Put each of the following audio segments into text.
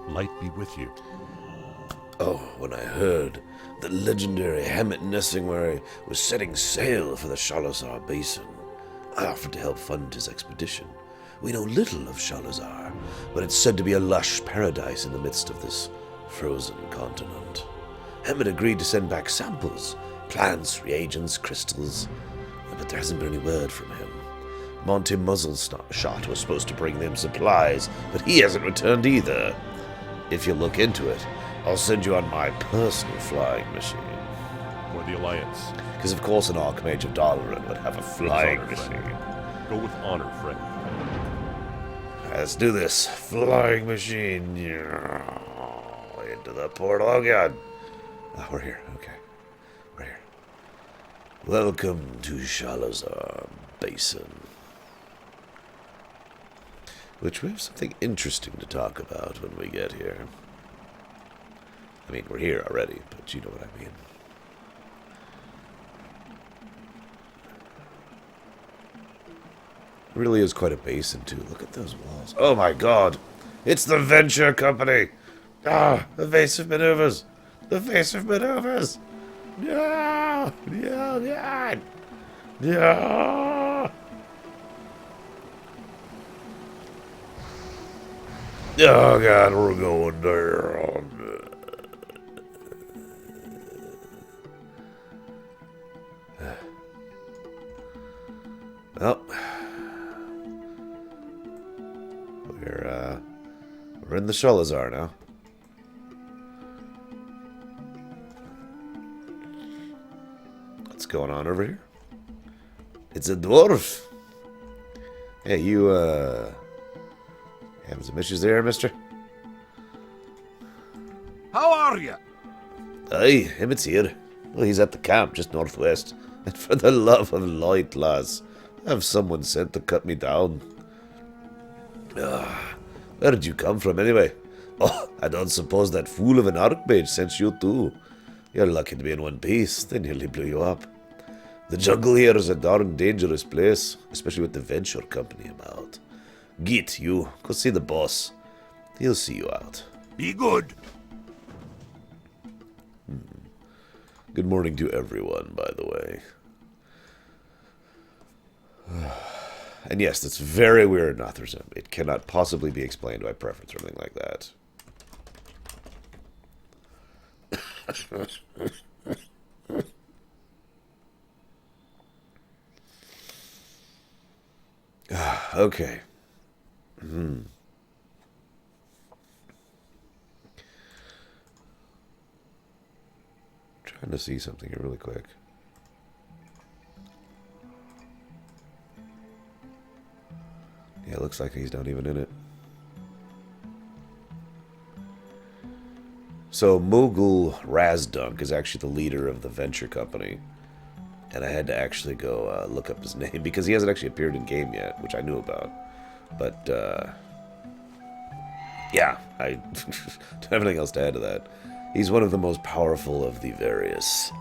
Light be with you. Oh, when I heard that legendary Hammett Nessingwary was setting sail for the Sholazar Basin, I offered to help fund his expedition. We know little of Sholazar, but it's said to be a lush paradise in the midst of this frozen continent. Hammett agreed to send back samples, plants, reagents, crystals, but there hasn't been any word from him. Monty Muzzleshot was supposed to bring them supplies, but he hasn't returned either. If you look into it, I'll send you on my personal flying machine. For the Alliance. Because of course an Archmage of Lorerun would have a flying machine. Go with honor, friend. Let's do this. Flying machine. Into the portal. Oh god. Oh, we're here. Okay. We're here. Welcome to Sholazar Basin. Which we have something interesting to talk about when we get here. I mean, we're here already, but you know what I mean. It really is quite a basin, too. Look at those walls. Oh my god! It's the Venture Company! Ah, evasive maneuvers! Evasive maneuvers! No! No, God! No! Oh god, we're going down. Well, we're in the Sholazar now. What's going on over here? It's a dwarf. Hey, you having some issues there, mister? How are you? Aye, Emmett's here. Well, he's at the camp just northwest. And for the love of light, lass, have someone sent to cut me down. Where did you come from, anyway? Oh, I don't suppose that fool of an Archmage sent you too. You're lucky to be in one piece. They nearly blew you up. The jungle here is a darn dangerous place, especially with the Venture Company about. Git, you, go see the boss. He'll see you out. Be good. Good morning to everyone, by the way. And yes, that's very weird, Nothersum. It cannot possibly be explained by preference or anything like that. Okay. Trying to see something here really quick. Yeah, it looks like he's not even in it. So, Mogul Razdunk is actually the leader of the Venture Company. And I had to actually go look up his name, because he hasn't actually appeared in game yet, which I knew about. But, yeah, I don't have anything else to add to that. He's one of the most powerful of the various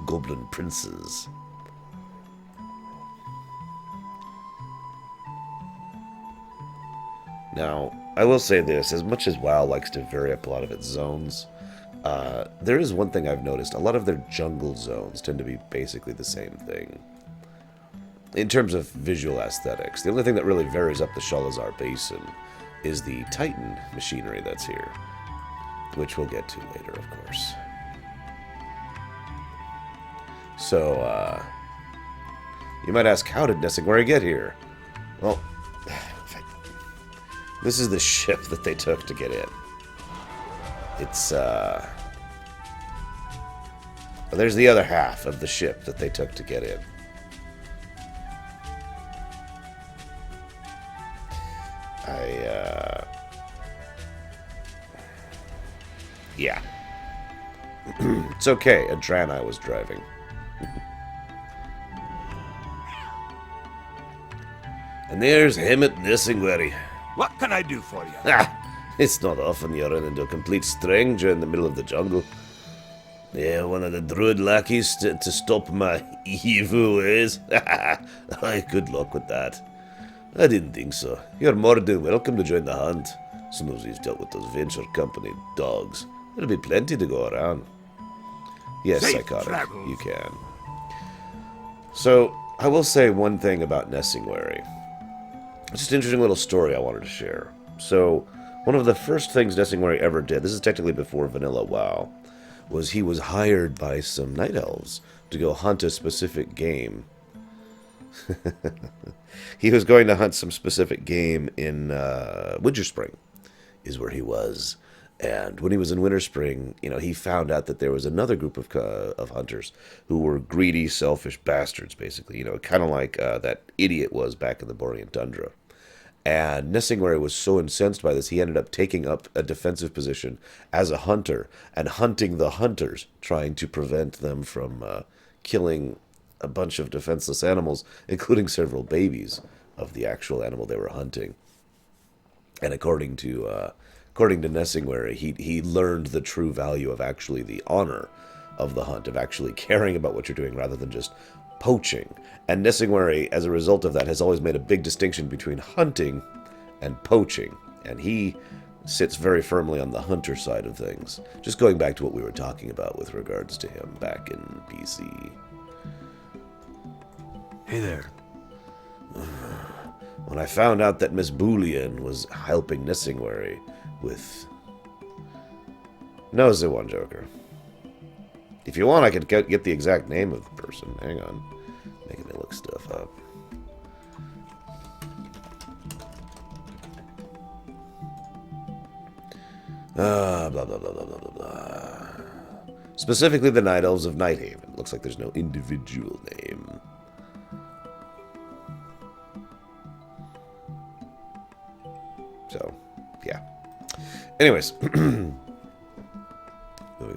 goblin princes. Now, I will say this, as much as WoW likes to vary up a lot of its zones, there is one thing I've noticed. A lot of their jungle zones tend to be basically the same thing. In terms of visual aesthetics, the only thing that really varies up the Sholazar Basin is the Titan machinery that's here, which we'll get to later, of course. So, you might ask, how did Nessingwary get here? Well, this is the ship that they took to get in. It's, well, there's the other half of the ship that they took to get in. Yeah. It's okay, Adranai was driving. And there's Hammett Nessingwary. What can I do for you? It's not often you run into a complete stranger in the middle of the jungle. Yeah, one of the druid lackeys to stop my evil ways. Good luck with that. I didn't think so. You're more than welcome to join the hunt. soon as we've dealt with those venture company dogs, there'll be plenty to go around. Yes, Safe Psychotic, travels. you can. So, I will say one thing about Nessingwary. It's just an interesting little story I wanted to share. So, one of the first things Nessingwary ever did, this is technically before Vanilla WoW, was he was hired by some night elves to go hunt a specific game. He was going to hunt some specific game in Winterspring, is where he was. And when he was in Winterspring, you know, he found out that there was another group of hunters who were greedy, selfish bastards, basically. You know, kind of like that idiot was back in the Borean Tundra. And Nessingwary was so incensed by this, he ended up taking up a defensive position as a hunter and hunting the hunters, trying to prevent them from killing a bunch of defenseless animals, including several babies of the actual animal they were hunting. And according to Nessingwary, he learned the true value of actually the honor of the hunt, of actually caring about what you're doing rather than just poaching. And Nessingwary, as a result of that, has always made a big distinction between hunting and poaching. And he sits very firmly on the hunter side of things. Just going back to what we were talking about with regards to him back in PC. Hey there. When I found out that Miss Boolean was helping Nessingwary with... No, the one Joker. If you want, I could get the exact name of the person. Hang on. Making me look stuff up. Blah, blah, blah, blah, blah, blah, blah. Specifically the Night Elves of Nighthaven. Looks like there's no individual name. So, yeah. Anyways. Moving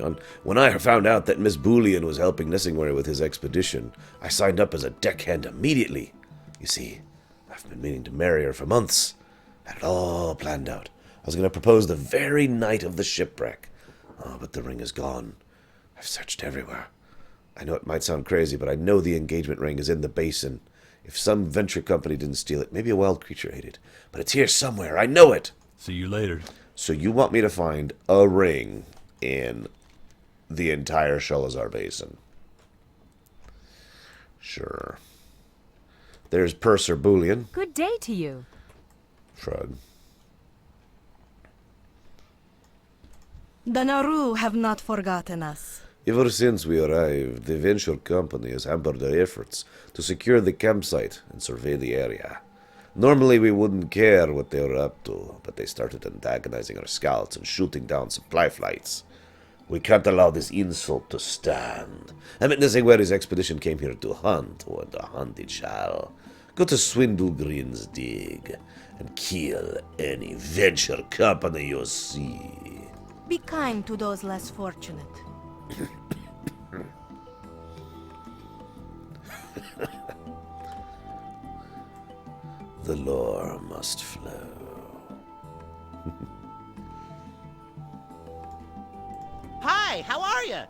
on. When I found out that Miss Boolean was helping Nessingwary with his expedition, I signed up as a deckhand immediately. You see, I've been meaning to marry her for months. Had it all planned out. I was going to propose the very night of the shipwreck. Oh, but the ring is gone. I've searched everywhere. I know it might sound crazy, but I know the engagement ring is in the basin. If some venture company didn't steal it, maybe a wild creature ate it. But it's here somewhere. I know it. See you later. So you want me to find a ring in the entire Sholazar Basin? Sure. There's Purser Boolean. Good day to you. Shrug. The Naru have not forgotten us. Ever since we arrived, the venture company has hampered their efforts to secure the campsite and survey the area. Normally we wouldn't care what they were up to, but they started antagonizing our scouts and shooting down supply flights. We can't allow this insult to stand. Emmett Nessingwary's expedition came here to hunt, and to hunt it shall. Go to Swindlegrin's dig, and kill any venture company you see. Be kind to those less fortunate. The lore must flow. Hi, how are you?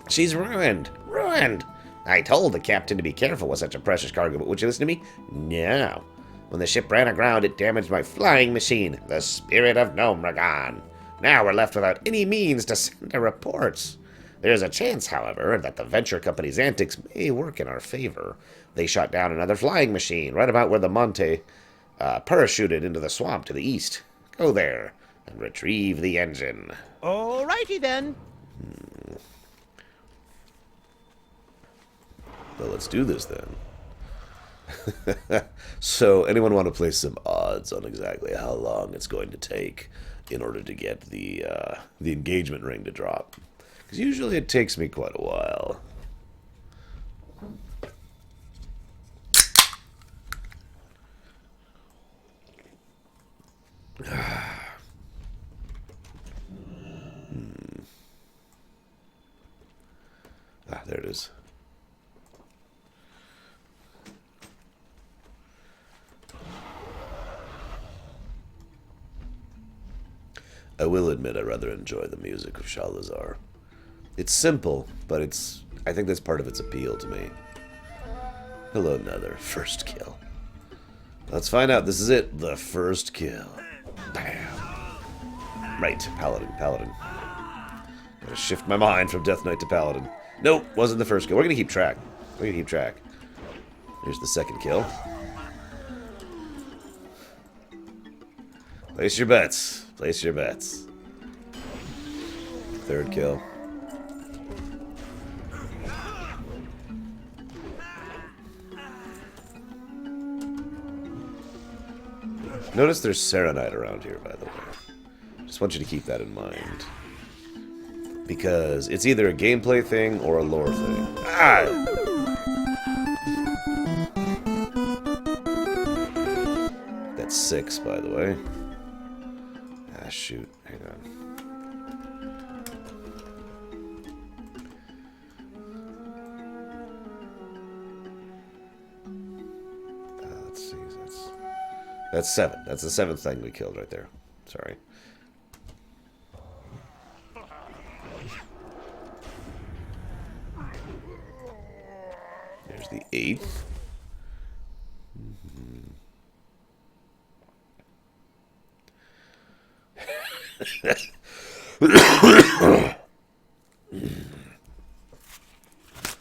She's ruined. Ruined. I told the captain to be careful with such a precious cargo, but would you listen to me? No. When the ship ran aground, it damaged my flying machine, the Spirit of Gnomragon. Now we're left without any means to send our reports. There's a chance, however, that the venture company's antics may work in our favor. They shot down another flying machine right about where the Monte parachuted into the swamp to the east. Go there and retrieve the engine. Alrighty then. Well, let's do this then. So, anyone want to place some odds on exactly how long it's going to take in order to get the engagement ring to drop? Because usually it takes me quite a while. There it is. I will admit I rather enjoy the music of Sholazar. It's simple, but I think that's part of its appeal to me. Hello, Nether. First kill. Let's find out. This is it. The first kill. Bam. Right. Paladin. Paladin. Gotta shift my mind from Death Knight to Paladin. Nope. Wasn't the first kill. We're gonna keep track. We're gonna keep track. Here's the second kill. Place your bets. Place your bets. Third kill. Notice there's Serenite around here, by the way. Just want you to keep that in mind. Because it's either a gameplay thing or a lore thing. Ah! That's 6, by the way. Ah, shoot. Hang on. Let's see. That's 7. That's the 7th thing we killed right there. Sorry. There's the 8th.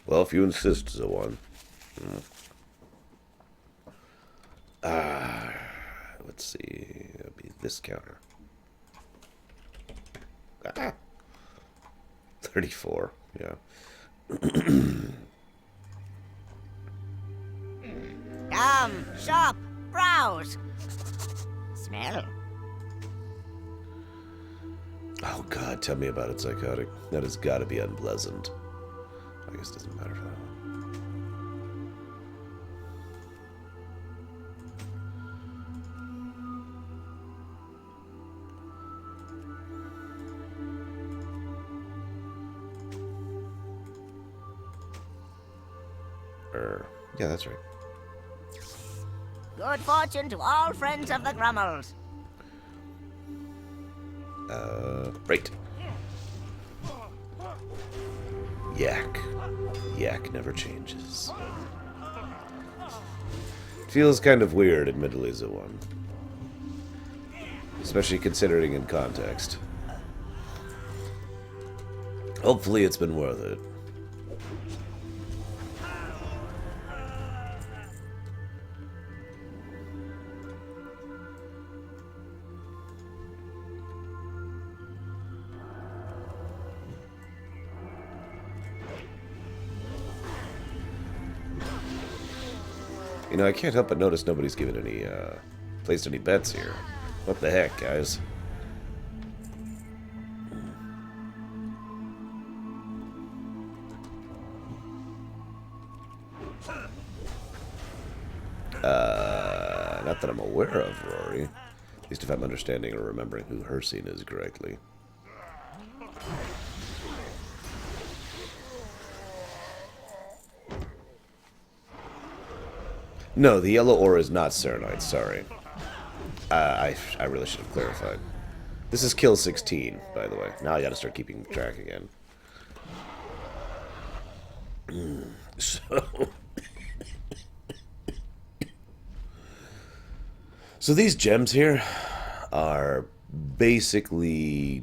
Well, if you insist, Zawan. Let's see. It'll be this counter. 34. Yeah. Come, shop, browse. Smell. Oh god, tell me about it, Psychotic. That has got to be unpleasant. I guess it doesn't matter for that one. Yeah, that's right. Good fortune to all friends of the Grummels. Right. Yak. Yak never changes. Feels kind of weird, admittedly, Zawan. Especially considering in context. Hopefully it's been worth it. You know, I can't help but notice nobody's given any, placed any bets here. What the heck, guys? Not that I'm aware of, Rory. At least if I'm understanding or remembering who her scene is correctly. No, the yellow ore is not Serenite, sorry. I really should have clarified. This is kill 16, by the way. Now I gotta start keeping track again. So these gems here are basically...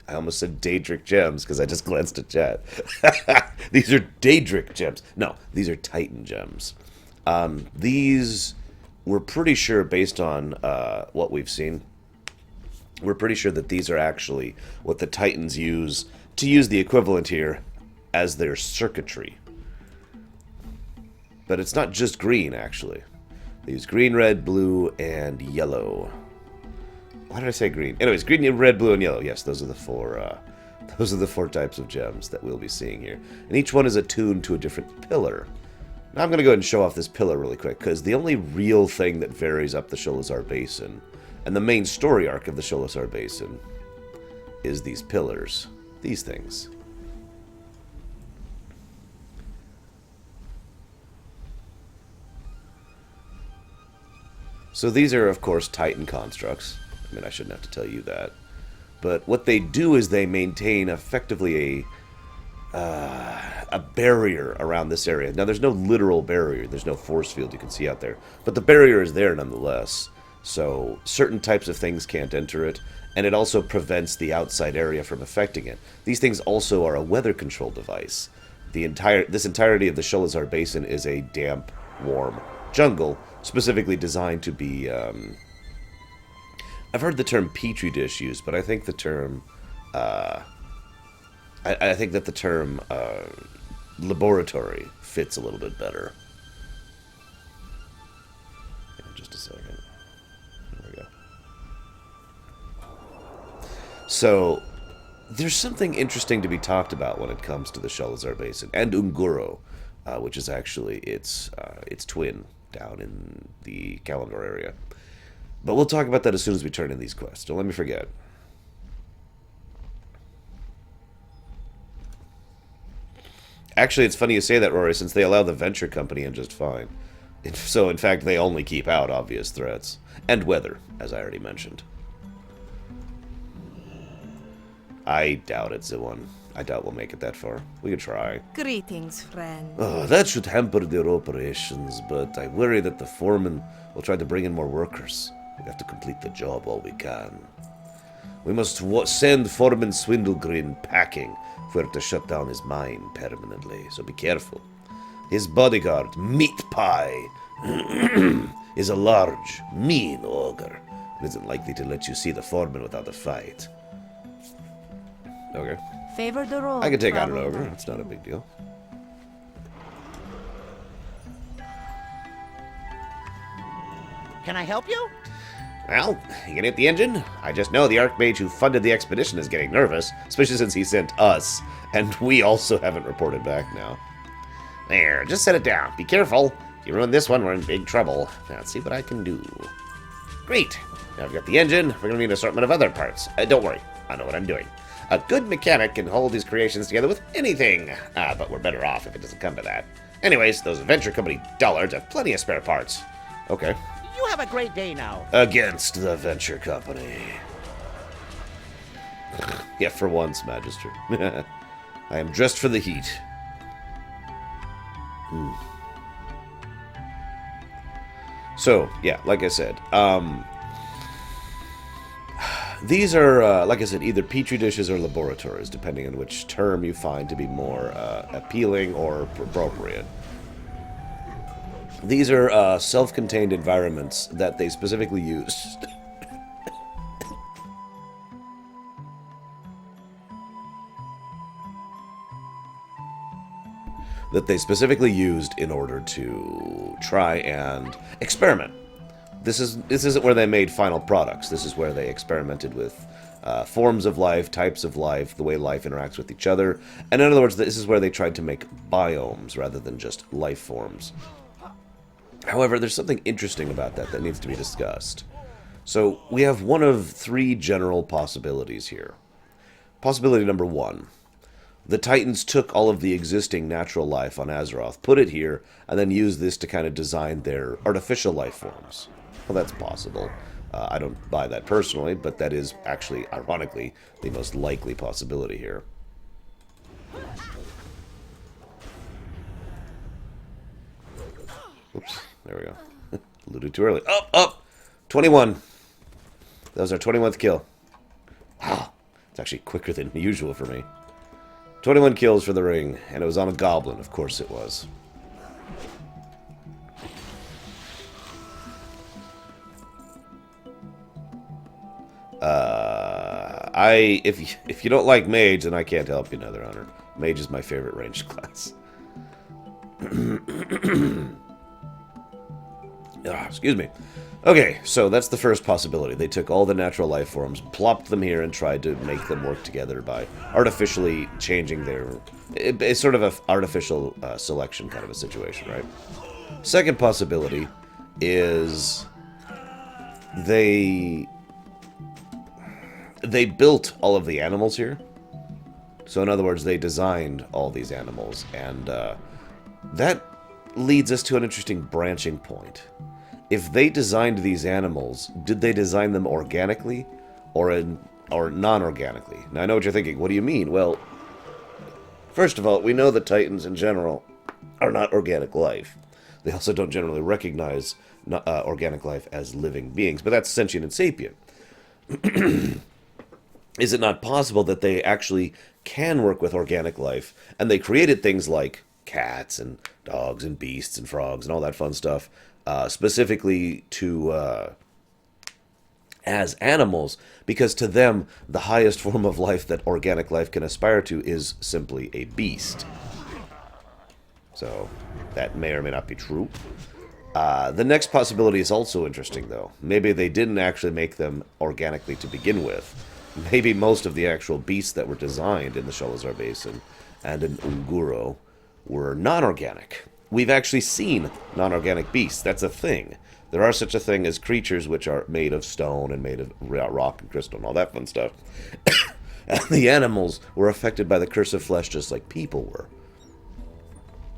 I almost said Daedric gems because I just glanced at chat. These are Daedric gems. No, these are Titan gems. These, we're pretty sure, based on what we've seen, we're pretty sure that these are actually what the Titans use to use the equivalent here as their circuitry. But it's not just green, actually. They use green, red, blue, and yellow. Why did I say green? Anyways, green, red, blue, and yellow. Yes, those are the four. Those are the 4 types of gems that we'll be seeing here, and each one is attuned to a different pillar. Now I'm going to go ahead and show off this pillar really quick, because the only real thing that varies up the Sholazar Basin, and the main story arc of the Sholazar Basin, is these pillars. These things. So these are, of course, Titan constructs. I mean, I shouldn't have to tell you that. But what they do is they maintain effectively a barrier around this area. Now, there's no literal barrier. There's no force field you can see out there. But the barrier is there nonetheless. So certain types of things can't enter it. And it also prevents the outside area from affecting it. These things also are a weather control device. This entirety of the Sholazar Basin is a damp, warm jungle, specifically designed to be... I've heard the term petri dish used, but I think the term... I think that the term laboratory fits a little bit better. Just a second. There we go. So, there's something interesting to be talked about when it comes to the Sholazar Basin and Unguro, which is actually its twin down in the Kalimdor area. But we'll talk about that as soon as we turn in these quests. Don't let me forget. Actually, it's funny you say that, Rory, since they allow the Venture Company in just fine. So, in fact, they only keep out obvious threats. And weather, as I already mentioned. I doubt it, Ziwan. I doubt we'll make it that far. We could try. Greetings, friend. Oh, that should hamper their operations, but I worry that the foreman will try to bring in more workers. We have to complete the job while we can. We must send Foreman Swindlegrin packing if we're to shut down his mine permanently, so be careful. His bodyguard, Meat Pie, is a large, mean ogre and isn't likely to let you see the foreman without a fight. Okay. Favor the roll. I can take out an traveler. ogre. It's not a big deal. Can I help you? Well, you can hit the engine. I just know the Archmage who funded the expedition is getting nervous, especially since he sent us, and we also haven't reported back now. There, just set it down. Be careful. If you ruin this one, we're in big trouble. Now, let's see what I can do. Great. Now I've got the engine. We're going to need an assortment of other parts. Don't worry. I know what I'm doing. A good mechanic can hold his creations together with anything. But we're better off if it doesn't come to that. Anyways, those Venture Company dullards have plenty of spare parts. Okay. You have a great day now. Against the Venture Company. Yeah, for once, Magister. I am dressed for the heat. So, yeah, like I said, these are, like I said, either petri dishes or laboratories, depending on which term you find to be more appealing or appropriate. These are self-contained environments that they specifically use. That they specifically used in order to try and experiment. This isn't where they made final products. This is where they experimented with forms of life, types of life, the way life interacts with each other. And in other words, this is where they tried to make biomes rather than just life forms. However, there's something interesting about that needs to be discussed. So, we have one of three general possibilities here. Possibility number one. The Titans took all of the existing natural life on Azeroth, put it here, and then used this to kind of design their artificial life forms. Well, that's possible. I don't buy that personally, but that is actually, ironically, the most likely possibility here. Oops, there we go. A little too early. Up! 21. That was our 21th kill. Wow, it's actually quicker than usual for me. 21 kills for the ring, and it was on a goblin, of course it was. If you don't like mage, then I can't help you, Nether Hunter. Mage is my favorite ranged class. Excuse me. Okay, so that's the first possibility. They took all the natural life forms, plopped them here, and tried to make them work together by artificially changing their... It's sort of an artificial selection kind of a situation, right? Second possibility is they built all of the animals here. So in other words, they designed all these animals, and that leads us to an interesting branching point. If they designed these animals, did they design them organically or non-organically? Now, I know what you're thinking. What do you mean? Well, First of all, we know that Titans in general are not organic life. They also don't generally recognize organic life as living beings, but that's sentient and sapient. Is it not possible that they actually can work with organic life, and they created things like cats and dogs and beasts and frogs and all that fun stuff, specifically to as animals, because to them, the highest form of life that organic life can aspire to is simply a beast. So, that may or may not be true. The next possibility is also interesting, though. Maybe they didn't actually make them organically to begin with. Maybe most of the actual beasts that were designed in the Sholazar Basin and in Unguro were non-organic. We've actually seen non-organic beasts. That's a thing. There are such a thing as creatures which are made of stone and made of rock and crystal and all that fun stuff. And the animals were affected by the curse of flesh just like people were.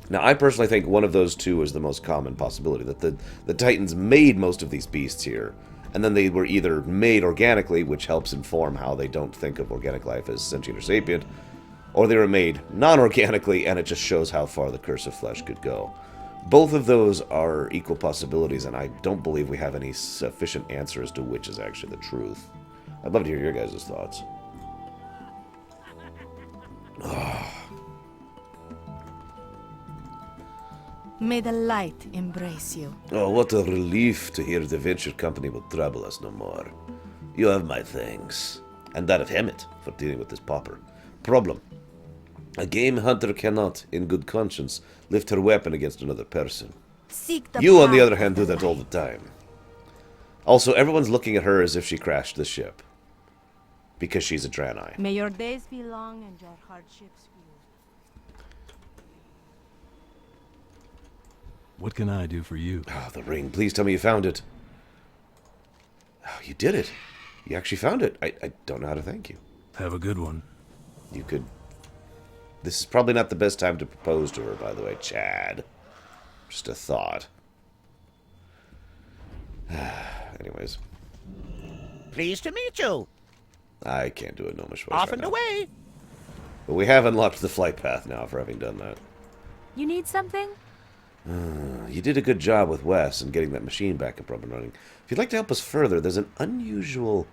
Now, I personally think one of those two is the most common possibility, that the Titans made most of these beasts here, and then they were either made organically, which helps inform how they don't think of organic life as sentient or sapient, or they were made non-organically, and it just shows how far the curse of flesh could go. Both of those are equal possibilities, and I don't believe we have any sufficient answer as to which is actually the truth. I'd love to hear your guys' thoughts. May the light embrace you. Oh, what a relief to hear the venture company will trouble us no more. You have my thanks, and that of Hemet for dealing with this pauper. Problem. A game hunter cannot, in good conscience, lift her weapon against another person. Seek the You, on the path other hand, do of that all the light. time. Also, everyone's looking at her as if she crashed the ship. Because she's a Draenei. May your days be long and your hardships few. What can I do for you? Oh, the ring. Please tell me you found it. Oh, you did it. You actually found it. I don't know how to thank you. Have a good one. You could... This is probably not the best time to propose to her, by the way, Chad. Just a thought. Anyways. Pleased to meet you. I can't do a gnomish voice Off right and now. away. But we have unlocked the flight path now for having done that. You need something? You did a good job with Wes and getting that machine back up and running. If you'd like to help us further, there's an unusual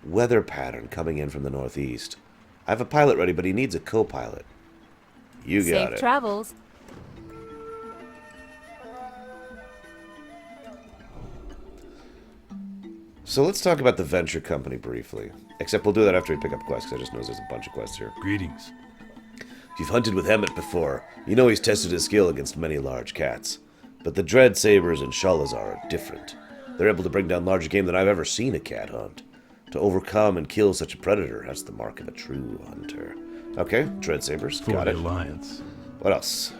weather pattern coming in from the northeast. I have a pilot ready, but he needs a co-pilot. You got Safe it. travels. So let's talk about the venture company briefly. Except we'll do that after we pick up quests, because I just know there's a bunch of quests here. Greetings. You've hunted with Hemet before. You know he's tested his skill against many large cats. But the Dread Sabers and Sholazar are different. They're able to bring down larger game than I've ever seen a cat hunt. To overcome and kill such a predator, that's the mark of a true hunter. Okay, Dread Sabers, For got the it. Alliance. What else?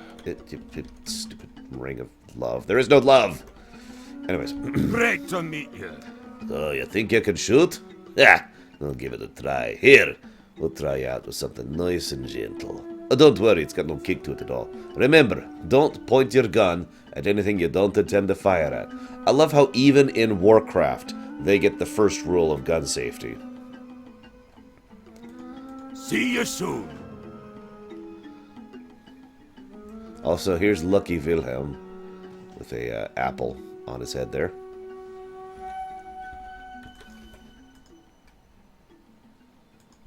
Stupid ring of love. There is no love! Anyways. Great to meet you. Oh, you think you can shoot? Yeah, I'll give it a try. Here, we'll try you out with something nice and gentle. Oh, don't worry, it's got no kick to it at all. Remember, don't point your gun at anything you don't intend to fire at. I love how even in Warcraft, they get the first rule of gun safety. See you soon. Also, here's Lucky Wilhelm with a apple on his head there.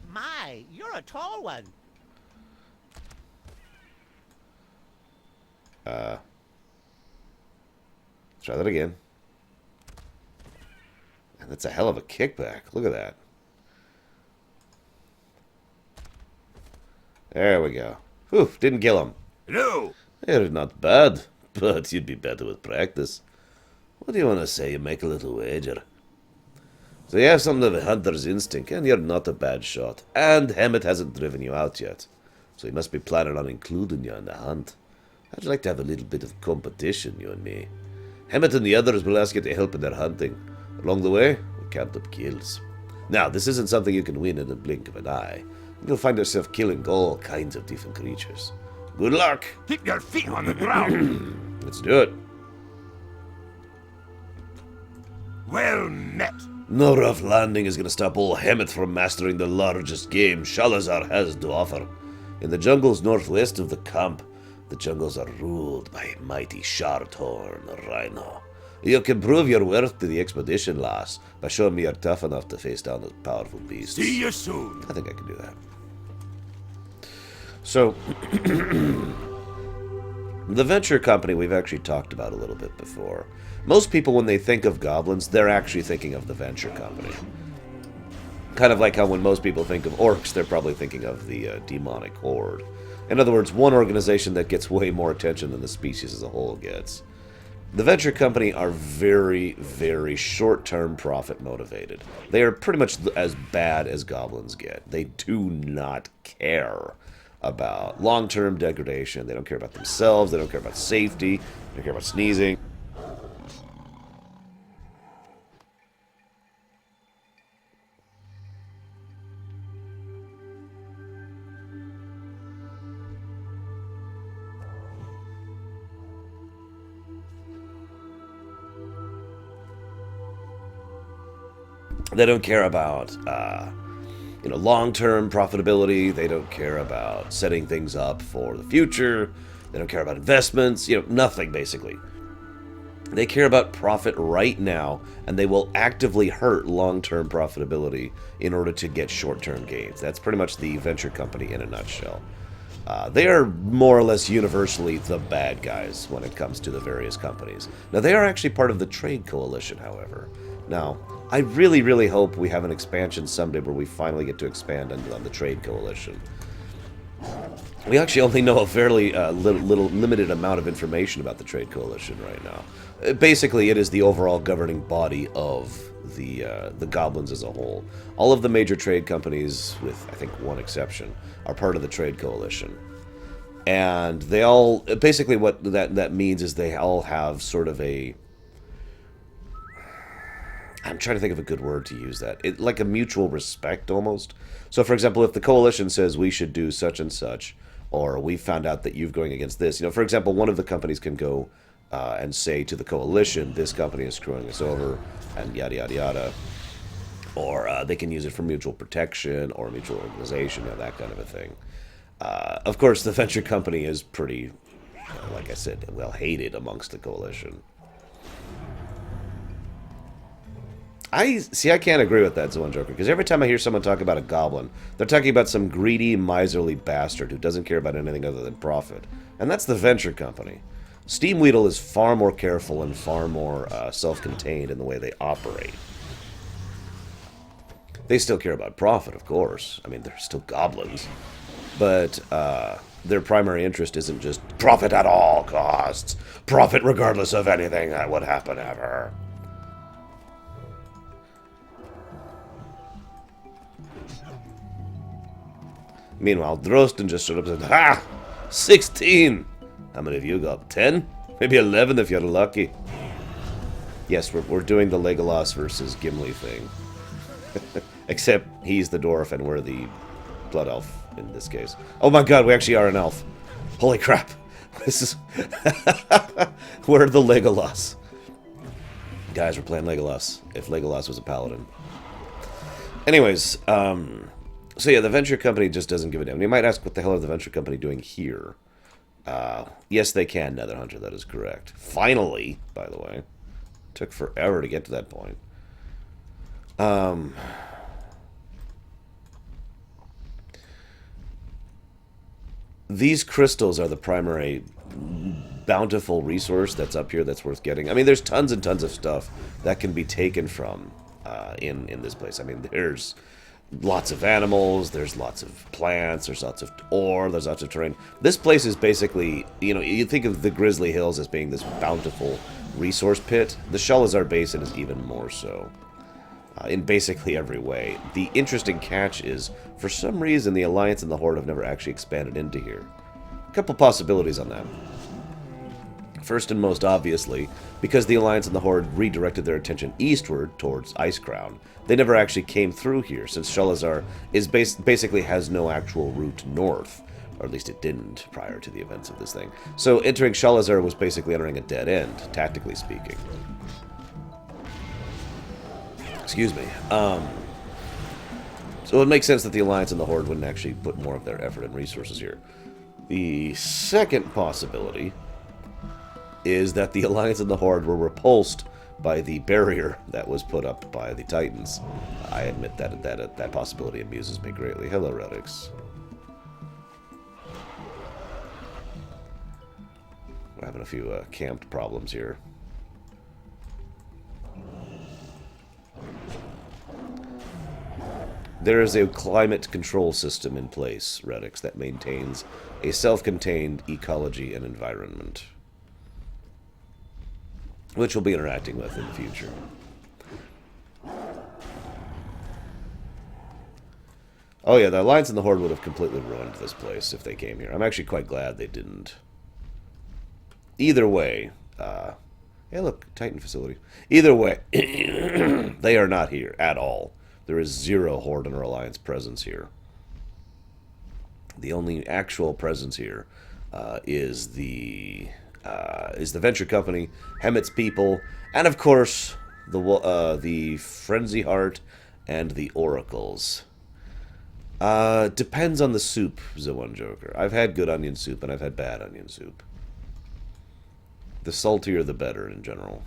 My, you're a tall one. Try that again. And that's a hell of a kickback. Look at that. There we go. Whew, didn't kill him. Hello. You're not bad, but you'd be better with practice. What do you want to say? You make a little wager. So you have something of a hunter's instinct, and you're not a bad shot. And Hemet hasn't driven you out yet. So he must be planning on including you in the hunt. I'd like to have a little bit of competition, you and me. Hemet and the others will ask you to help in their hunting. Along the way, we'll count up kills. Now, this isn't something you can win in a blink of an eye. You'll find yourself killing all kinds of different creatures. Good luck! Keep your feet on the ground. Let's do it. Well met. No rough landing is going to stop old Hemet from mastering the largest game Sholazar has to offer. In the jungles northwest of the camp, the jungles are ruled by a mighty shard-horn rhino. You can prove your worth to the expedition, lass, by showing me you're tough enough to face down those powerful beasts. See you soon. I think I can do that. So, the venture company we've actually talked about a little bit before. Most people, when they think of goblins, they're actually thinking of the venture company. Kind of like how when most people think of orcs, they're probably thinking of the demonic horde. In other words, one organization that gets way more attention than the species as a whole gets. The venture company are very, very short-term profit motivated. They are pretty much as bad as goblins get. They do not care about long-term degradation. They don't care about themselves. They don't care about safety. They don't care about sneezing. They don't care about, long-term profitability. They don't care about setting things up for the future. They don't care about investments. Nothing, basically. They care about profit right now, and they will actively hurt long-term profitability in order to get short-term gains. That's pretty much the venture company in a nutshell. They are more or less universally the bad guys when it comes to the various companies. Now, they are actually part of the Trade Coalition, however. Now, I really, really hope we have an expansion someday where we finally get to expand on the Trade Coalition. We actually only know a fairly limited amount of information about the Trade Coalition right now. Basically, it is the overall governing body of the goblins as a whole. All of the major trade companies, with I think one exception, are part of the Trade Coalition. And they all, basically what that means is they all have sort of a, I'm trying to think of a good word to use that. Like a mutual respect, almost. So, for example, if the Coalition says we should do such and such, or we found out that you're going against this, for example, one of the companies can go and say to the Coalition, this company is screwing us over, and yada, yada, yada. Or they can use it for mutual protection, or mutual organization, or that kind of a thing. Of course, the venture company is pretty, like I said, well hated amongst the Coalition. I can't agree with that, Zone Joker, because every time I hear someone talk about a goblin, they're talking about some greedy, miserly bastard who doesn't care about anything other than profit. And that's the venture company. Steamweedle is far more careful and far more self-contained in the way they operate. They still care about profit, of course. I mean, they're still goblins. But their primary interest isn't just profit at all costs. Profit regardless of anything that would happen ever. Meanwhile, Drosten just showed up and said, ha! 16! How many of you got? 10? Maybe 11 if you're lucky. Yes, we're doing the Legolas versus Gimli thing. Except he's the dwarf and we're the blood elf in this case. Oh my god, we actually are an elf. Holy crap. This is... We're the Legolas. Guys, we're playing Legolas. If Legolas was a paladin. Anyways, so yeah, the venture company just doesn't give a damn. And you might ask, what the hell are the venture company doing here? Yes, they can, Netherhunter, that is correct. Finally, by the way. Took forever to get to that point. These crystals are the primary bountiful resource that's up here that's worth getting. I mean, there's tons and tons of stuff that can be taken from in this place. I mean, there's lots of animals, there's lots of plants, there's lots of ore, there's lots of terrain. This place is basically, you think of the Grizzly Hills as being this bountiful resource pit. The Sholazar Basin is even more so. In basically every way. The interesting catch is, for some reason, the Alliance and the Horde have never actually expanded into here. A couple possibilities on that. First and most obviously, because the Alliance and the Horde redirected their attention eastward towards Icecrown, they never actually came through here, since Sholazar is basically has no actual route north. Or at least it didn't prior to the events of this thing. So entering Sholazar was basically entering a dead end, tactically speaking. Excuse me. So it makes sense that the Alliance and the Horde wouldn't actually put more of their effort and resources here. The second possibility is that the Alliance and the Horde were repulsed by the barrier that was put up by the Titans. I admit that possibility amuses me greatly. Hello, Relics. We're having a few camped problems here. There is a climate control system in place, Redix, that maintains a self-contained ecology and environment, which we'll be interacting with in the future. Oh yeah, the Alliance and the Horde would have completely ruined this place if they came here. I'm actually quite glad they didn't. Either way, hey look, Titan facility. Either way, they are not here at all. There is zero Horde or Alliance presence here. The only actual presence here is the Venture Company, Hemmett's people, and of course the Frenzyheart and the Oracles. Depends on the soup, the one Joker. I've had good onion soup and I've had bad onion soup. The saltier the better in general,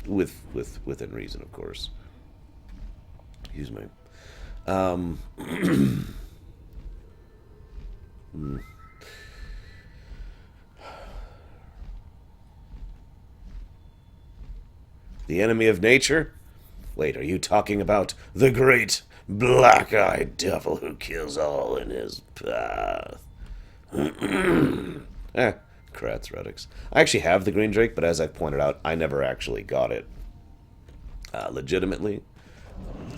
within reason, of course. Excuse me. The enemy of nature? Wait, are you talking about the great black-eyed devil who kills all in his path? Kratz Redix. I actually have the Green Drake, but as I've pointed out, I never actually got it legitimately.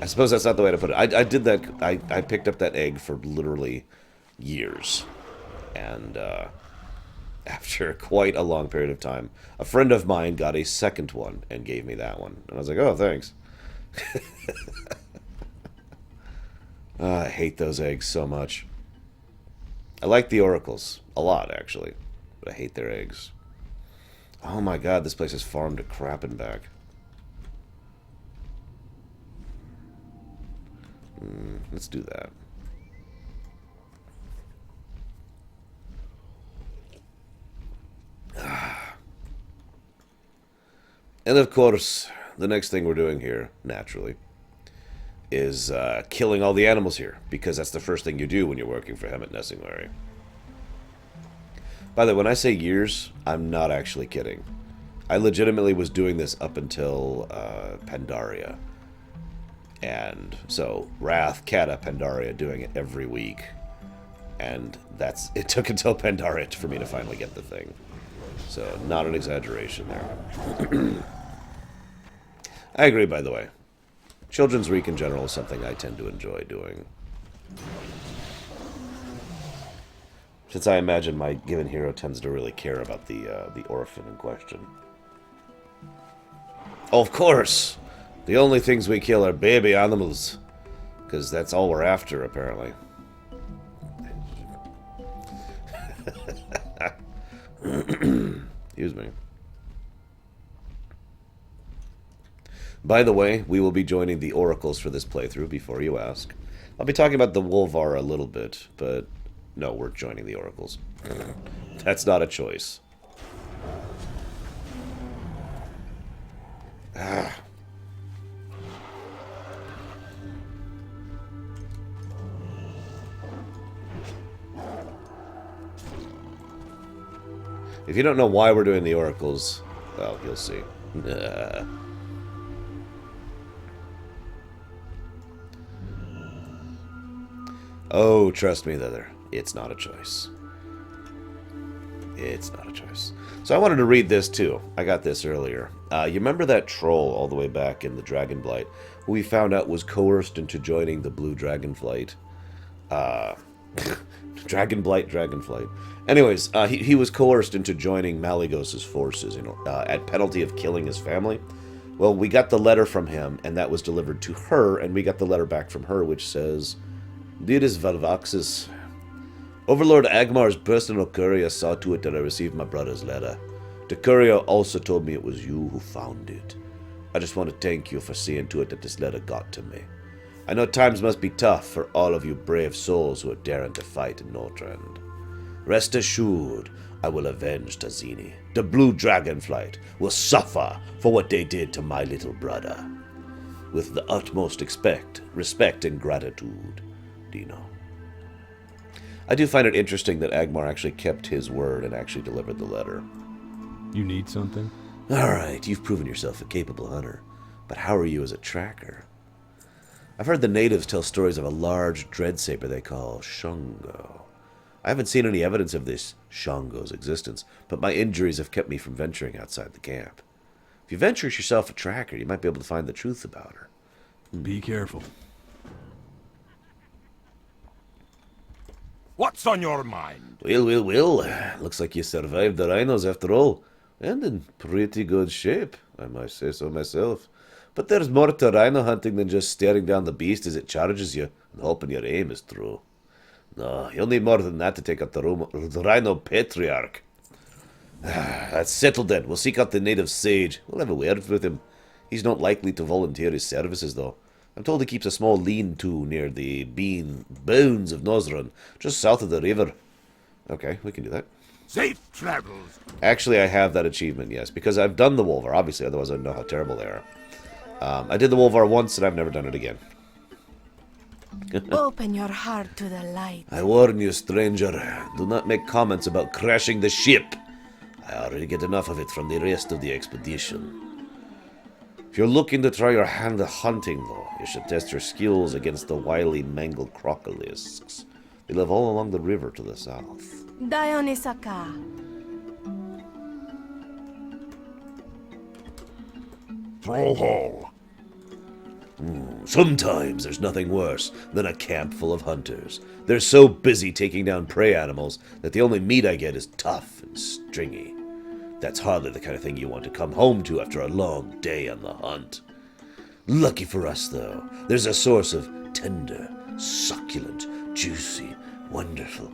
I suppose that's not the way to put it. I did that. I picked up that egg for literally years. And after quite a long period of time, a friend of mine got a second one and gave me that one. And I was like, oh, thanks. I hate those eggs so much. I like the Oracles a lot, actually. But I hate their eggs. Oh my god, this place is farmed to crap and back. Let's do that. And of course, the next thing we're doing here, naturally, is killing all the animals here, because that's the first thing you do when you're working for Hemmet Nessingwary. By the way, when I say years, I'm not actually kidding. I legitimately was doing this up until Pandaria. And so, Wrath, Kata, Pandaria, doing it every week. And it took until Pandaria for me to finally get the thing. So, not an exaggeration there. I agree, by the way. Children's Week in general is something I tend to enjoy doing. Since I imagine my given hero tends to really care about the orphan in question. Oh, of course! The only things we kill are baby animals. Because that's all we're after, apparently. Excuse me. By the way, we will be joining the Oracles for this playthrough, before you ask. I'll be talking about the Wolvar a little bit, but no, we're joining the Oracles. That's not a choice. If you don't know why we're doing the Oracles, well, you'll see. Oh, trust me, it's not a choice. It's not a choice. So I wanted to read this too. I got this earlier. You remember that troll all the way back in the Dragonblight, who we found out was coerced into joining the Blue Dragonflight? Dragonflight. Anyways, he was coerced into joining Malygos's forces at penalty of killing his family. Well, we got the letter from him, and that was delivered to her, and we got the letter back from her, which says, Dearest Valvaxis, Overlord Agmar's personal courier saw to it that I received my brother's letter. The courier also told me it was you who found it. I just want to thank you for seeing to it that this letter got to me. I know times must be tough for all of you brave souls who are daring to fight in Northrend. Rest assured, I will avenge Tazini. The Blue Dragonflight will suffer for what they did to my little brother. With the utmost respect and gratitude, Dino. I do find it interesting that Agmar actually kept his word and actually delivered the letter. You need something? Alright, you've proven yourself a capable hunter, but how are you as a tracker? I've heard the natives tell stories of a large dreadsaber they call Shongo. I haven't seen any evidence of this Shongo's existence, but my injuries have kept me from venturing outside the camp. If you venture yourself a tracker, you might be able to find the truth about her. Be careful. What's on your mind? Well. Looks like you survived the rhinos after all. And in pretty good shape, I must say so myself. But there's more to rhino hunting than just staring down the beast as it charges you and hoping your aim is true. No, you'll need more than that to take out the Rhino Patriarch. That's settled then. We'll seek out the native sage. We'll have a word with him. He's not likely to volunteer his services, though. I'm told he keeps a small lean-to near the bones of Nosrun, just south of the river. Okay, we can do that. Safe travels. Actually, I have that achievement, yes, because I've done the Wolvar, obviously, otherwise I don't know how terrible they are. I did the Wolvar once, and I've never done it again. Open your heart to the light. I warn you, stranger, do not make comments about crashing the ship. I already get enough of it from the rest of the expedition. If you're looking to try your hand at hunting, though, you should test your skills against the wily mangled crocolisks. They live all along the river to the south. Dionysaka. Troll Hall. Sometimes there's nothing worse than a camp full of hunters. They're so busy taking down prey animals that the only meat I get is tough and stringy. That's hardly the kind of thing you want to come home to after a long day on the hunt. Lucky for us, though, there's a source of tender, succulent, juicy, wonderful,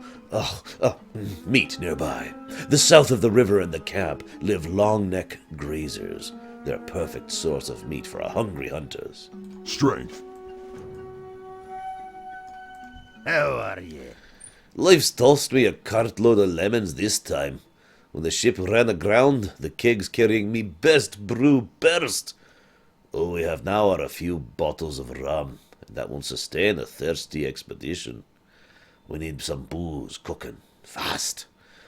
meat nearby. The south of the river and the camp live long-neck grazers. They're a perfect source of meat for our hungry hunters. Strength. How are you? Life's tossed me a cartload of lemons this time. When the ship ran aground, the kegs carrying me best brew burst. All we have now are a few bottles of rum, and that won't sustain a thirsty expedition. We need some booze cooking, fast.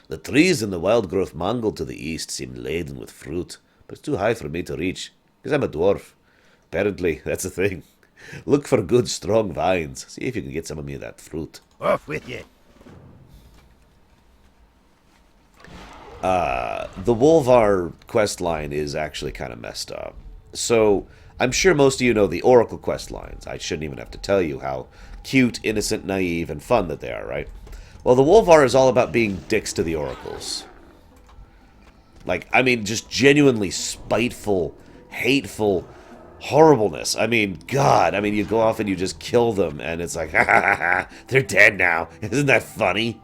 The trees in the wild growth mango to the east seem laden with fruit, but it's too high for me to reach, because I'm a dwarf. Apparently, that's the thing. Look for good, strong vines. See if you can get some of me of that fruit. Off with you. The Wolvar quest line is actually kind of messed up. So, I'm sure most of you know the Oracle quest lines. I shouldn't even have to tell you how cute, innocent, naive, and fun that they are, right? Well, the Wolvar is all about being dicks to the Oracles. Like, I mean, just genuinely spiteful, hateful horribleness. I mean, God, I mean, you go off and you just kill them, and it's like, ha ha ha ha, they're dead now. Isn't that funny?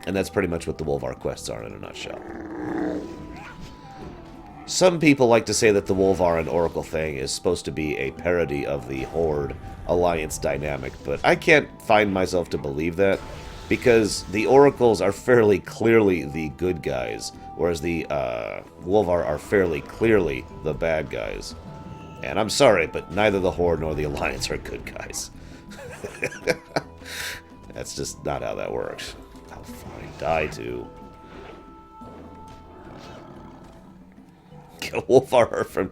And that's pretty much what the Wolvar quests are in a nutshell. Some people like to say that the Wolvar and Oracle thing is supposed to be a parody of the Horde Alliance dynamic, but I can't find myself to believe that, because the Oracles are fairly clearly the good guys, whereas the Wolvar are fairly clearly the bad guys. And I'm sorry, but neither the Horde nor the Alliance are good guys. That's just not how that works. How far I die to. Wolvar from...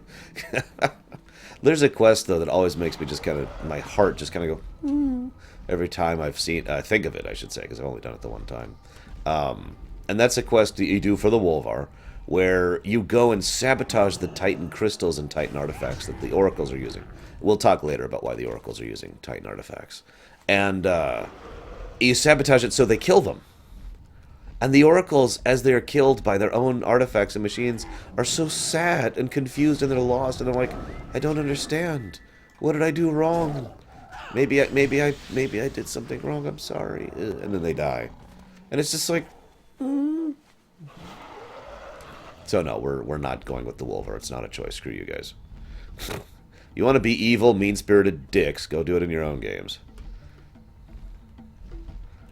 There's a quest, though, that always makes me just kind of... My heart just kind of go... Every time I think of it, I should say, because I've only done it the one time. And that's a quest that you do for the Wolvar, where you go and sabotage the Titan crystals and Titan artifacts that the Oracles are using. We'll talk later about why the Oracles are using Titan artifacts. And you sabotage it so they kill them. And the Oracles, as they are killed by their own artifacts and machines, are so sad and confused and they're lost. And they're like, I don't understand. What did I do wrong? Maybe I did something wrong. I'm sorry. And then they die. And it's just like... So no, we're not going with the Wolvar. It's not a choice. Screw you guys. You want to be evil, mean-spirited dicks, go do it in your own games.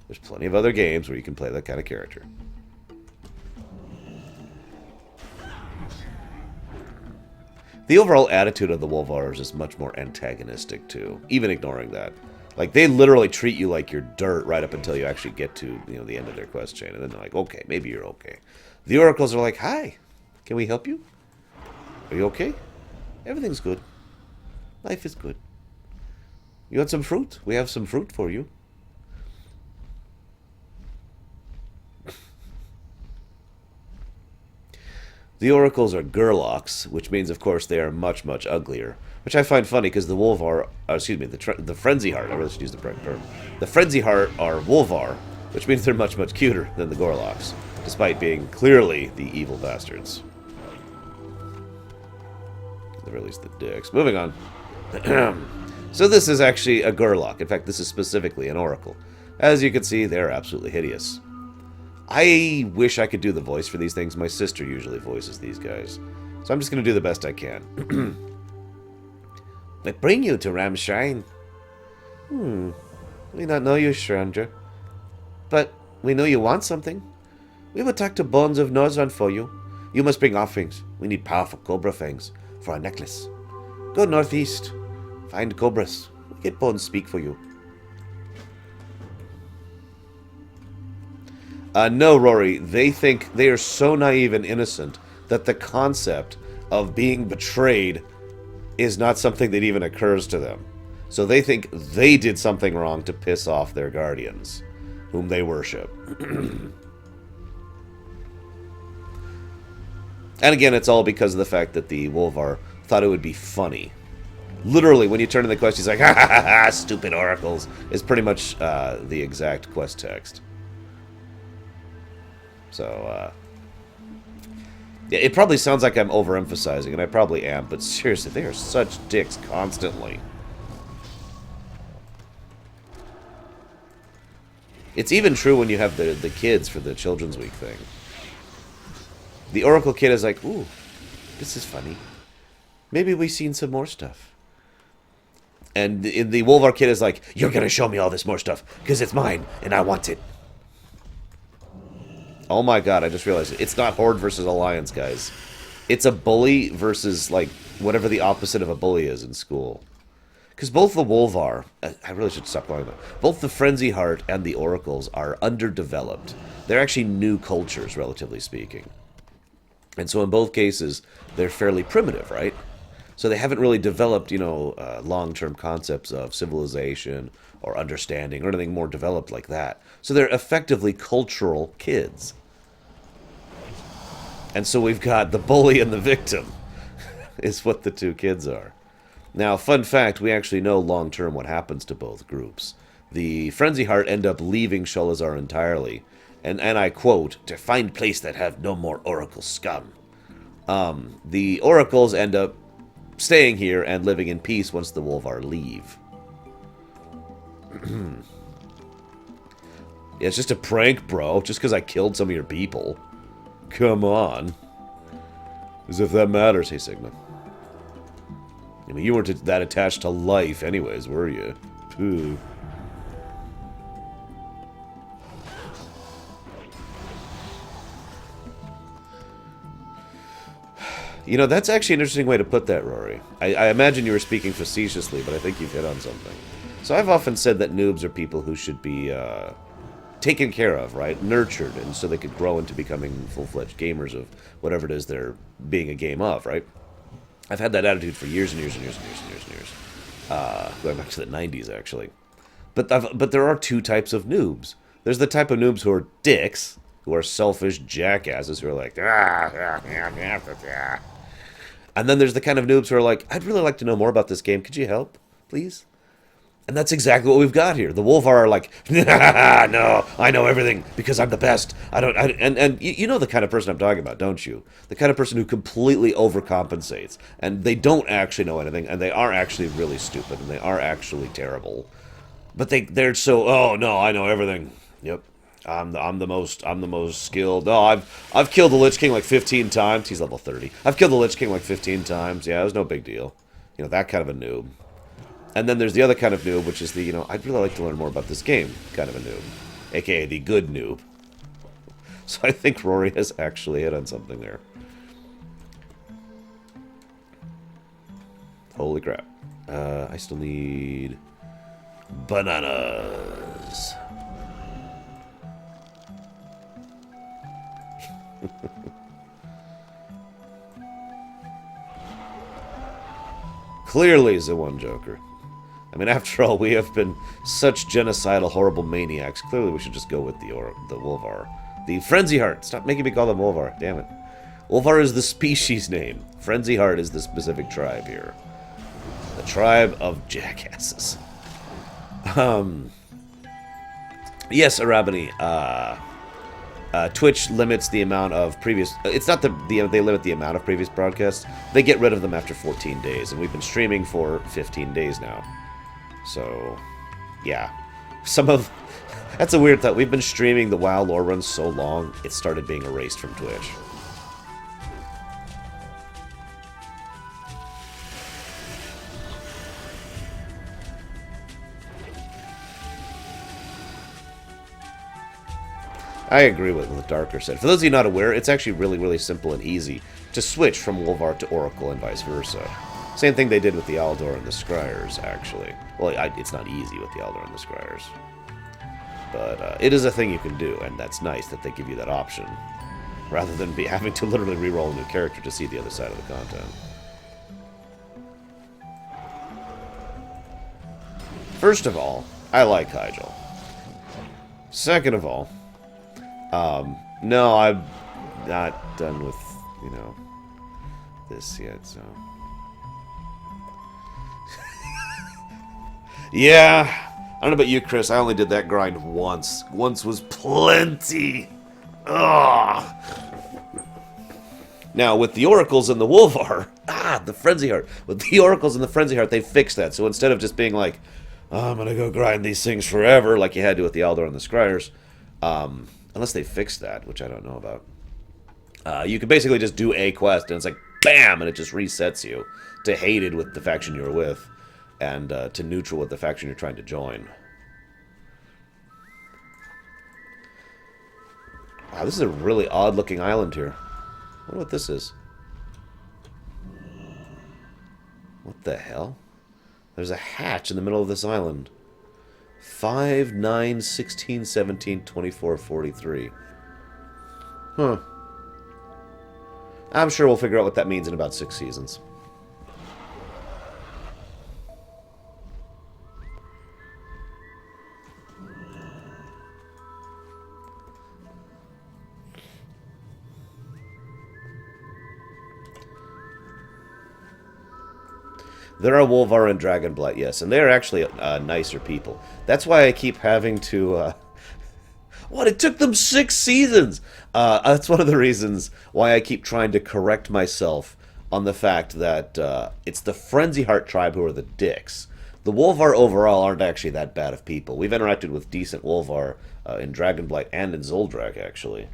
There's plenty of other games where you can play that kind of character. The overall attitude of the Wolvars is much more antagonistic, too, even ignoring that. Like, they literally treat you like you're dirt right up until you actually get to, you know, the end of their quest chain. And then they're like, okay, maybe you're okay. The Oracles are like, hi, can we help you? Are you okay? Everything's good. Life is good. You want some fruit? We have some fruit for you. The Oracles are gerlocks, which means, of course, they are much, much uglier. Which I find funny, because the Wolvar, the Frenzyheart, I really should use the correct term. The Frenzyheart are Wolvar, which means they're much, much cuter than the gerlocks, despite being clearly the evil bastards. Or at least the dicks. Moving on. So this is actually a gerlock. In fact, this is specifically an Oracle. As you can see, they're absolutely hideous. I wish I could do the voice for these things. My sister usually voices these guys. So I'm just going to do the best I can. We bring you to Ram's Shrine. We not know you, stranger. But we know you want something. We will talk to Bones of Northrun for you. You must bring offerings. We need powerful cobra fangs for our necklace. Go northeast. Find cobras. We get Bones speak for you. No, Rory, they think they are so naive and innocent that the concept of being betrayed is not something that even occurs to them. So they think they did something wrong to piss off their guardians, whom they worship. And again, it's all because of the fact that the Wolvar thought it would be funny. Literally, when you turn in the quest, he's like, ha ha ha ha, stupid oracles, is pretty much the exact quest text. So, yeah, it probably sounds like I'm overemphasizing, and I probably am, but seriously, they are such dicks constantly. It's even true when you have the kids for the Children's Week thing. The Oracle kid is like, ooh, this is funny. Maybe we've seen some more stuff. And the Wolvar kid is like, you're going to show me all this more stuff, because it's mine, and I want it. Oh my god, I just realized it. It's not Horde versus Alliance, guys. It's a bully versus, like, whatever the opposite of a bully is in school. Because both the Wolvar, I really should stop calling them, both the Frenzyheart and the Oracles are underdeveloped. They're actually new cultures, relatively speaking. And so in both cases, they're fairly primitive, right? So they haven't really developed, you know, long-term concepts of civilization or understanding or anything more developed like that. So they're effectively cultural kids. And so we've got the bully and the victim, is what the two kids are. Now, fun fact, we actually know long-term what happens to both groups. The Frenzyheart end up leaving Sholazar entirely, and I quote, to find place that have no more Oracle scum. The Oracles end up staying here and living in peace once the Wolvar leave. Yeah, it's just a prank, bro. Just because I killed some of your people. Come on. As if that matters, hey Sigma. I mean, you weren't that attached to life anyways, were you? Pooh. You know, that's actually an interesting way to put that, Rory. I imagine you were speaking facetiously, but I think you've hit on something. So I've often said that noobs are people who should be taken care of, right? Nurtured, and so they could grow into becoming full-fledged gamers of whatever it is they're being a game of, right? I've had that attitude for years and years and years and years and years and years. Going back to the 90s, actually. But there are two types of noobs. There's the type of noobs who are dicks, who are selfish jackasses, who are like, and then there's the kind of noobs who are like, I'd really like to know more about this game. Could you help, please? And that's exactly what we've got here. The Wolvar are like, no, I know everything because I'm the best. And you know the kind of person I'm talking about, don't you? The kind of person who completely overcompensates, and they don't actually know anything, and they are actually really stupid, and they are actually terrible. But they're so, oh no, I know everything. Yep, I'm the most skilled. Oh, I've killed the Lich King like 15 times. He's level 30. I've killed the Lich King like 15 times. Yeah, it was no big deal. You know, that kind of a noob. And then there's the other kind of noob, which is the, you know, I'd really like to learn more about this game kind of a noob. AKA the good noob. So I think Rory has actually hit on something there. Holy crap. I still need bananas. Clearly the one Joker. I mean, after all, we have been such genocidal, horrible maniacs. Clearly we should just go with the Wolvar. The Frenzyheart. Stop making me call them Wolvar. Damn it. Wolvar is the species name. Frenzyheart is the specific tribe here. The tribe of jackasses. Yes, Arabani. Twitch limits the amount of previous... It's not they limit the amount of previous broadcasts. They get rid of them after 14 days. And we've been streaming for 15 days now. So, yeah. That's a weird thought. We've been streaming the WoW Lorerun so long, it started being erased from Twitch. I agree with what Darker said. For those of you not aware, it's actually really, really simple and easy to switch from Wolvar to Oracle and vice versa. Same thing they did with the Aldor and the Scryers, actually. Well, it's not easy with the Aldor and the Scryers. But it is a thing you can do, and that's nice that they give you that option. Rather than having to literally re-roll a new character to see the other side of the content. First of all, I like Hyjal. Second of all, no, I'm not done with, you know, this yet, so... Yeah, I don't know about you, Chris, I only did that grind once. Once was plenty! Ugh! Now, with the Oracles and the Wolvar, the Frenzyheart. With the Oracles and the Frenzyheart, they fixed that, so instead of just being like, oh, I'm gonna go grind these things forever, like you had to with the Aldor and the Scryers, unless they fixed that, which I don't know about. You can basically just do a quest, and it's like, BAM! And it just resets you to hated with the faction you were with, and to neutral with the faction you're trying to join. Wow, this is a really odd-looking island here. I wonder what this is. What the hell? There's a hatch in the middle of this island. 5, 9, 16, 17, 24, 43. Huh. I'm sure we'll figure out what that means in about 6 seasons. There are Wolvar and Dragonblight, yes, and they're actually nicer people. That's why I keep having to... What? It took them 6 seasons! That's one of the reasons why I keep trying to correct myself on the fact that it's the Frenzyheart tribe who are the dicks. The Wolvar overall aren't actually that bad of people. We've interacted with decent Wolvar in Dragonblight and in Zoldrak, actually.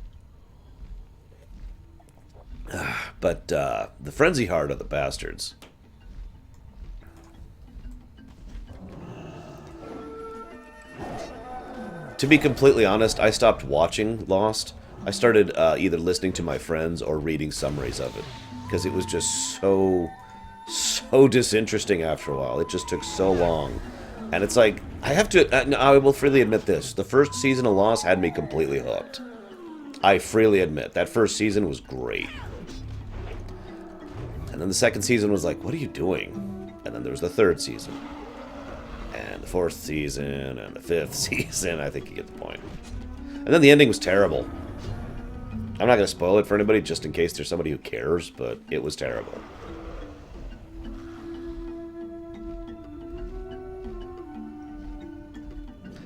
But the Frenzyheart are the bastards. To be completely honest, I stopped watching Lost. I started either listening to my friends or reading summaries of it. Because it was just so disinteresting after a while. It just took so long. And it's like, I have to, I will freely admit this. The first season of Lost had me completely hooked. I freely admit, that first season was great. And then the second season was like, what are you doing? And then there was the third season. And the 4th season, and the 5th season, I think you get the point. And then the ending was terrible. I'm not going to spoil it for anybody, just in case there's somebody who cares, but it was terrible.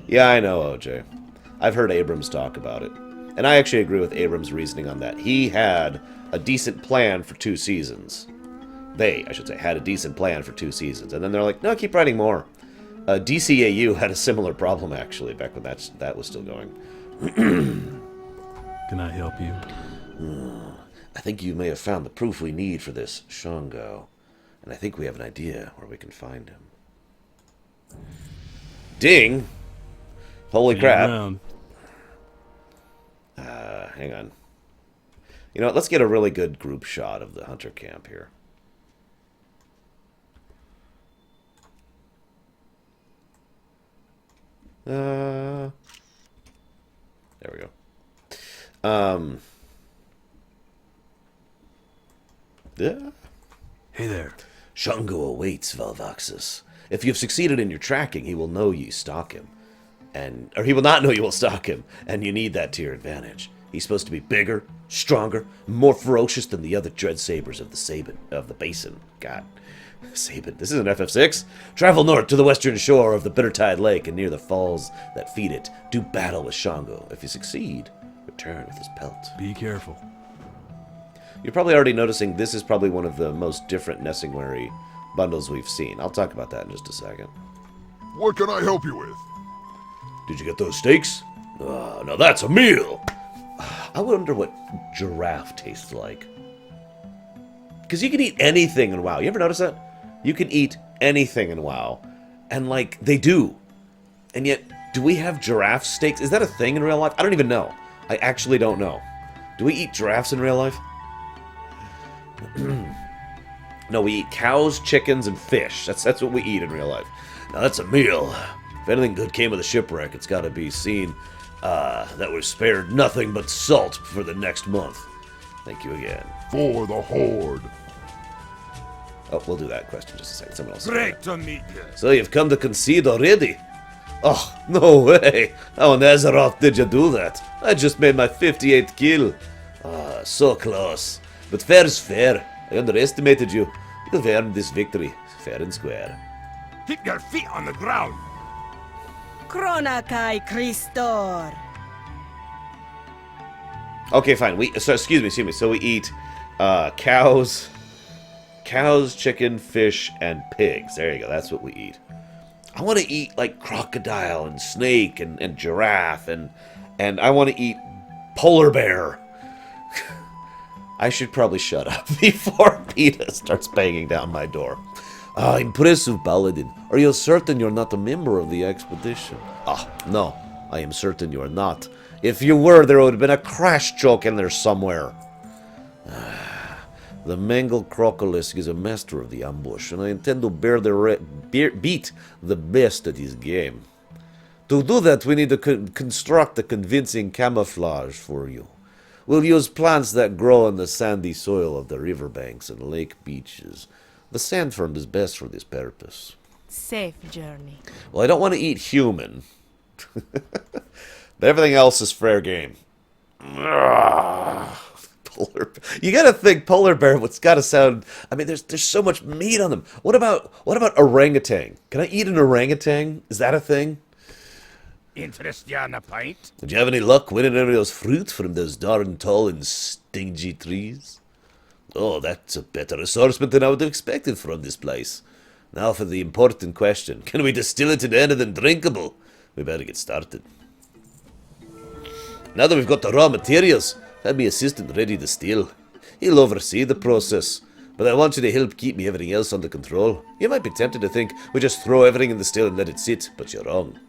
Yeah, I know, OJ. I've heard Abrams talk about it. And I actually agree with Abrams' reasoning on that. He had a decent plan for 2 seasons. They, I should say, had a decent plan for 2 seasons. And then they're like, no, keep writing more. DCAU had a similar problem, actually, back when that was still going. Can I help you? I think you may have found the proof we need for this, Shango. And I think we have an idea where we can find him. Ding! Holy Be crap. around. Hang on. You know what, let's get a really good group shot of the hunter camp here. There we go. Yeah. Hey there. Shango awaits, Valvaxus. If you've succeeded in your tracking, he will know you stalk him. Or he will not know you will stalk him, and you need that to your advantage. He's supposed to be bigger, stronger, more ferocious than the other dread sabers of the basin. God. Sabin. This is an FF6. Travel north to the western shore of the Bittertide Lake and near the falls that feed it. Do battle with Shango. If you succeed, return with his pelt. Be careful. You're probably already noticing this is probably one of the most different Nessingwary bundles we've seen. I'll talk about that in just a second. What can I help you with? Did you get those steaks? Now that's a meal! I wonder what giraffe tastes like. Because you can eat anything in WoW. You ever notice that? You can eat anything in WoW. And, like, they do. And yet, do we have giraffe steaks? Is that a thing in real life? I don't even know. I actually don't know. Do we eat giraffes in real life? No, we eat cows, chickens, and fish. That's what we eat in real life. Now, that's a meal. If anything good came of the shipwreck, it's got to be seen that was spared nothing but salt for the next month. Thank you again. For the Horde. Oh, we'll do that question in just a second. Someone else. Great to meet you. So you've come to concede already? Oh, no way. How on Azeroth did you do that? I just made my 58th kill. Ah, so close. But fair is fair. I underestimated you. You've earned this victory, fair and square. Keep your feet on the ground. Krona kai Christor. Okay, fine. Excuse me. So we eat cows, chicken, fish, and pigs. There you go. That's what we eat. I want to eat like crocodile and snake and giraffe and I want to eat polar bear. I should probably shut up before PETA starts banging down my door. Impressive paladin. Are you certain you're not a member of the expedition? No. I am certain you are not. If you were, there would have been a crash joke in there somewhere. The mangled crocolisk is a master of the ambush, and I intend to beat the best at his game. To do that, we need to construct a convincing camouflage for you. We'll use plants that grow in the sandy soil of the riverbanks and lake beaches. The sandfern is best for this purpose. Safe journey. Well, I don't want to eat human. But everything else is fair game. Polar bear. You gotta think polar bear. What's gotta sound? I mean, there's so much meat on them. What about orangutan? Can I eat an orangutan? Is that a thing? Interest you on a pint? Would you have any luck winning any of those fruit from those darn tall and stingy trees? Oh, that's a better assortment than I would have expected from this place. Now for the important question: can we distill it into anything drinkable? We better get started. Now that we've got the raw materials, have my assistant ready to distill. He'll oversee the process, but I want you to help keep me everything else under control. You might be tempted to think we just throw everything in the still and let it sit, but you're wrong.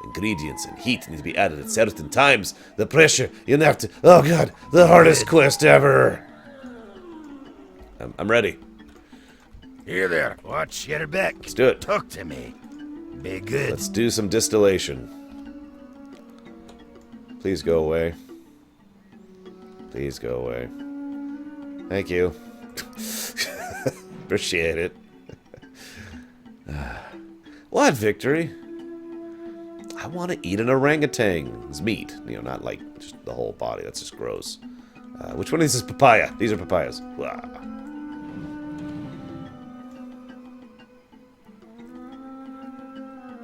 Ingredients and heat need to be added at certain times. The pressure, you'll have to... Oh god, the hardest quest ever! I'm ready. Here there. Watch your back. Let's do it. Talk to me. Be good. Let's do some distillation. Please go away. Please go away. Thank you. Appreciate it. What victory? I want to eat an orangutan's meat. You know, not like just the whole body. That's just gross. Which one is this papaya? These are papayas. Wow.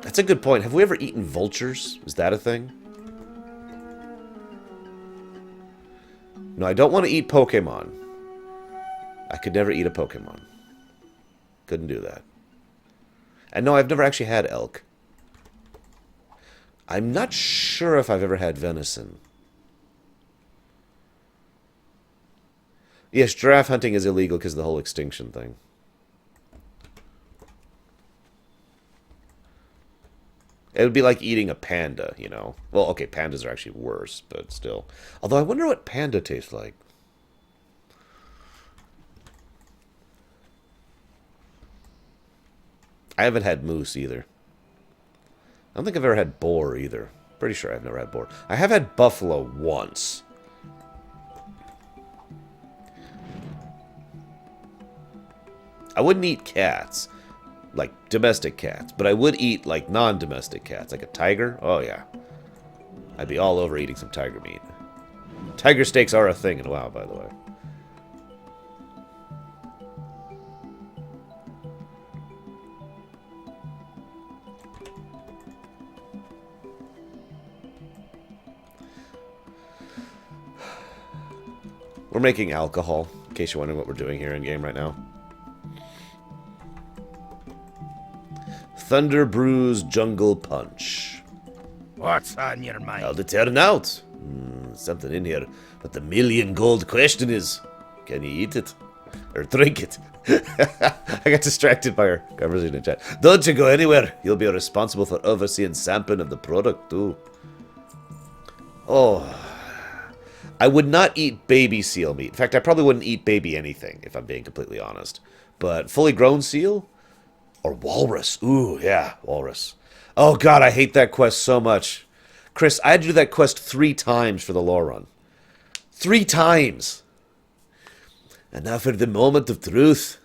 That's a good point. Have we ever eaten vultures? Is that a thing? No, I don't want to eat Pokemon. I could never eat a Pokemon. Couldn't do that. And no, I've never actually had elk. I'm not sure if I've ever had venison. Yes, giraffe hunting is illegal because of the whole extinction thing. It would be like eating a panda, you know. Well, okay, pandas are actually worse, but still. Although I wonder what panda tastes like. I haven't had moose either. I don't think I've ever had boar either. Pretty sure I've never had boar. I have had buffalo once. I wouldn't eat cats, like domestic cats, but I would eat like non-domestic cats, like a tiger. Oh yeah, I'd be all over eating some tiger meat. Tiger steaks are a thing in WoW, by the way. We're making alcohol, in case you're wondering what we're doing here in game right now. Thunder Brews Jungle Punch. What's on your mind? How'd it turn out? Something in here. But the million gold question is, can you eat it? Or drink it? I got distracted by our conversation in chat. Don't you go anywhere. You'll be responsible for overseeing sampling of the product, too. Oh... I would not eat baby seal meat. In fact, I probably wouldn't eat baby anything, if I'm being completely honest. But fully grown seal? Or walrus. Ooh, yeah, walrus. Oh, God, I hate that quest so much. Chris, I had to do that quest 3 times for the Lorerun. 3 times! And now for the moment of truth.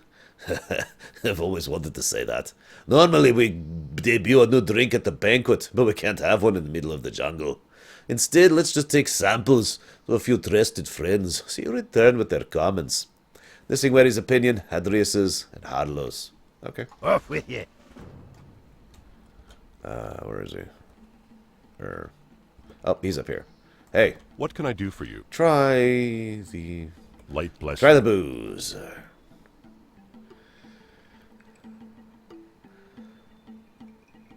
I've always wanted to say that. Normally we debut a new drink at the banquet, but we can't have one in the middle of the jungle. Instead, let's just take samples of a few trusted friends, see you return with their comments. This Ingweri's opinion, Hadrius's, and Harlow's. Okay. Off with you. Where is he? Oh, he's up here. Hey, What can I do for you? try the Light bless try you. the booze.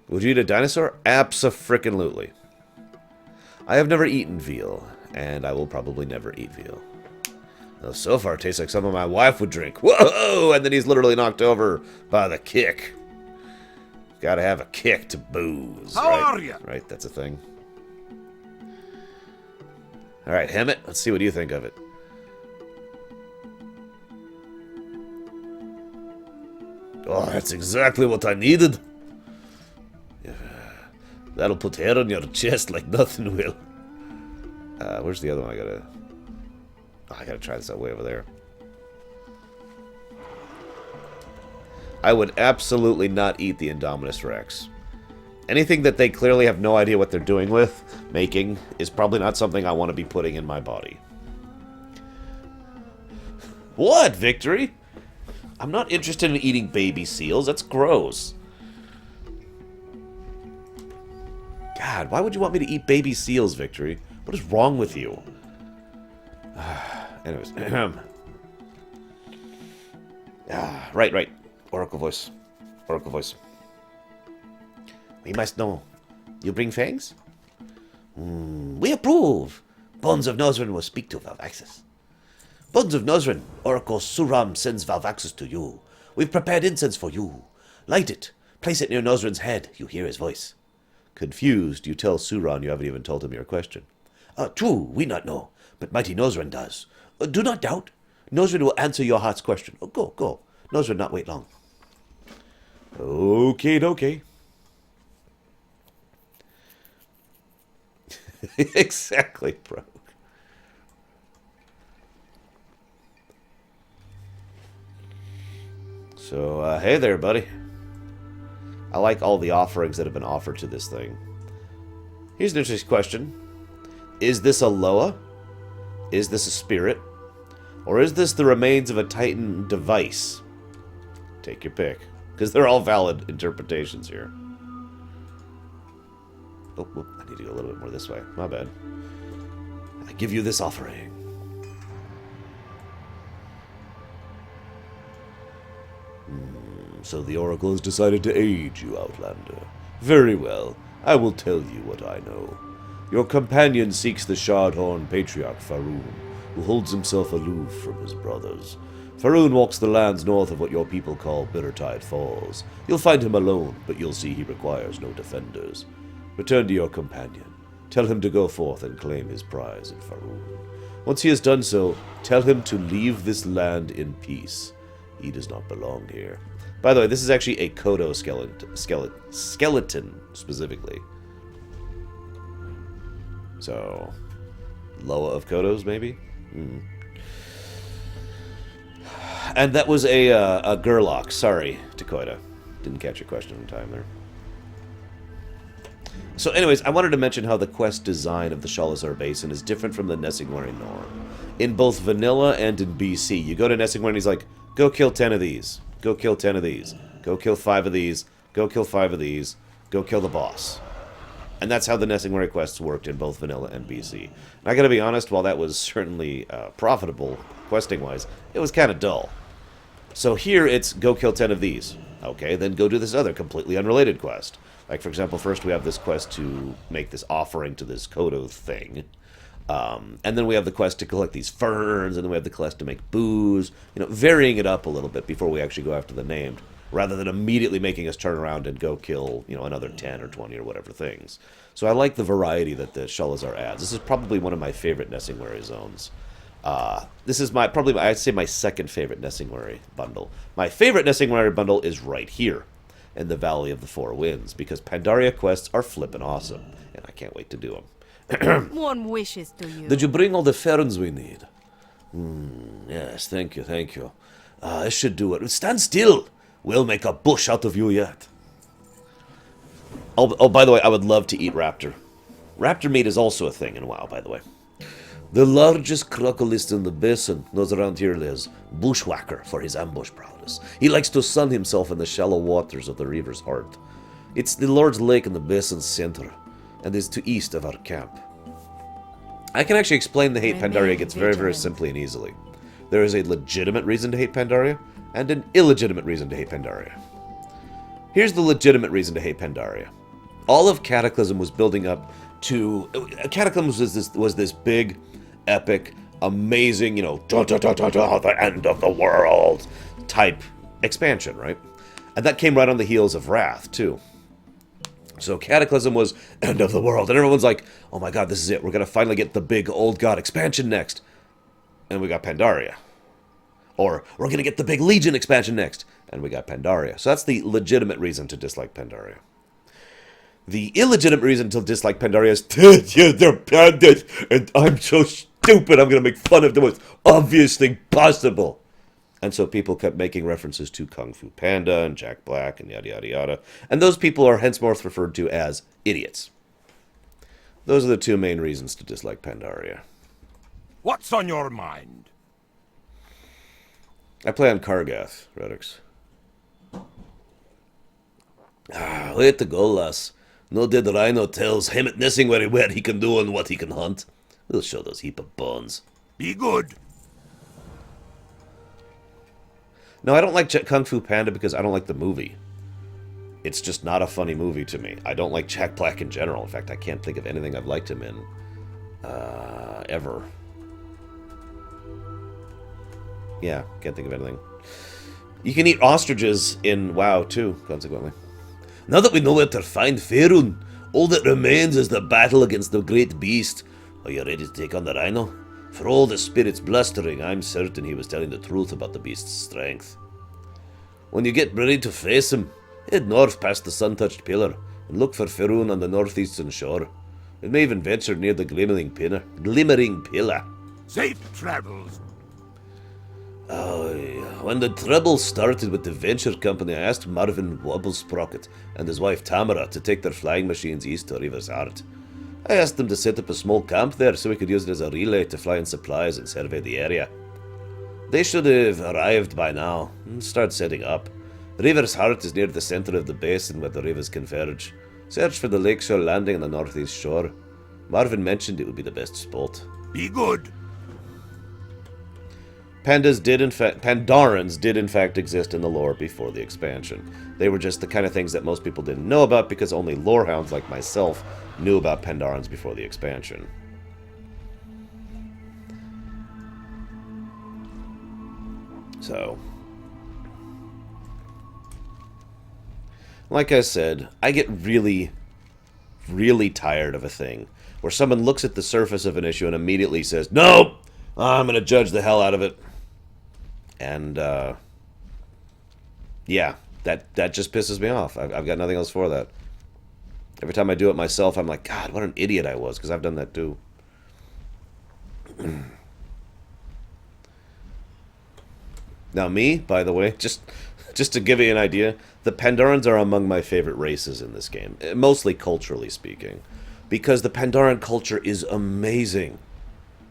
Would you eat a dinosaur? Abso-frickin-lutely. I have never eaten veal, and I will probably never eat veal. Though so far it tastes like something my wife would drink. Whoa! And then he's literally knocked over by the kick. Gotta have a kick to booze. How right? are ya? Right, that's a thing. Alright, Hammett, let's see what you think of it. Oh, that's exactly what I needed. That'll put hair on your chest like nothing will. Where's the other one? I gotta try this out way over there. I would absolutely not eat the Indominus Rex. Anything that they clearly have no idea what they're doing with, making, is probably not something I want to be putting in my body. What, Victory? I'm not interested in eating baby seals. That's gross. God, why would you want me to eat baby seals, Victory? What is wrong with you? Anyways. Right. Oracle voice. Oracle voice. We must know. You bring fangs? We approve. Bones of Nosrin will speak to Valvaxis. Bones of Nosrin, Oracle Suram sends Valvaxis to you. We've prepared incense for you. Light it. Place it near Nosrin's head. You hear his voice. Confused, you tell Suran you haven't even told him your question. True, we not know, but mighty Nosrin does. Do not doubt. Nosrin will answer your heart's question. Go. Nosrin not wait long. Okay. Exactly, bro. So, hey there, buddy. I like all the offerings that have been offered to this thing. Here's an interesting question. Is this a Loa? Is this a spirit? Or is this the remains of a Titan device? Take your pick. Because they're all valid interpretations here. Oh, I need to go a little bit more this way. My bad. I give you this offering. So the Oracle has decided to aid you, Outlander. Very well. I will tell you what I know. Your companion seeks the Shardhorn Patriarch Faroon, who holds himself aloof from his brothers. Faroon walks the lands north of what your people call Bittertide Falls. You'll find him alone, but you'll see he requires no defenders. Return to your companion. Tell him to go forth and claim his prize in Faroon. Once he has done so, tell him to leave this land in peace. He does not belong here. By the way, this is actually a Kodo skeleton specifically. So, Loa of Kodos, maybe? And that was a gerlocks. Sorry, Dakoita. Didn't catch your question in time there. So anyways, I wanted to mention how the quest design of the Sholazar Basin is different from the Nesingwari norm. In both vanilla and in BC, you go to Nesingwari and he's like, go kill 10 of these. Go kill 10 of these. Go kill 5 of these. Go kill 5 of these. Go kill the boss. And that's how the Nesingwari quests worked in both vanilla and BC. And I gotta be honest, while that was certainly profitable, questing-wise, it was kind of dull. So here it's, go kill 10 of these. Okay, then go do this other completely unrelated quest. Like, for example, first we have this quest to make this offering to this Kodo thing. And then we have the quest to collect these ferns, and then we have the quest to make booze. You know, varying it up a little bit before we actually go after the named, rather than immediately making us turn around and go kill, you know, another 10 or 20 or whatever things. So I like the variety that the Sholazar adds. This is probably one of my favorite Nesingwari zones. This is probably, I'd say, my second favorite Nesingwari bundle. My favorite Nesingwari bundle is right here, in the Valley of the Four Winds, because Pandaria quests are flippin' awesome, and I can't wait to do them. One wishes to you. Did you bring all the ferns we need? Yes, thank you, thank you. I should do it. Stand still! We'll make a bush out of you yet. Oh, by the way, I would love to eat raptor. Raptor meat is also a thing in WoW, by the way. The largest crocodilist in the basin knows around here as Bushwhacker for his ambush prowess. He likes to sun himself in the shallow waters of the river's heart. It's the large lake in the basin's center, and is to east of our camp. I can actually explain the hate Pandaria gets very, very simply and easily. There is a legitimate reason to hate Pandaria, and an illegitimate reason to hate Pandaria. Here's the legitimate reason to hate Pandaria. All of Cataclysm was building up to... Cataclysm was this big, epic, amazing, you know, the end of the world type expansion, right? And that came right on the heels of Wrath, too. So Cataclysm was end of the world, and everyone's like, oh my god, this is it. We're going to finally get the big old god expansion next. And we got Pandaria. Or, we're going to get the big Legion expansion next. And we got Pandaria. So that's the legitimate reason to dislike Pandaria. The illegitimate reason to dislike Pandaria is, they're pandas, and I'm so stupid, I'm going to make fun of the most obvious thing possible. And so people kept making references to Kung Fu Panda and Jack Black and yada yada yada. And those people are henceforth referred to as idiots. Those are the two main reasons to dislike Pandaria. What's on your mind? I play on Kargath, Redix. Way to go, lass. No dead rhino tells him at Nesingwari where he can do and what he can hunt. We'll show those heap of bones. Be good. No, I don't like Kung Fu Panda because I don't like the movie. It's just not a funny movie to me. I don't like Jack Black in general. In fact, I can't think of anything I've liked him in. Ever. Yeah, can't think of anything. You can eat ostriches in WoW, too, consequently. Now that we know where to find Faerun, all that remains is the battle against the great beast. Are you ready to take on the rhino? For all the spirits blustering, I'm certain he was telling the truth about the beast's strength. When you get ready to face him, head north past the sun-touched pillar, and look for Faerun on the northeastern shore. It may even venture near the glimmering pillar. Safe travels. Oh, when the trouble started with the venture company, I asked Marvin Wobblesprocket and his wife Tamara to take their flying machines east to River's Heart. I asked them to set up a small camp there so we could use it as a relay to fly in supplies and survey the area. They should have arrived by now and start setting up. River's Heart is near the center of the basin where the rivers converge. Search for the lakeshore landing on the northeast shore. Marvin mentioned it would be the best spot. Be good. Pandarans did in fact exist in the lore before the expansion. They were just the kind of things that most people didn't know about because only lorehounds like myself knew about Pandarans before the expansion. So, like I said, I get really, really tired of a thing where someone looks at the surface of an issue and immediately says, "Nope, I'm going to judge the hell out of it." And, yeah, that just pisses me off. I've got nothing else for that. Every time I do it myself, I'm like, God, what an idiot I was, because I've done that too. Now me, by the way, just to give you an idea, the Pandorans are among my favorite races in this game, mostly culturally speaking, because the Pandaran culture is amazing.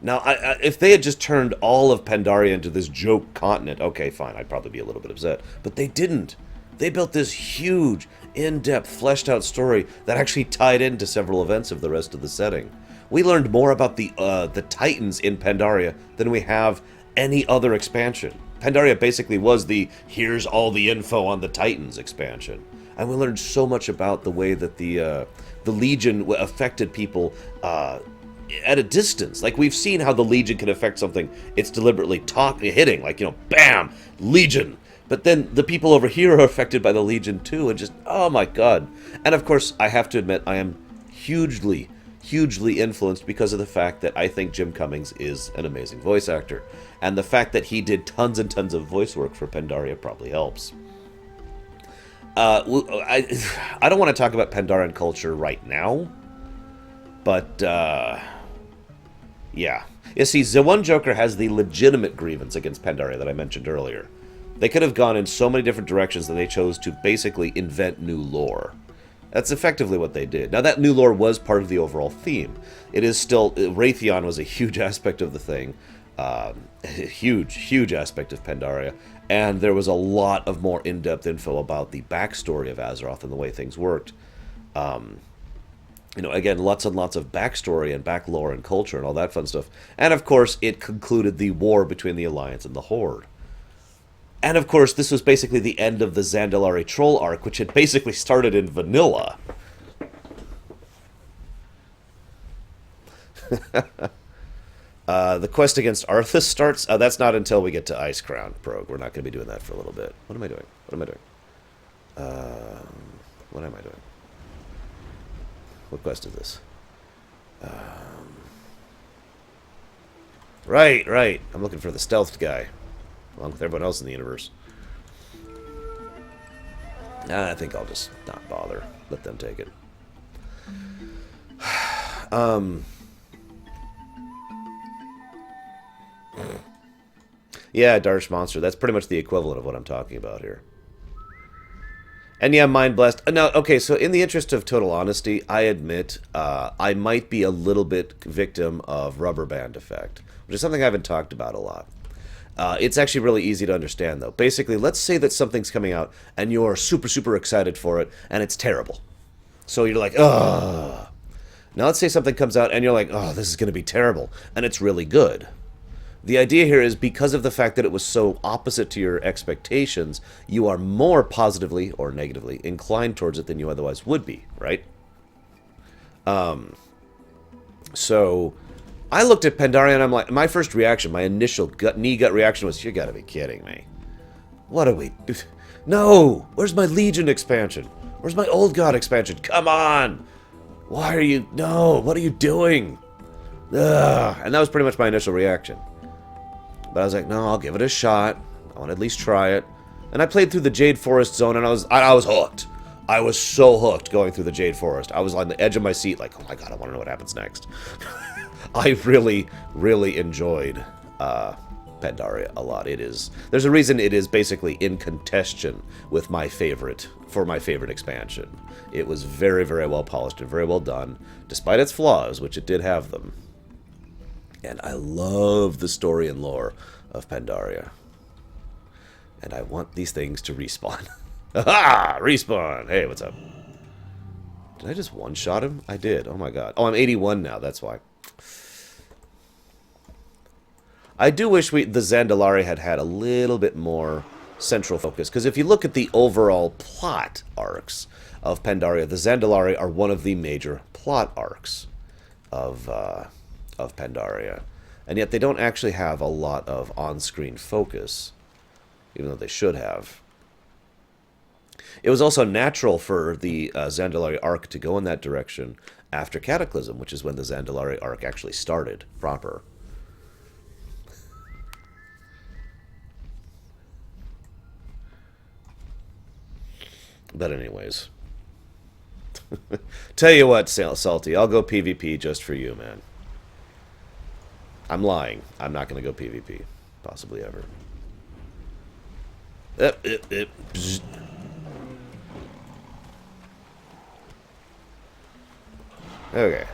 Now, if they had just turned all of Pandaria into this joke continent, okay, fine, I'd probably be a little bit upset. But they didn't. They built this huge, in-depth, fleshed-out story that actually tied into several events of the rest of the setting. We learned more about the Titans in Pandaria than we have any other expansion. Pandaria basically was the here's all the info on the Titans expansion. And we learned so much about the way that the Legion affected people at a distance. Like, we've seen how the Legion can affect something it's deliberately hitting. Like, you know, bam! Legion! But then the people over here are affected by the Legion too, and just, oh my god. And of course, I have to admit, I am hugely, hugely influenced because of the fact that I think Jim Cummings is an amazing voice actor. And the fact that he did tons and tons of voice work for Pandaria probably helps. I don't want to talk about Pandaran culture right now, but, yeah. You see, the one Joker has the legitimate grievance against Pandaria that I mentioned earlier. They could have gone in so many different directions that they chose to basically invent new lore. That's effectively what they did. Now, that new lore was part of the overall theme. It is still... Raytheon was a huge aspect of the thing. A huge, huge aspect of Pandaria. And there was a lot of more in-depth info about the backstory of Azeroth and the way things worked. You know, again, lots and lots of backstory and back lore and culture and all that fun stuff. And, of course, it concluded the war between the Alliance and the Horde. And, of course, this was basically the end of the Zandalari Troll arc, which had basically started in vanilla. The quest against Arthas starts... that's not until we get to Icecrown, Progue. We're not going to be doing that for a little bit. What am I doing? What am I doing? What am I doing? What quest is this? Right. I'm looking for the stealthed guy. Along with everyone else in the universe. I think I'll just not bother. Let them take it. Yeah, Darsh Monster. That's pretty much the equivalent of what I'm talking about here. And yeah, Mind Blessed. Now, okay, so in the interest of total honesty, I admit I might be a little bit victim of rubber band effect, which is something I haven't talked about a lot. It's actually really easy to understand, though. Basically, let's say that something's coming out, and you're super, super excited for it, and it's terrible. So you're like, ugh. Now let's say something comes out, and you're like, oh, this is going to be terrible, and it's really good. The idea here is because of the fact that it was so opposite to your expectations, you are more positively or negatively inclined towards it than you otherwise would be, right? So... I looked at Pandaria and I'm like, my first reaction, my initial knee-gut reaction was, you gotta be kidding me. What are we... No! Where's my Legion expansion? Where's my Old God expansion? Come on! Why are you... No! What are you doing? Ugh. And that was pretty much my initial reaction. But I was like, no, I'll give it a shot. I want to at least try it. And I played through the Jade Forest zone and I was hooked. I was so hooked going through the Jade Forest. I was on the edge of my seat like, oh my god, I want to know what happens next. I really, really enjoyed Pandaria a lot. There's a reason it is basically in contention with my favorite expansion. It was very, very well polished and very well done, despite its flaws, which it did have them. And I love the story and lore of Pandaria. And I want these things to respawn. Aha! Respawn! Hey, what's up? Did I just one-shot him? I did. Oh my god. Oh, I'm 81 now, that's why. I do wish the Zandalari had a little bit more central focus, because if you look at the overall plot arcs of Pandaria, the Zandalari are one of the major plot arcs of Pandaria. And yet they don't actually have a lot of on-screen focus. even though they should have. It was also natural for the Zandalari arc to go in that direction after Cataclysm, which is when the Zandalari arc actually started proper. But anyways. Tell you what, Salty, I'll go PvP just for you, man. I'm lying. I'm not going to go PvP. Possibly ever. Okay.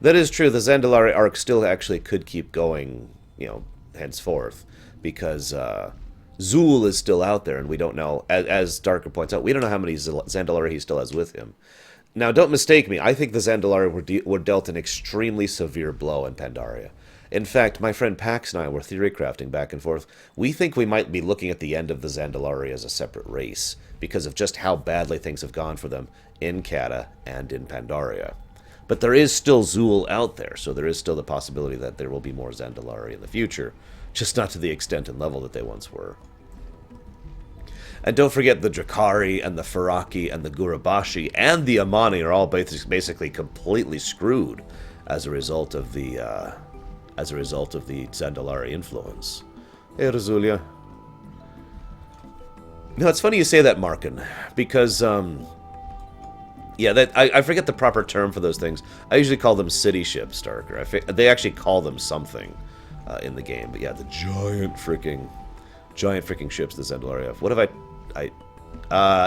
That is true. The Zandalari arc still actually could keep going, you know, henceforth, because Zool is still out there, and we don't know, as Darker points out, we don't know how many Zandalari he still has with him. Now, don't mistake me. I think the Zandalari were dealt an extremely severe blow in Pandaria. In fact, my friend Pax and I were theory crafting back and forth. We think we might be looking at the end of the Zandalari as a separate race, because of just how badly things have gone for them in Cata and in Pandaria. But there is still Zool out there, so there is still the possibility that there will be more Zandalari in the future, just not to the extent and level that they once were. And don't forget the Drakari and the Faraki and the Gurabashi and the Amani are all basically completely screwed as a result of the Zandalari influence. Hey, Razulia. No, it's funny you say that, Markin, because yeah, I forget the proper term for those things. I usually call them city ships, Darker. They actually call them something in the game, but yeah, the giant freaking ships the Zandalari have. What have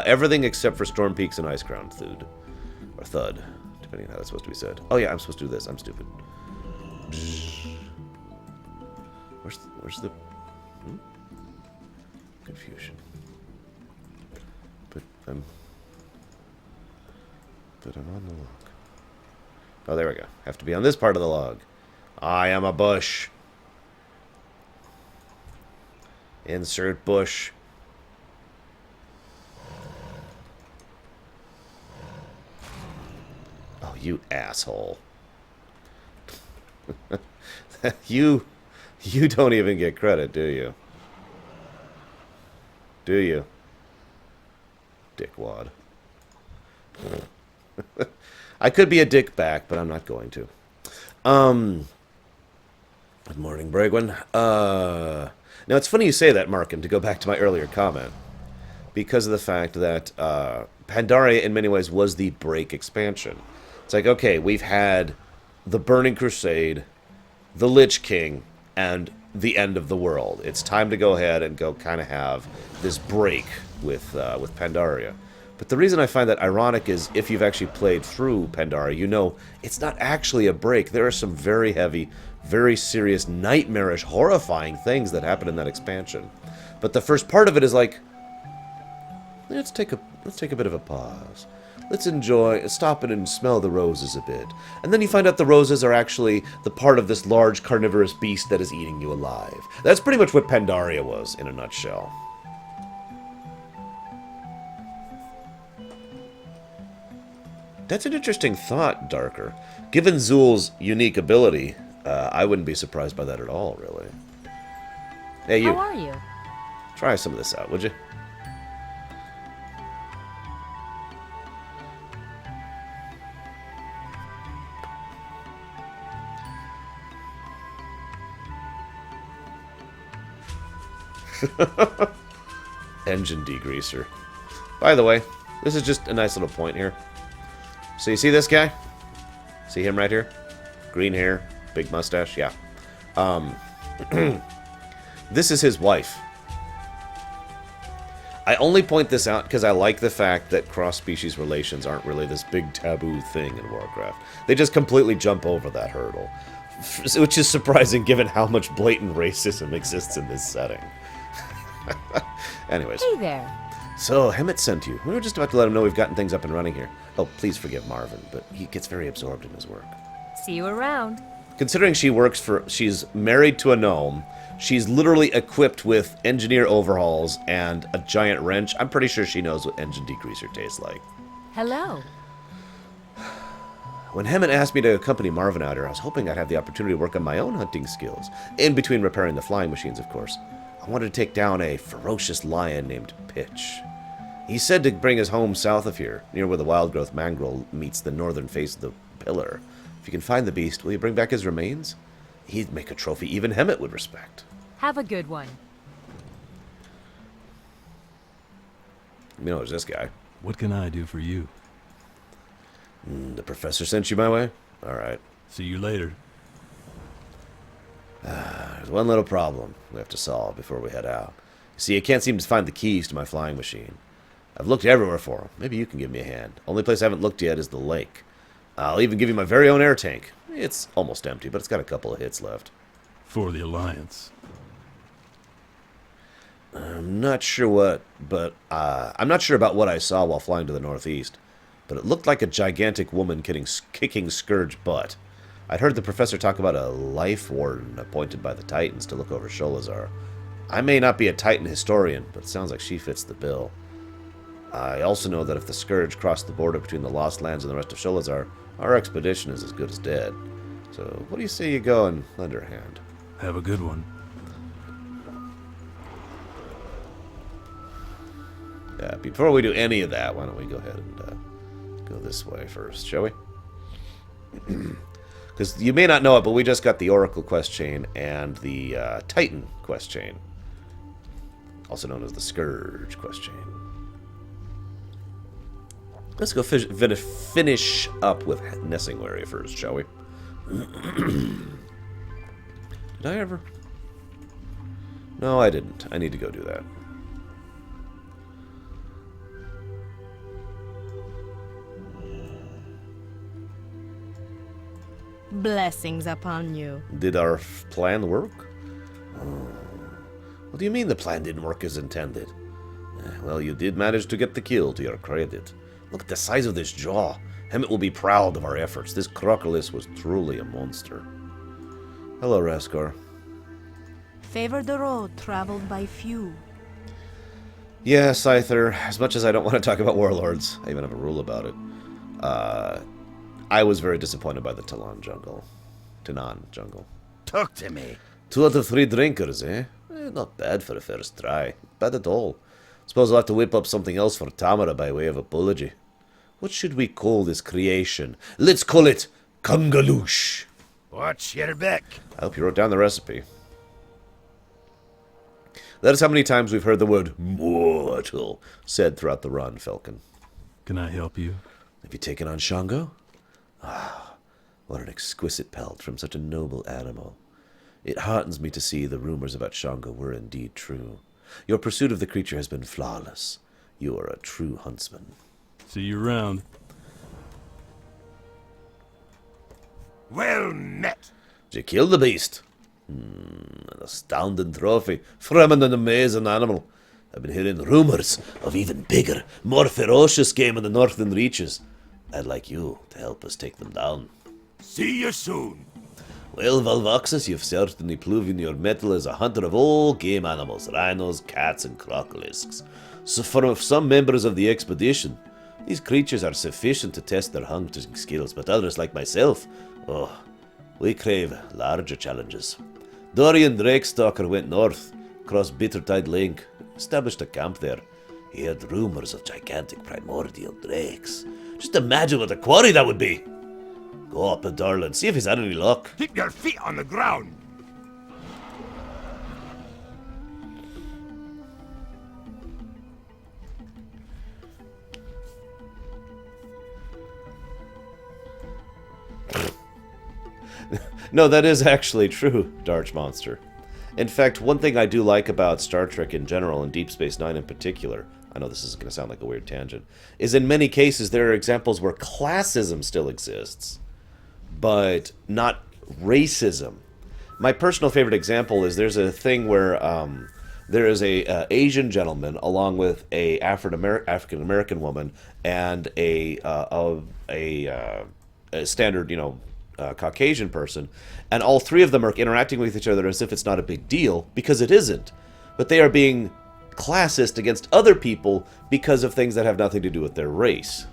everything except for Storm Peaks and Icecrown Thud. Or Thud, depending on how that's supposed to be said. Oh yeah, I'm supposed to do this. I'm stupid. Where's the... Confusion. But I'm on the log. Oh, there we go. Have to be on this part of the log. I am a bush. Insert bush. Oh, you asshole. You don't even get credit, do you? Do you? Dickwad. I could be a dick back, but I'm not going to. Good morning, Bragwin. Now, it's funny you say that, Markin, to go back to my earlier comment. Because of the fact that Pandaria, in many ways, was the break expansion. It's like, okay, we've had the Burning Crusade, the Lich King, and the end of the world. It's time to go ahead and go kind of have this break with Pandaria. But the reason I find that ironic is if you've actually played through Pandaria, you know it's not actually a break. There are some very heavy, very serious, nightmarish, horrifying things that happen in that expansion. But the first part of it is like, let's take a bit of a pause. Let's stop it and smell the roses a bit. And then you find out the roses are actually the part of this large carnivorous beast that is eating you alive. That's pretty much what Pandaria was in a nutshell. That's an interesting thought, Darker. Given Zool's unique ability, I wouldn't be surprised by that at all, really. Hey, you. How are you? Try some of this out, would you? Engine degreaser. By the way, this is just a nice little point here. So you see this guy? See him right here? Green hair, big mustache, yeah. This is his wife. I only point this out because I like the fact that cross-species relations aren't really this big taboo thing in Warcraft. They just completely jump over that hurdle. Which is surprising given how much blatant racism exists in this setting. Anyways. Hey there. So, Hemet sent you. We were just about to let him know we've gotten things up and running here. Oh, please forgive Marvin, but he gets very absorbed in his work. See you around. Considering she's married to a gnome, she's literally equipped with engineer overhauls and a giant wrench. I'm pretty sure she knows what engine degreaser tastes like. Hello. When Hammett asked me to accompany Marvin out here, I was hoping I'd have the opportunity to work on my own hunting skills. In between repairing the flying machines, of course. I wanted to take down a ferocious lion named Pitch. He said to bring us home south of here, near where the wild-growth mangrove meets the northern face of the pillar. If you can find the beast, will you bring back his remains? He'd make a trophy even Hammett would respect. Have a good one. You know, there's this guy. What can I do for you? The professor sent you my way? Alright. See you later. There's one little problem we have to solve before we head out. You see, I can't seem to find the keys to my flying machine. I've looked everywhere for them. Maybe you can give me a hand. Only place I haven't looked yet is the lake. I'll even give you my very own air tank. It's almost empty, but it's got a couple of hits left. For the Alliance. I'm not sure about what I saw while flying to the northeast, but it looked like a gigantic woman kicking Scourge butt. I'd heard the professor talk about a life warden appointed by the Titans to look over Sholazar. I may not be a Titan historian, but it sounds like she fits the bill. I also know that if the Scourge crossed the border between the Lost Lands and the rest of Sholazar, our expedition is as good as dead. So, what do you say you go and lend her a hand? Have a good one. Before we do any of that, why don't we go ahead and go this way first, shall we? Because you may not know it, but we just got the Oracle quest chain and the Titan quest chain. Also known as the Scourge quest chain. Let's go finish up with Nessingwary first, shall we? Did I ever? No, I didn't. I need to go do that. Blessings upon you. Did our plan work? What do you mean the plan didn't work as intended? Well, you did manage to get the kill, to your credit. Look at the size of this jaw. Hammett will be proud of our efforts. This Crocolis was truly a monster. Hello, Raskar. Favor the road traveled by few. Yeah, Scyther. As much as I don't want to talk about warlords, I even have a rule about it. I was very disappointed by the Tanan jungle. Talk to me. 2 out of 3 drinkers, eh? Not bad for a first try. Bad at all. Suppose I'll have to whip up something else for Tamara by way of apology. What should we call this creation? Let's call it Kungaloosh. Watch your back. I hope you wrote down the recipe. That is how many times we've heard the word mortal said throughout the run, Falcon. Can I help you? Have you taken on Shango? Ah, what an exquisite pelt from such a noble animal. It heartens me to see the rumors about Shango were indeed true. Your pursuit of the creature has been flawless. You are a true huntsman. See you around. Well met. Did you kill the beast? An astounding trophy from an amazing animal. I've been hearing rumors of even bigger, more ferocious game in the northern reaches. I'd like you to help us take them down. See you soon. Well, Valvoxus, you've certainly proven your mettle as a hunter of all game animals, rhinos, cats, and crocolisks. So for some members of the expedition, these creatures are sufficient to test their hunting skills, but others like myself, we crave larger challenges. Dorian Drakestalker went north, crossed Bittertide Lake, established a camp there. He heard rumors of gigantic primordial drakes. Just imagine what a quarry that would be! Go up, darling, see if he's had any luck. Keep your feet on the ground. No, that is actually true, Darch Monster. In fact, one thing I do like about Star Trek in general, and Deep Space Nine in particular, I know this is going to sound like a weird tangent, is in many cases there are examples where classism still exists, but not racism. My personal favorite example is there's a thing where there is a Asian gentleman along with a African American woman and a standard, Caucasian person, and all three of them are interacting with each other as if it's not a big deal, because it isn't. But they are being classist against other people because of things that have nothing to do with their race.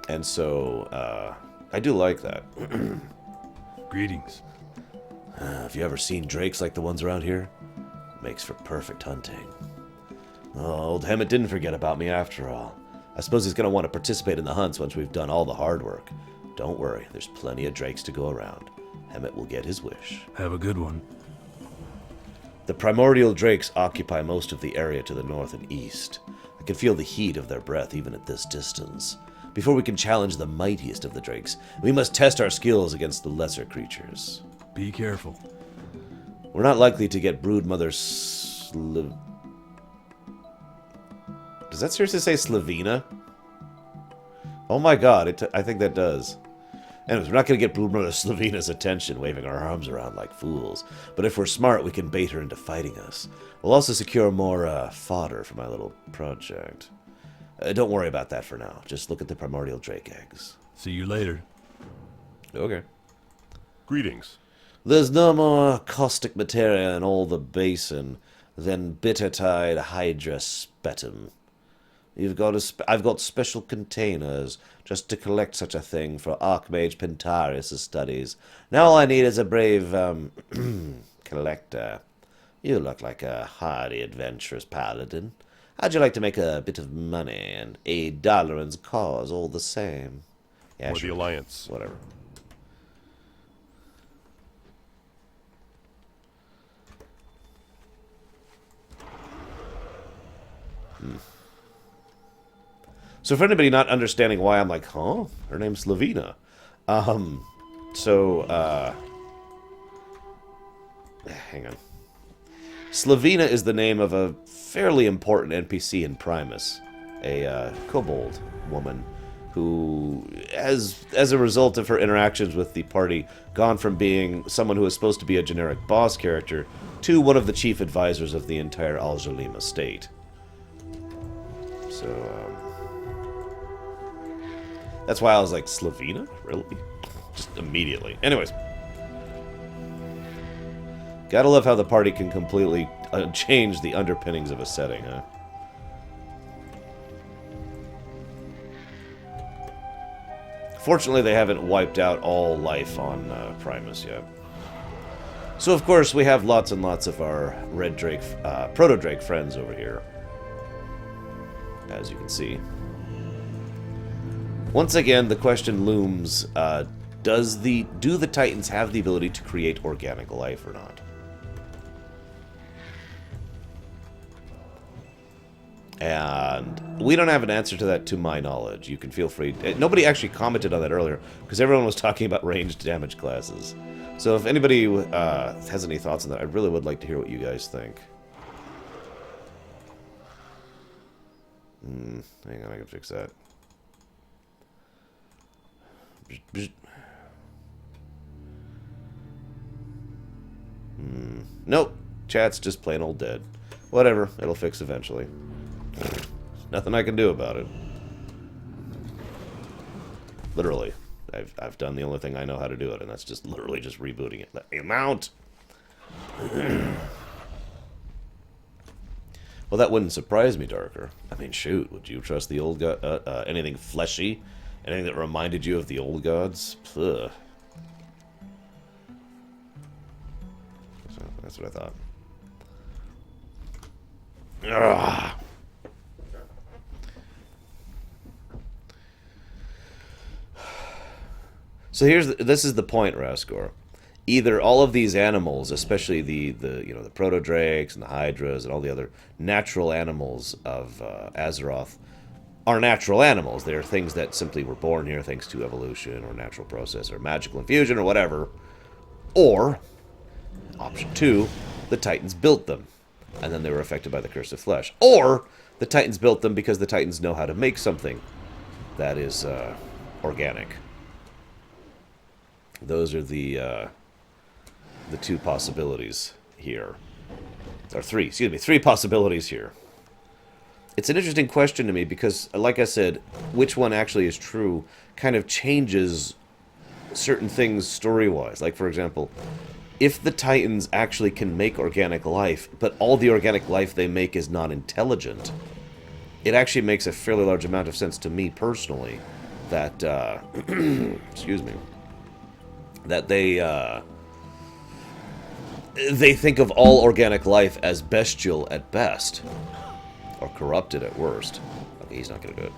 And so, I do like that. Greetings. Have you ever seen drakes like the ones around here? Makes for perfect hunting. Oh, old Hemet didn't forget about me after all. I suppose he's going to want to participate in the hunts once we've done all the hard work. Don't worry, there's plenty of drakes to go around. Hemet will get his wish. Have a good one. The primordial drakes occupy most of the area to the north and east. I can feel the heat of their breath even at this distance. Before we can challenge the mightiest of the drakes, we must test our skills against the lesser creatures. Be careful. We're not likely to get Broodmother Does that seriously say Slavina? Oh my god, I think that does. Anyways, we're not going to get Broodmother Slavina's attention waving our arms around like fools. But if we're smart, we can bait her into fighting us. We'll also secure more fodder for my little project. Don't worry about that for now. Just look at the primordial drake eggs. See you later. Okay. Greetings. There's no more caustic materia in all the basin than bitter-tide hydra spetum. I've got special containers just to collect such a thing for Archmage Pentarius' studies. Now all I need is a brave, collector. You look like a hardy, adventurous paladin. How'd you like to make a bit of money and aid Lorerun's cause all the same? Yeah, Or sure. the Alliance. Whatever. So for anybody not understanding why I'm like, huh? Her name's Slavina. Hang on. Slavina is the name of a fairly important NPC in Primus. A kobold woman who, as a result of her interactions with the party, gone from being someone who is supposed to be a generic boss character to one of the chief advisors of the entire Al-Jalim estate. So, that's why I was like, Slavina? Really? Just immediately. Anyways. Gotta love how the party can completely change the underpinnings of a setting, huh? Fortunately, they haven't wiped out all life on Primus yet. So, of course, we have lots and lots of our Red Drake, Proto-Drake friends over here. As you can see. Once again, the question looms, do the Titans have the ability to create organic life or not? And we don't have an answer to that to my knowledge. You can feel free. Nobody actually commented on that earlier, because everyone was talking about ranged damage classes. So if anybody has any thoughts on that, I really would like to hear what you guys think. Hang on, I can fix that. Nope. Chat's just plain old dead. Whatever, it'll fix eventually. Nothing I can do about it. Literally. I've done the only thing I know how to do it, and that's just literally just rebooting it. Let me mount! Well, that wouldn't surprise me, Darker. I mean, shoot, would you trust the old god? Anything fleshy? Anything that reminded you of the old gods? Ugh. So, that's what I thought. Ugh. So this is the point, Raskor. Either all of these animals, especially the proto-drakes and the hydras and all the other natural animals of Azeroth, are natural animals. They are things that simply were born here thanks to evolution or natural process or magical infusion or whatever. Or, option 2, the Titans built them, and then they were affected by the curse of flesh. Or, the Titans built them because the Titans know how to make something that is organic. Those are the two possibilities here. Or three possibilities here. It's an interesting question to me because, like I said, which one actually is true kind of changes certain things story-wise. Like, for example, if the Titans actually can make organic life, but all the organic life they make is non-intelligent, it actually makes a fairly large amount of sense to me personally that, excuse me, that they think of all organic life as bestial at best, or corrupted at worst. Okay, he's not going to do it.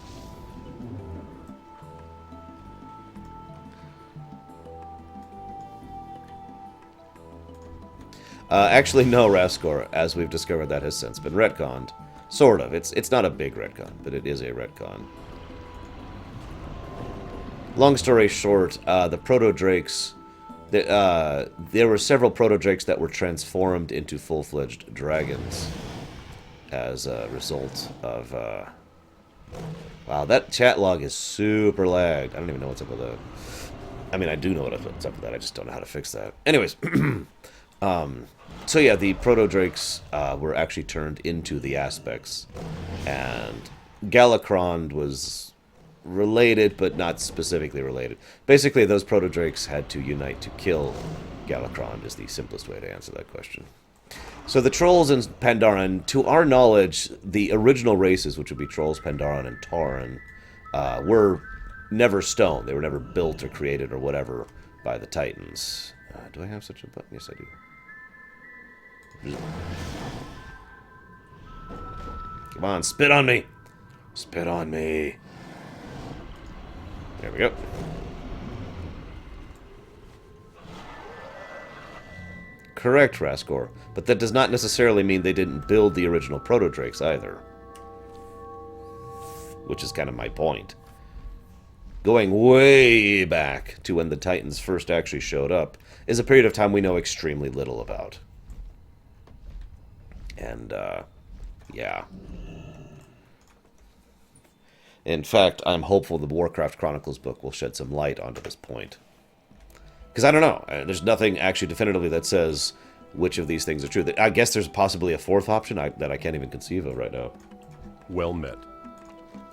Actually, no, Raskor, as we've discovered, that has since been retconned. Sort of. It's not a big retcon, but it is a retcon. Long story short, the proto-drakes... there were several proto-drakes that were transformed into full-fledged dragons as a result of... Wow, that chat log is super lagged. I don't even know what's up with that. I mean, I do know what's up with that. I just don't know how to fix that. Anyways, so yeah, the proto-drakes were actually turned into the aspects, and Galacrond was related, but not specifically related. Basically, those proto-drakes had to unite to kill Galacrond, is the simplest way to answer that question. So the trolls in Pandaria, to our knowledge, the original races, which would be trolls, Pandaria, and Tauren, were never stone. They were never built or created or whatever by the Titans. Do I have such a button? Yes, I do. Come on, spit on me! Spit on me. There we go. Correct, Raskor. But that does not necessarily mean they didn't build the original proto-drakes either. Which is kind of my point. Going way back to when the Titans first actually showed up is a period of time we know extremely little about. And, yeah. In fact, I'm hopeful the Warcraft Chronicles book will shed some light onto this point. Because I don't know. There's nothing actually definitively that says which of these things are true. I guess there's possibly a fourth option that I can't even conceive of right now. Well met.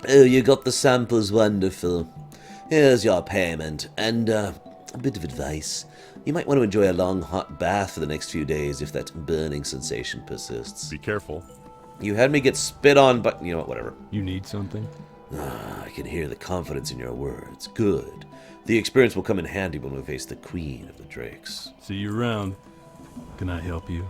Oh, you got the samples, wonderful. Here's your payment, and a bit of advice. You might want to enjoy a long hot bath for the next few days if that burning sensation persists. Be careful. You had me get spit on, but you know what, whatever. You need something? I can hear the confidence in your words. Good. The experience will come in handy when we face the Queen of the Drakes. See you around. Can I help you?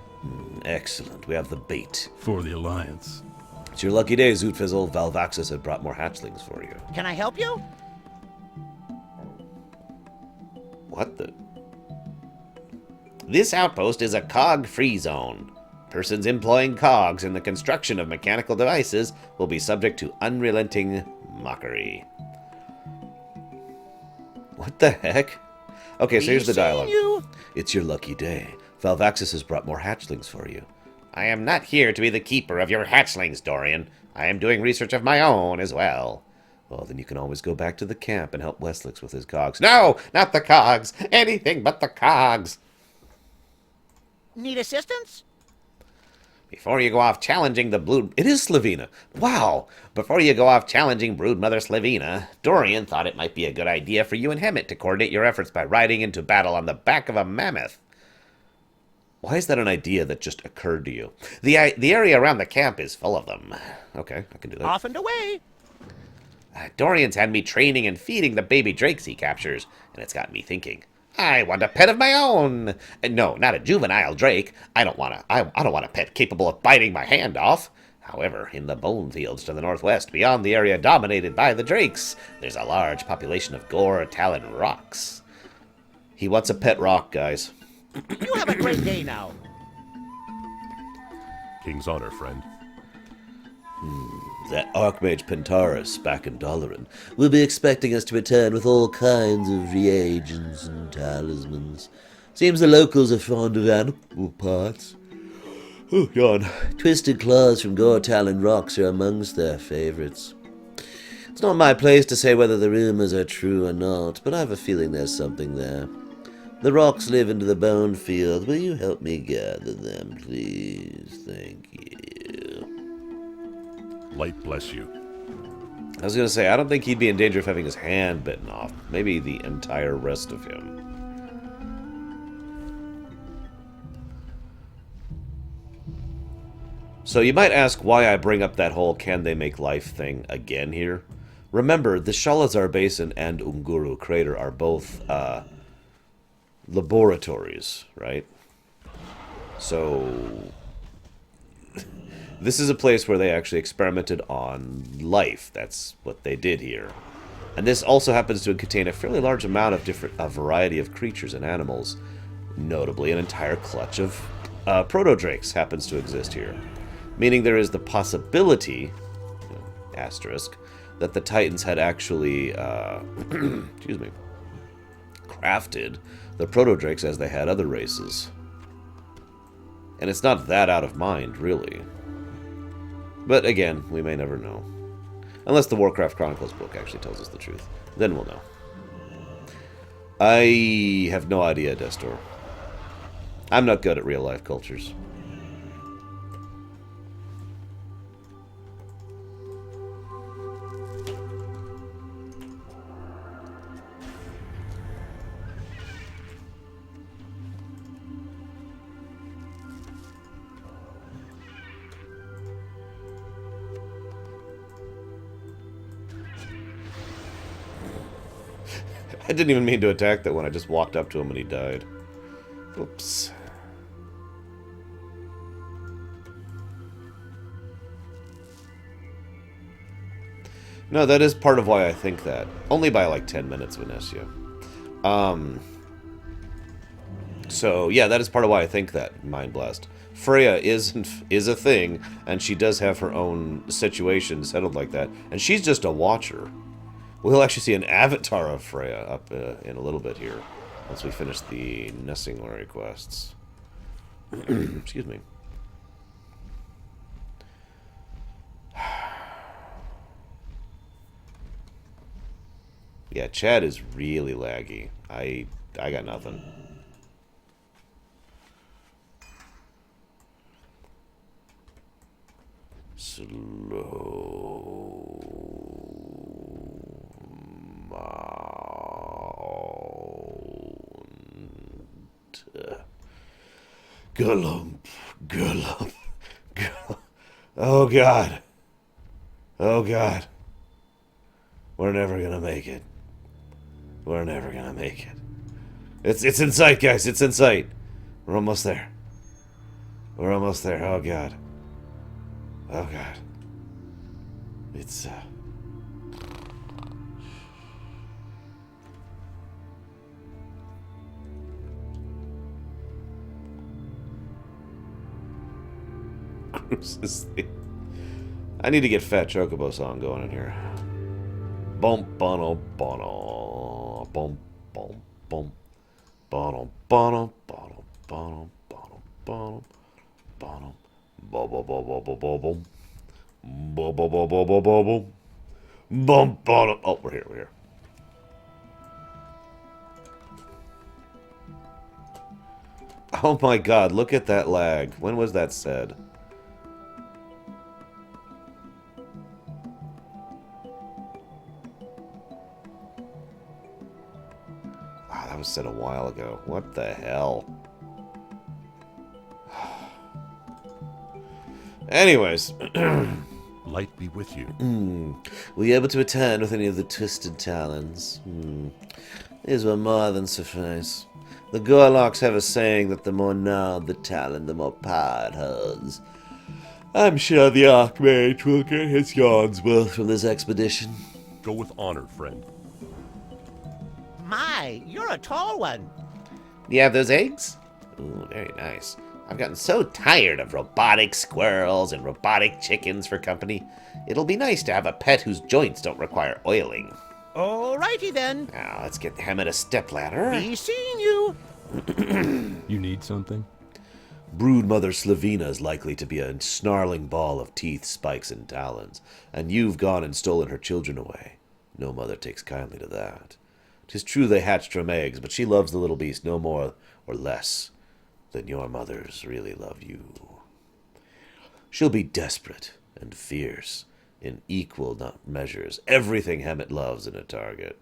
Excellent. We have the bait. For the Alliance. It's your lucky day, Zootfizzle. Valvaxis had brought more hatchlings for you. Can I help you? What the? This outpost is a cog-free zone. Persons employing cogs in the construction of mechanical devices will be subject to unrelenting mockery. What the heck? Okay, so here's the dialogue. It's your lucky day. Valvaxis has brought more hatchlings for you. I am not here to be the keeper of your hatchlings, Dorian. I am doing research of my own as well. Well, then you can always go back to the camp and help Westlix with his cogs. No, not the cogs. Anything but the cogs. Need assistance? Before you go off challenging the Brood... It is Slavina. Wow. Before you go off challenging Broodmother Slavina, Dorian thought it might be a good idea for you and Hemet to coordinate your efforts by riding into battle on the back of a mammoth. Why is that an idea that just occurred to you? The area around the camp is full of them. Okay, I can do that. Off and away. Dorian's had me training and feeding the baby drakes he captures, and it's got me thinking. I want a pet of my own. No, not a juvenile drake. I don't want a pet capable of biting my hand off. However, in the bone fields to the northwest, beyond the area dominated by the drakes, there's a large population of gore talon rocks. He wants a pet rock, guys. You have a great day now. King's honor, friend. That Archmage Pentaris back in Lorerun will be expecting us to return with all kinds of reagents and talismans. Seems the locals are fond of animal parts. Oh, God. Twisted claws from gore talon rocks are amongst their favorites. It's not my place to say whether the rumors are true or not, but I have a feeling there's something there. The rocks live into the bone field. Will you help me gather them, please? Thank you. Light bless you. I was going to say, I don't think he'd be in danger of having his hand bitten off. Maybe the entire rest of him. So you might ask why I bring up that whole can they make life thing again here. Remember, the Sholazar Basin and Unguru Crater are both laboratories, right? So this is a place where they actually experimented on life. That's what they did here. And this also happens to contain a fairly large amount of a variety of creatures and animals. Notably, an entire clutch of proto-drakes happens to exist here. Meaning there is the possibility, asterisk, that the Titans had actually, excuse me, crafted the proto-drakes as they had other races. And it's not that out of mind, really. But again, we may never know. Unless the Warcraft Chronicles book actually tells us the truth. Then we'll know. I have no idea, Destor. I'm not good at real-life cultures. I didn't even mean to attack that one. I just walked up to him and he died. Oops. No, that is part of why I think that. Only by like 10 minutes, Vanessa. So, yeah, that is part of why I think that, Mind Blast. Freya is a thing, and she does have her own situation settled like that. And she's just a watcher. We'll actually see an avatar of Freya up in a little bit here, once we finish the Nessingwary quests. Excuse me. Yeah, Chad is really laggy. I got nothing. Gulump. Oh God. Oh God. We're never gonna make it. We're never gonna make it. It's in sight, guys. It's in sight. We're almost there. We're almost there. Oh God. Oh God. It's Cruises. I need to get Fat Chocobo song going in here. Bum bono bono bum bum bum bono bono bono bono bono bono bono bo bo bo bo bo bo bum bo bo bo bo bo bo bum bum bono. Oh, we're here. Oh my God! Look at that lag. When was that said? That was said a while ago. What the hell? Anyways. Light be with you. Were you able to attend with any of the twisted talons? These were more than suffice. The gerlocks have a saying that the more gnarled the talon, the more power it holds. I'm sure the Archmage will get his yards worth from this expedition. Go with honor, friend. My, you're a tall one. You have those eggs? Ooh, very nice. I've gotten so tired of robotic squirrels and robotic chickens for company. It'll be nice to have a pet whose joints don't require oiling. Alrighty then. Now, let's get him at a stepladder. Be seeing you. You need something? Broodmother Slavina is likely to be a snarling ball of teeth, spikes, and talons, and you've gone and stolen her children away. No mother takes kindly to that. 'Tis true they hatched from eggs, but she loves the little beast no more or less than your mothers really love you. She'll be desperate and fierce in equal measures. Everything Hemet loves in a target.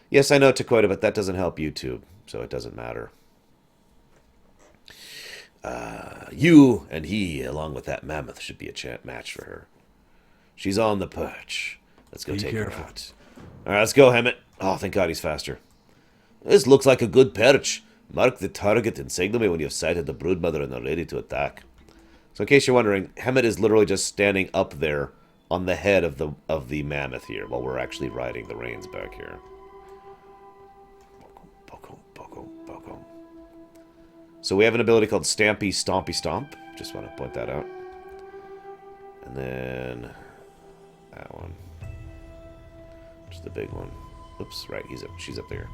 Yes, I know, Takoida, but that doesn't help YouTube, so it doesn't matter. You and he, along with that mammoth, should be a match for her. She's on the perch, Let's go Be take careful. her out. Alright, let's go, Hammett. Oh, thank God he's faster. This looks like a good perch. Mark the target and signal me when you've sighted the broodmother and are ready to attack. So in case you're wondering, Hammett is literally just standing up there on the head of the mammoth here while we're actually riding the reins back here. So we have an ability called Stampy Stompy Stomp. Just want to point that out. And then that one. Which is the big one. Oops, right, she's up there.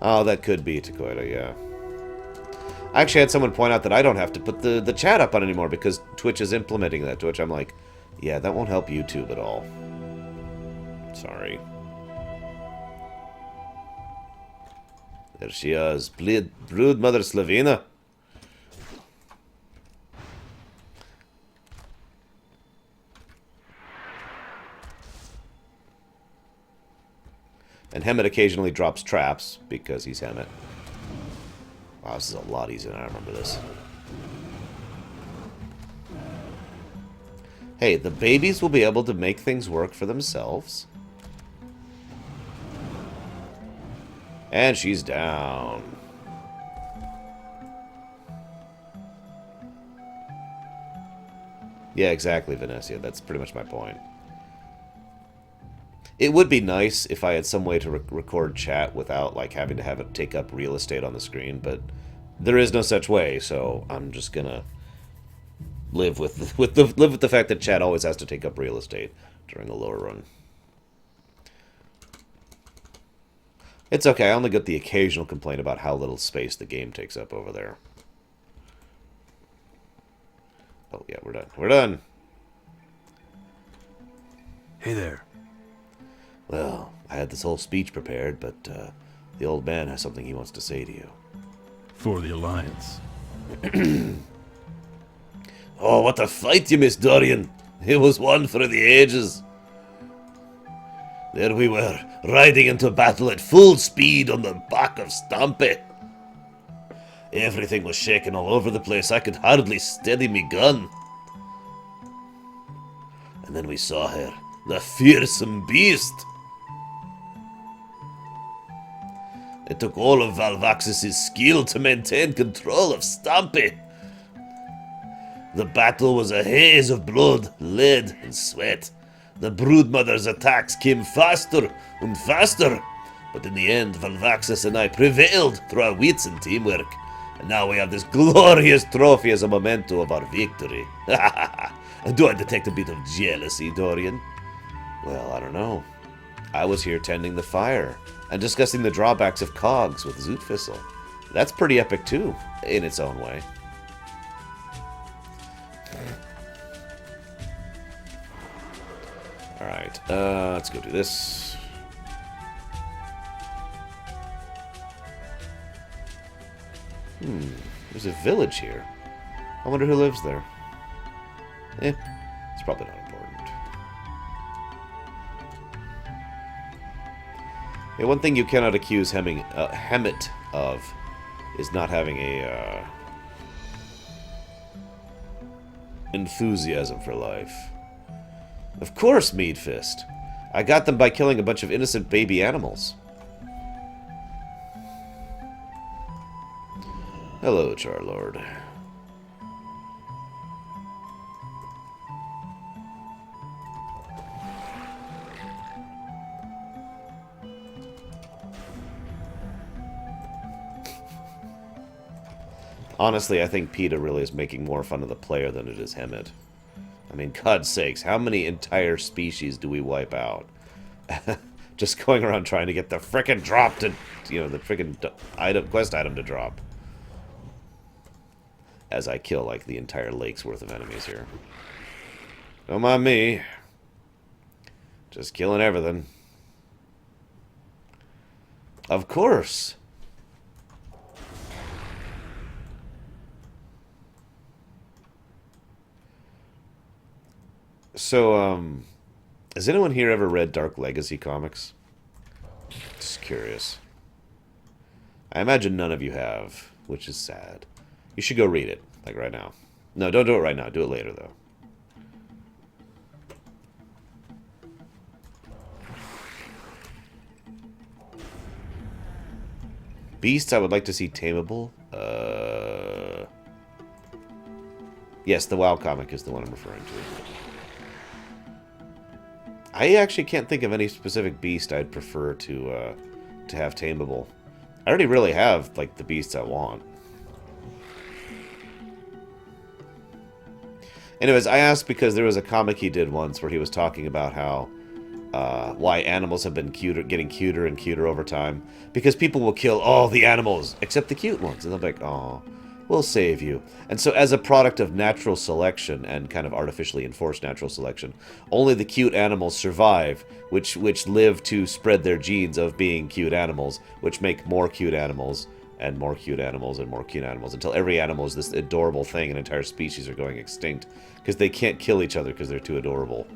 Oh, that could be Takoida, yeah. I actually had someone point out that I don't have to put the chat up on anymore because Twitch is implementing that, to which I'm like, yeah, that won't help YouTube at all. Sorry. There she is. Broodmother Slavina. And Hammett occasionally drops traps, because he's Hammett. Wow, this is a lot easier than I remember this. Hey, the babies will be able to make things work for themselves. And she's down. Yeah, exactly, Vanessa. That's pretty much my point. It would be nice if I had some way to record chat without like having to have it take up real estate on the screen, but there is no such way, so I'm just gonna live with the fact that chat always has to take up real estate during a Lorerun. It's okay, I only get the occasional complaint about how little space the game takes up over there. Oh yeah, we're done. We're done! Hey there. Well, I had this whole speech prepared, but the old man has something he wants to say to you. For the Alliance. Oh, what a fight you missed, Dorian! It was one for the ages. There we were, riding into battle at full speed on the back of Stampy. Everything was shaking all over the place. I could hardly steady me gun. And then we saw her, the fearsome beast. It took all of Valvaxis' skill to maintain control of Stampy. The battle was a haze of blood, lead, and sweat. The broodmother's attacks came faster and faster, but in the end, Valvaxis and I prevailed through our wits and teamwork, and now we have this glorious trophy as a memento of our victory. Do I detect a bit of jealousy, Dorian? Well, I don't know. I was here tending the fire and discussing the drawbacks of cogs with Zootfissel. That's pretty epic too, in its own way. Alright, let's go do this. There's a village here. I wonder who lives there. It's probably not important. Yeah, one thing you cannot accuse Hammett of is not having a enthusiasm for life. Of course, Meadfist. I got them by killing a bunch of innocent baby animals. Hello, Charlord. Honestly, I think PETA really is making more fun of the player than it is Hammett. I mean, God's sakes, how many entire species do we wipe out? Just going around trying to get the frickin' drop to, you know, the frickin' quest item to drop. As I kill, like, the entire lake's worth of enemies here. Don't mind me. Just killing everything. Of course. So, has anyone here ever read Dark Legacy comics? Just curious. I imagine none of you have, which is sad. You should go read it, like right now. No, don't do it right now. Do it later, though. Beasts I would like to see tameable. Yes, the WoW comic is the one I'm referring to. I actually can't think of any specific beast I'd prefer to have tameable. I already really have, like, the beasts I want. Anyways, I asked because there was a comic he did once where he was talking about how why animals have been getting cuter and cuter over time. Because people will kill all the animals except the cute ones. And they'll be like, oh, we'll save you. And so as a product of natural selection and kind of artificially enforced natural selection, only the cute animals survive, which live to spread their genes of being cute animals, which make more cute animals and more cute animals and more cute animals until every animal is this adorable thing and entire species are going extinct because they can't kill each other because they're too adorable.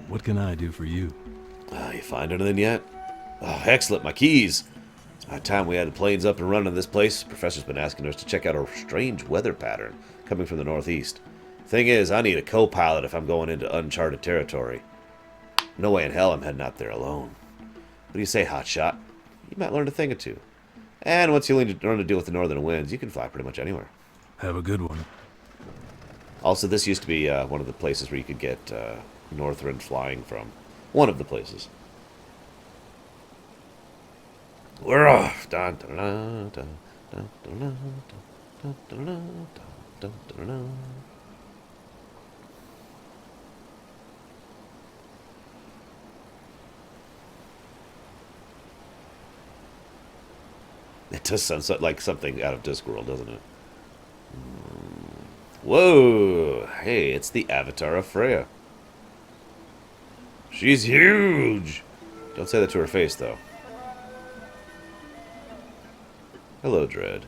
What can I do for you? You find anything yet? Oh, excellent, my keys. It's about time we had the planes up and running in this place. The professor's been asking us to check out a strange weather pattern coming from the northeast. Thing is, I need a co-pilot if I'm going into uncharted territory. No way in hell I'm heading out there alone. What do you say, hotshot? You might learn a thing or two. And once you learn to deal with the northern winds, you can fly pretty much anywhere. Have a good one. Also, this used to be one of the places where you could get Northrend flying from. One of the places. We're off! Dun, dun, dun, dun, dun, dun, dun, dun, dun, dun, dun, dun, dun. It does sound like something out of Discworld, doesn't it? Whoa! Hey, it's the Avatar of Freya. She's huge! Don't say that to her face, though. Hello, Dread.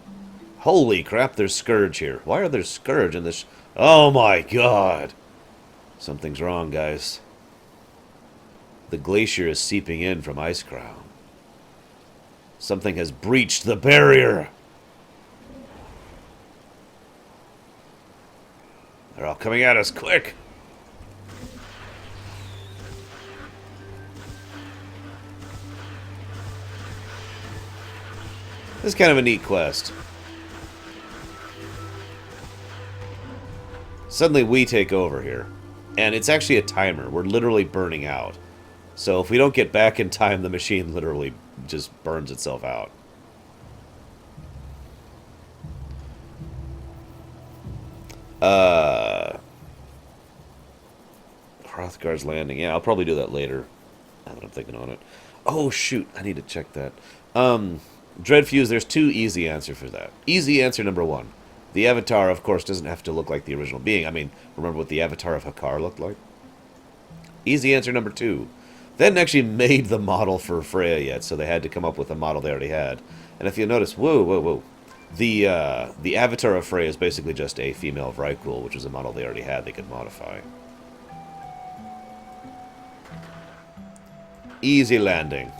Holy crap, there's Scourge here. Why are there Scourge in this? Oh my god! Something's wrong, guys. The glacier is seeping in from Icecrown. Something has breached the barrier! They're all coming at us, quick! This is kind of a neat quest. Suddenly we take over here. And it's actually a timer. We're literally burning out. So if we don't get back in time, the machine literally just burns itself out. Hrothgar's Landing. Yeah, I'll probably do that later. Now that I'm thinking on it. Oh, shoot. I need to check that. Dreadfuse, there's two easy answers for that. Easy answer number one. The Avatar, of course, doesn't have to look like the original being. I mean, remember what the Avatar of Hakar looked like? Easy answer number two. They hadn't actually made the model for Freya yet, so they had to come up with a model they already had. And if you notice, whoa. The Avatar of Freya is basically just a female Vrykul, which was a model they already had they could modify. Easy landing.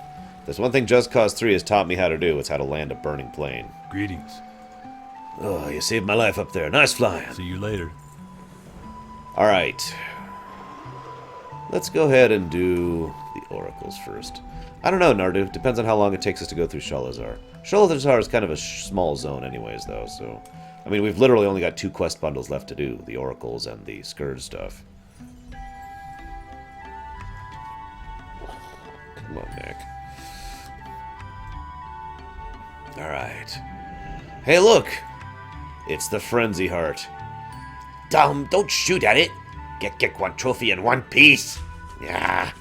There's one thing Just Cause 3 has taught me how to do. It's how to land a burning plane. Greetings. Oh, you saved my life up there. Nice flying. See you later. Alright. Let's go ahead and do the oracles first. I don't know, Nardu. Depends on how long it takes us to go through Sholazar. Sholazar is kind of a small zone anyways, though, so... I mean, we've literally only got 2 quest bundles left to do. The oracles and the Scourge stuff. Come on, Nick. Alright. Hey, look! It's the Frenzyheart. Dumb, don't shoot at it. Get one trophy in one piece. Yeah.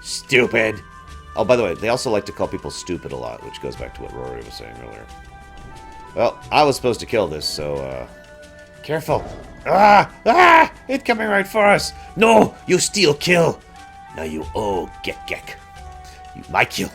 Stupid. Oh, by the way, they also like to call people stupid a lot, which goes back to what Rory was saying earlier. Well, I was supposed to kill this, so, Careful. Ah! It's coming right for us. No, you steal kill. Now you owe Gek. My kill.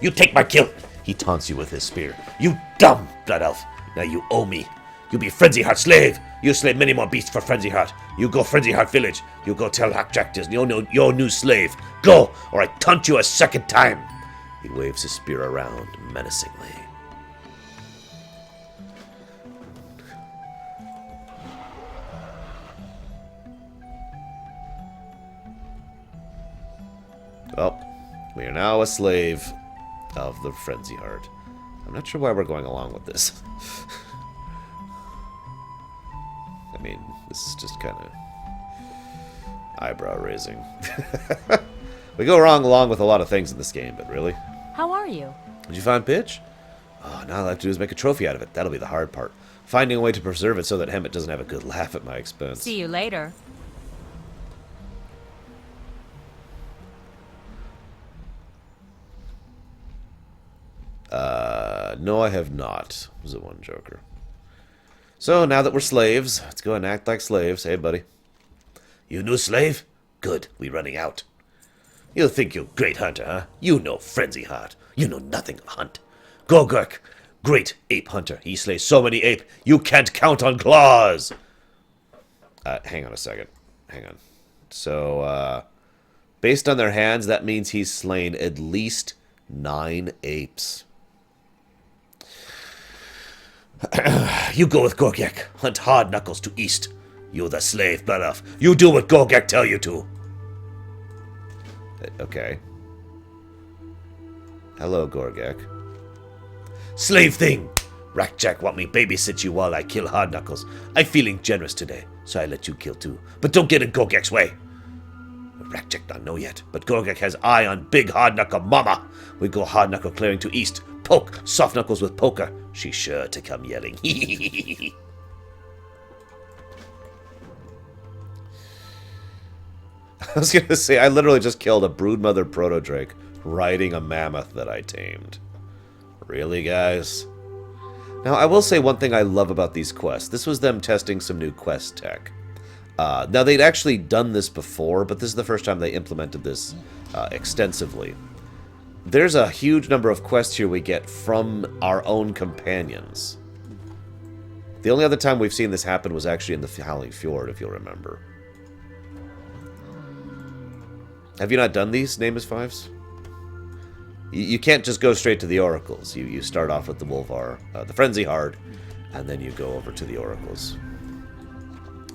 You take my kill. He taunts you with his spear. You dumb blood elf. Now you owe me. You be Frenzyheart slave. You slay many more beasts for Frenzyheart. You go Frenzyheart village. You go tell Hackjack this. Your new slave. Go, or I taunt you a second time. He waves his spear around menacingly. We are now a slave of the Frenzyheart. I'm not sure why we're going along with this. I mean, this is just kind of eyebrow raising. We go wrong along with a lot of things in this game, but really? How are you? Did you find pitch? Oh, now all I have to do is make a trophy out of it. That'll be the hard part. Finding a way to preserve it so that Hemet doesn't have a good laugh at my expense. See you later. No, I have not. Was it one joker? So, now that we're slaves, let's go and act like slaves. Hey, buddy. You new slave? Good, we running out. You think you great hunter, huh? You know Frenzyheart. You know nothing of hunt. Gogurk, great ape hunter. He slays so many ape, you can't count on claws. Hang on a second. Hang on. So, based on their hands, that means he's slain at least 9 apes. You go with Gorgek. Hunt hard knuckles to east. You the slave, Belaf. You do what Gorgek tell you to. Okay. Hello, Gorgek. Slave thing! Rackjack want me babysit you while I kill hard knuckles. I feeling generous today, so I let you kill too. But don't get in Gorgek's way. Rackjack don't know yet, but Gorgek has eye on big hard knuckle mama. We go hard knuckle clearing to east. Poke soft knuckles with poker. She's sure to come yelling. I was gonna say, I literally just killed a broodmother proto-drake riding a mammoth that I tamed. Really, guys? Now, I will say one thing I love about these quests. This was them testing some new quest tech. Now, they'd actually done this before, but this is the first time they implemented this extensively. There's a huge number of quests here we get from our own companions. The only other time we've seen this happen was actually in the Howling Fjord, if you'll remember. Have you not done these Name is Fives? You can't just go straight to the oracles. You start off with the Wolvar, the Frenzyheart, and then you go over to the oracles.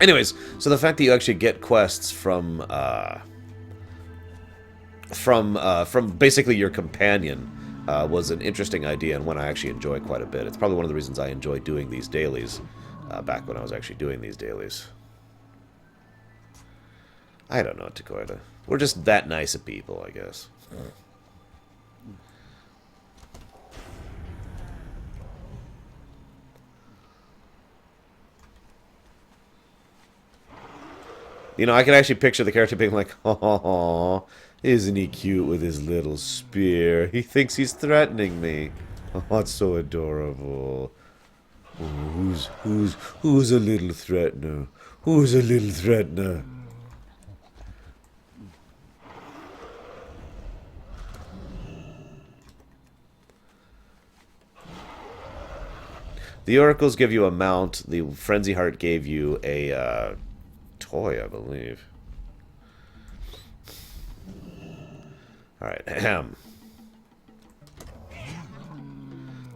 Anyways, so the fact that you actually get quests from basically your companion was an interesting idea, and one I actually enjoy quite a bit. It's probably one of the reasons I enjoy doing these dailies, back when I was actually doing these dailies. I don't know, Takoida. We're just that nice of people, I guess. You know, I can actually picture the character being like, "Oh, isn't he cute with his little spear? He thinks he's threatening me. Oh, it's so adorable. Oh, who's a little threatener? Who's a little threatener?" The oracles give you a mount. The Frenzyheart gave you a toy, I believe. Alright, ahem.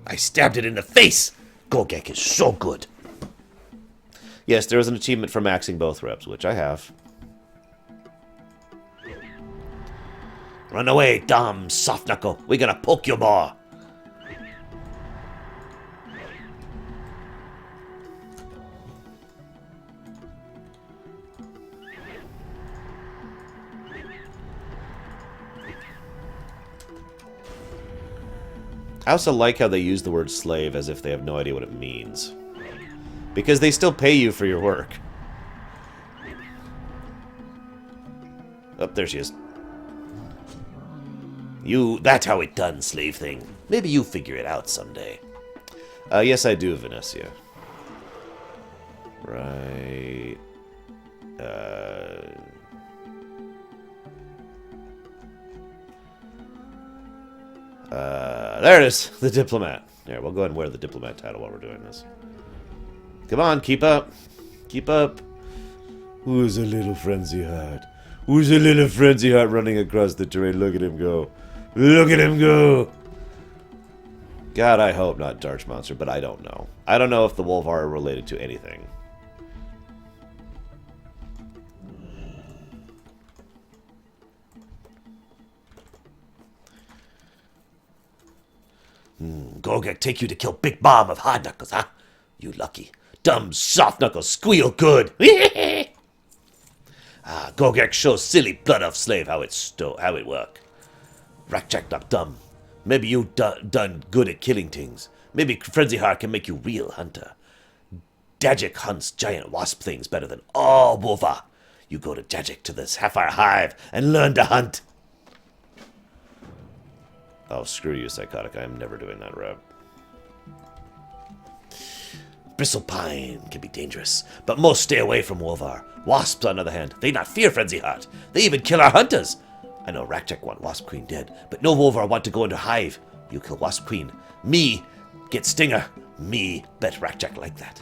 I stabbed it in the face! Gogek is so good! Yes, there is an achievement for maxing both reps, which I have. Run away, dumb soft knuckle. We're gonna poke you more. I also like how they use the word slave as if they have no idea what it means. Because they still pay you for your work. Oh, there she is. That's how it done, slave thing. Maybe you figure it out someday. Yes, I do, Venetia. Right. There it is, the diplomat. There, we'll go ahead and wear the diplomat title while we're doing this. Come on, keep up. Keep up. Who's a little Frenzyheart? Who's a little Frenzyheart running across the terrain? Look at him go. Look at him go. God, I hope not Darch Monster, but I don't know. I don't know if the Wolvar are related to anything. Gogek take you to kill Big Mom of Hard Knuckles, huh? You lucky. Dumb soft knuckles squeal good. Gogek shows silly blood of slave how it work. Rackjack not dumb. Maybe you done good at killing things. Maybe Frenzyheart can make you real hunter. Dajik hunts giant wasp things better than all Wolvar. You go to Dajik to this Sapphire Hive and learn to hunt. Oh, screw you, Psychotic. I am never doing that rap. Bristlepine can be dangerous, but most stay away from Wolvar. Wasps, on the other hand, they not fear Frenzyheart. They even kill our hunters. I know Rackjack want Wasp Queen dead, but no Wolvar want to go into Hive. You kill Wasp Queen. Me get Stinger. Me bet Rackjack like that.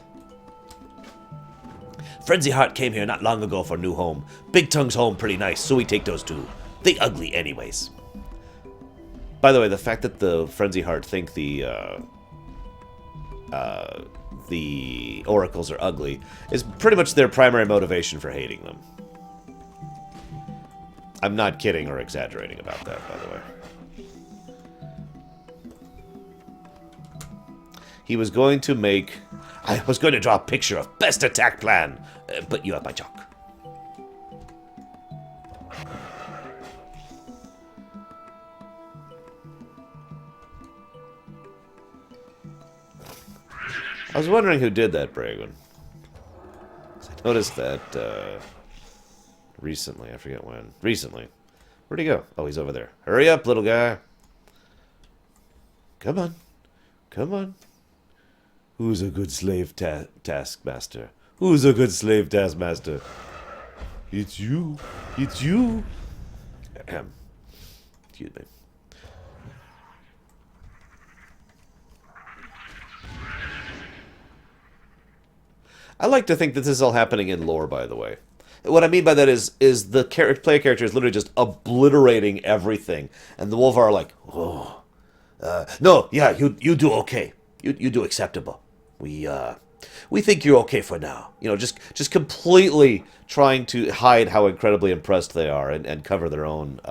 Frenzyheart came here not long ago for new home. Big Tongue's home pretty nice, so we take those two. They ugly anyways. By the way, the fact that the Frenzyheart think the oracles are ugly is pretty much their primary motivation for hating them. I'm not kidding or exaggerating about that, by the way. He was going to make... I was going to draw a picture of best attack plan, but you have my chalk. I was wondering who did that, Bragon. I noticed that recently. I forget when. Recently. Where'd he go? Oh, he's over there. Hurry up, little guy. Come on. Come on. Who's a good slave taskmaster? Who's a good slave taskmaster? It's you. It's you. Excuse me. I like to think that this is all happening in lore, by the way. What I mean by that is the player character is literally just obliterating everything, and the Wolvar are like, oh, no, yeah, you do okay, you do acceptable. We think you're okay for now. You know, just completely trying to hide how incredibly impressed they are and cover their own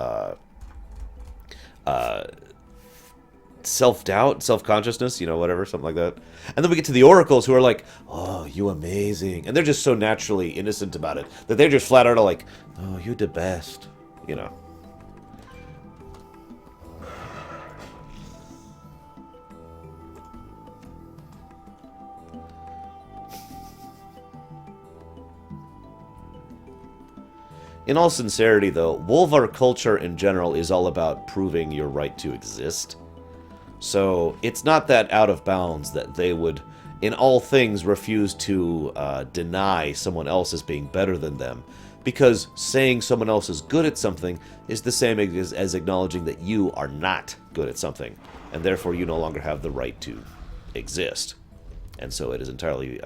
self-doubt, self-consciousness, you know, whatever, something like that. And then we get to the oracles who are like, oh, you amazing. And they're just so naturally innocent about it that they're just flat out like, oh, you're the best, you know. In all sincerity, though, Wolvar culture in general is all about proving your right to exist. So it's not that out of bounds that they would, in all things, refuse to deny someone else as being better than them. Because saying someone else is good at something is the same as acknowledging that you are not good at something. And therefore you no longer have the right to exist. And so it is entirely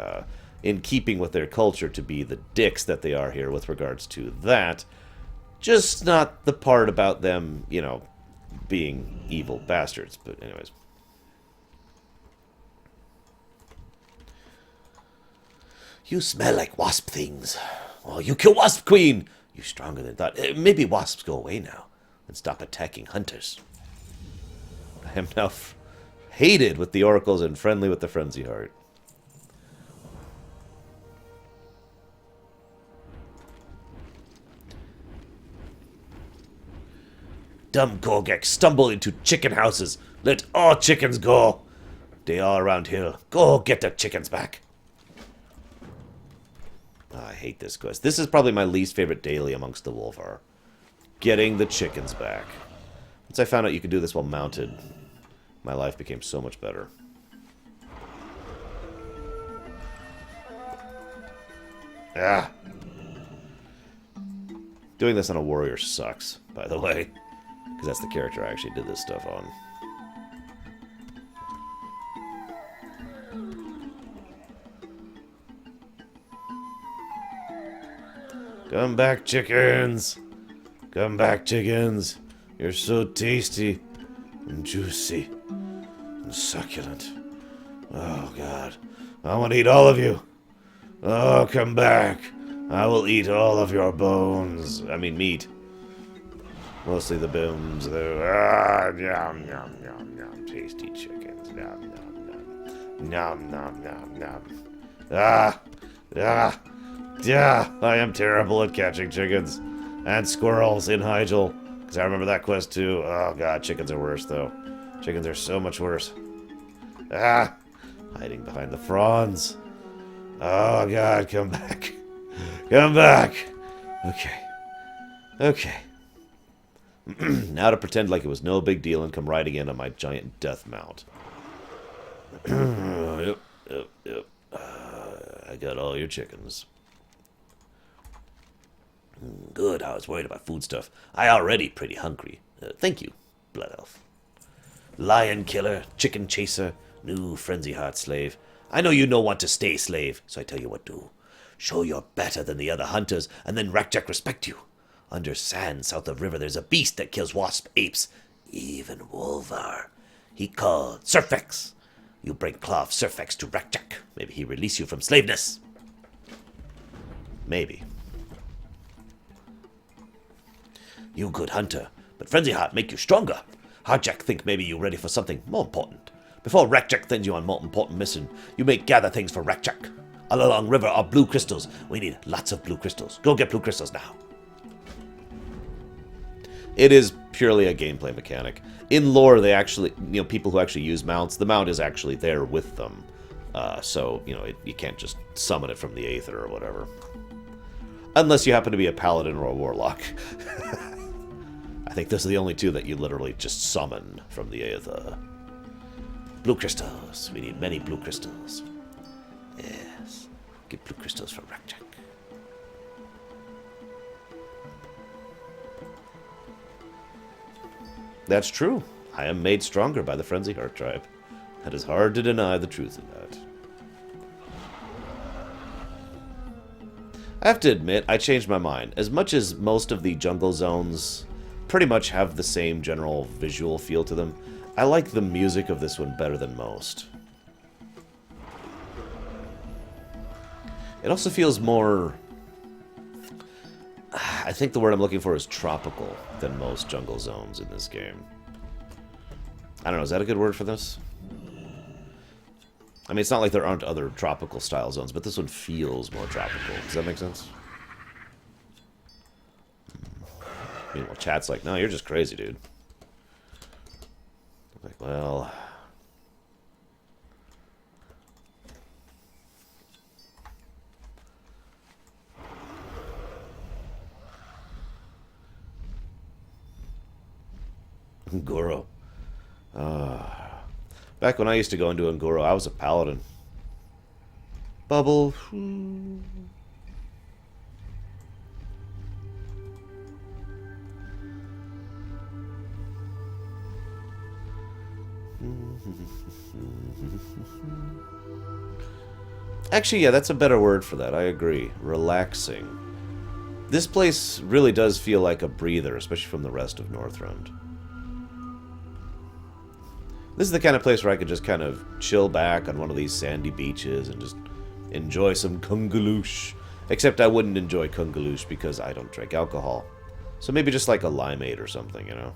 in keeping with their culture to be the dicks that they are here with regards to that. Just not the part about them, you know, being evil bastards. But anyways. You smell like wasp things. Oh, you kill Wasp Queen! You're stronger than thought. Maybe wasps go away now and stop attacking hunters. I am now hated with the oracles and friendly with the Frenzyheart. Dumb Gogek stumble into chicken houses. Let all chickens go. They are around here. Go get the chickens back. Oh, I hate this quest. This is probably my least favorite daily amongst the Wolvar. Getting the chickens back. Once I found out you could do this while mounted, my life became so much better. Ah. Doing this on a warrior sucks, by the way. Because that's the character I actually did this stuff on. Come back, chickens! Come back, chickens! You're so tasty and juicy and succulent. Oh, God. I want to eat all of you. Oh, come back. I will eat all of your bones. I mean, meat. Mostly the booms, though. Ah, yum, yum, yum, yum. Tasty chickens. Yum, yum, yum. Yum, yum, yum, yum. Ah, ah, yeah. I am terrible at catching chickens and squirrels in Hyjal. Because I remember that quest too. Oh god, chickens are worse though. Chickens are so much worse. Ah, hiding behind the fronds. Oh god, come back. Come back. Okay. Okay. Now to pretend like it was no big deal and come riding in on my giant death mount. Yep. I got all your chickens. Good, I was worried about food stuff. I already pretty hungry. Thank you, Blood Elf. Lion killer, chicken chaser, new Frenzyheart slave. I know you no want to stay slave, so I tell you what do. Show you're better than the other hunters, and then Rackjack respect you. Under sand south of river there's a beast that kills wasp apes. Even Wolvar. He called Surfex. You bring Cloth Surfex to Rackjack. Maybe he release you from slaveness. Maybe. You good hunter, but Frenzyheart make you stronger. Hardjack think maybe you ready for something more important. Before Rackjack sends you on more important mission, you may gather things for Rackjack. All along river are blue crystals. We need lots of blue crystals. Go get blue crystals now. It is purely a gameplay mechanic. In lore, they actually, people who actually use mounts, the mount is actually there with them. So, you can't just summon it from the Aether or whatever. Unless you happen to be a paladin or a warlock. I think those are the only two that you literally just summon from the Aether. Blue crystals. We need many blue crystals. Yes. Get blue crystals from Rackjack. That's true. I am made stronger by the Frenzyheart tribe. It is hard to deny the truth of that. I have to admit, I changed my mind. As much as most of the jungle zones pretty much have the same general visual feel to them, I like the music of this one better than most. It also feels more... I think the word I'm looking for is tropical than most jungle zones in this game. I don't know, is that a good word for this? I mean, it's not like there aren't other tropical style zones, but this one feels more tropical. Does that make sense? Meanwhile, chat's like, no, you're just crazy, dude. I'm like, well... Ngoro. Back when I used to go into Ngoro, I was a paladin. Bubble. Actually, yeah, that's a better word for that. I agree. Relaxing. This place really does feel like a breather, especially from the rest of Northrend. This is the kind of place where I could just kind of chill back on one of these sandy beaches and just enjoy some kungaloosh. Except I wouldn't enjoy kungaloosh because I don't drink alcohol. So maybe just like a limeade or something, you know?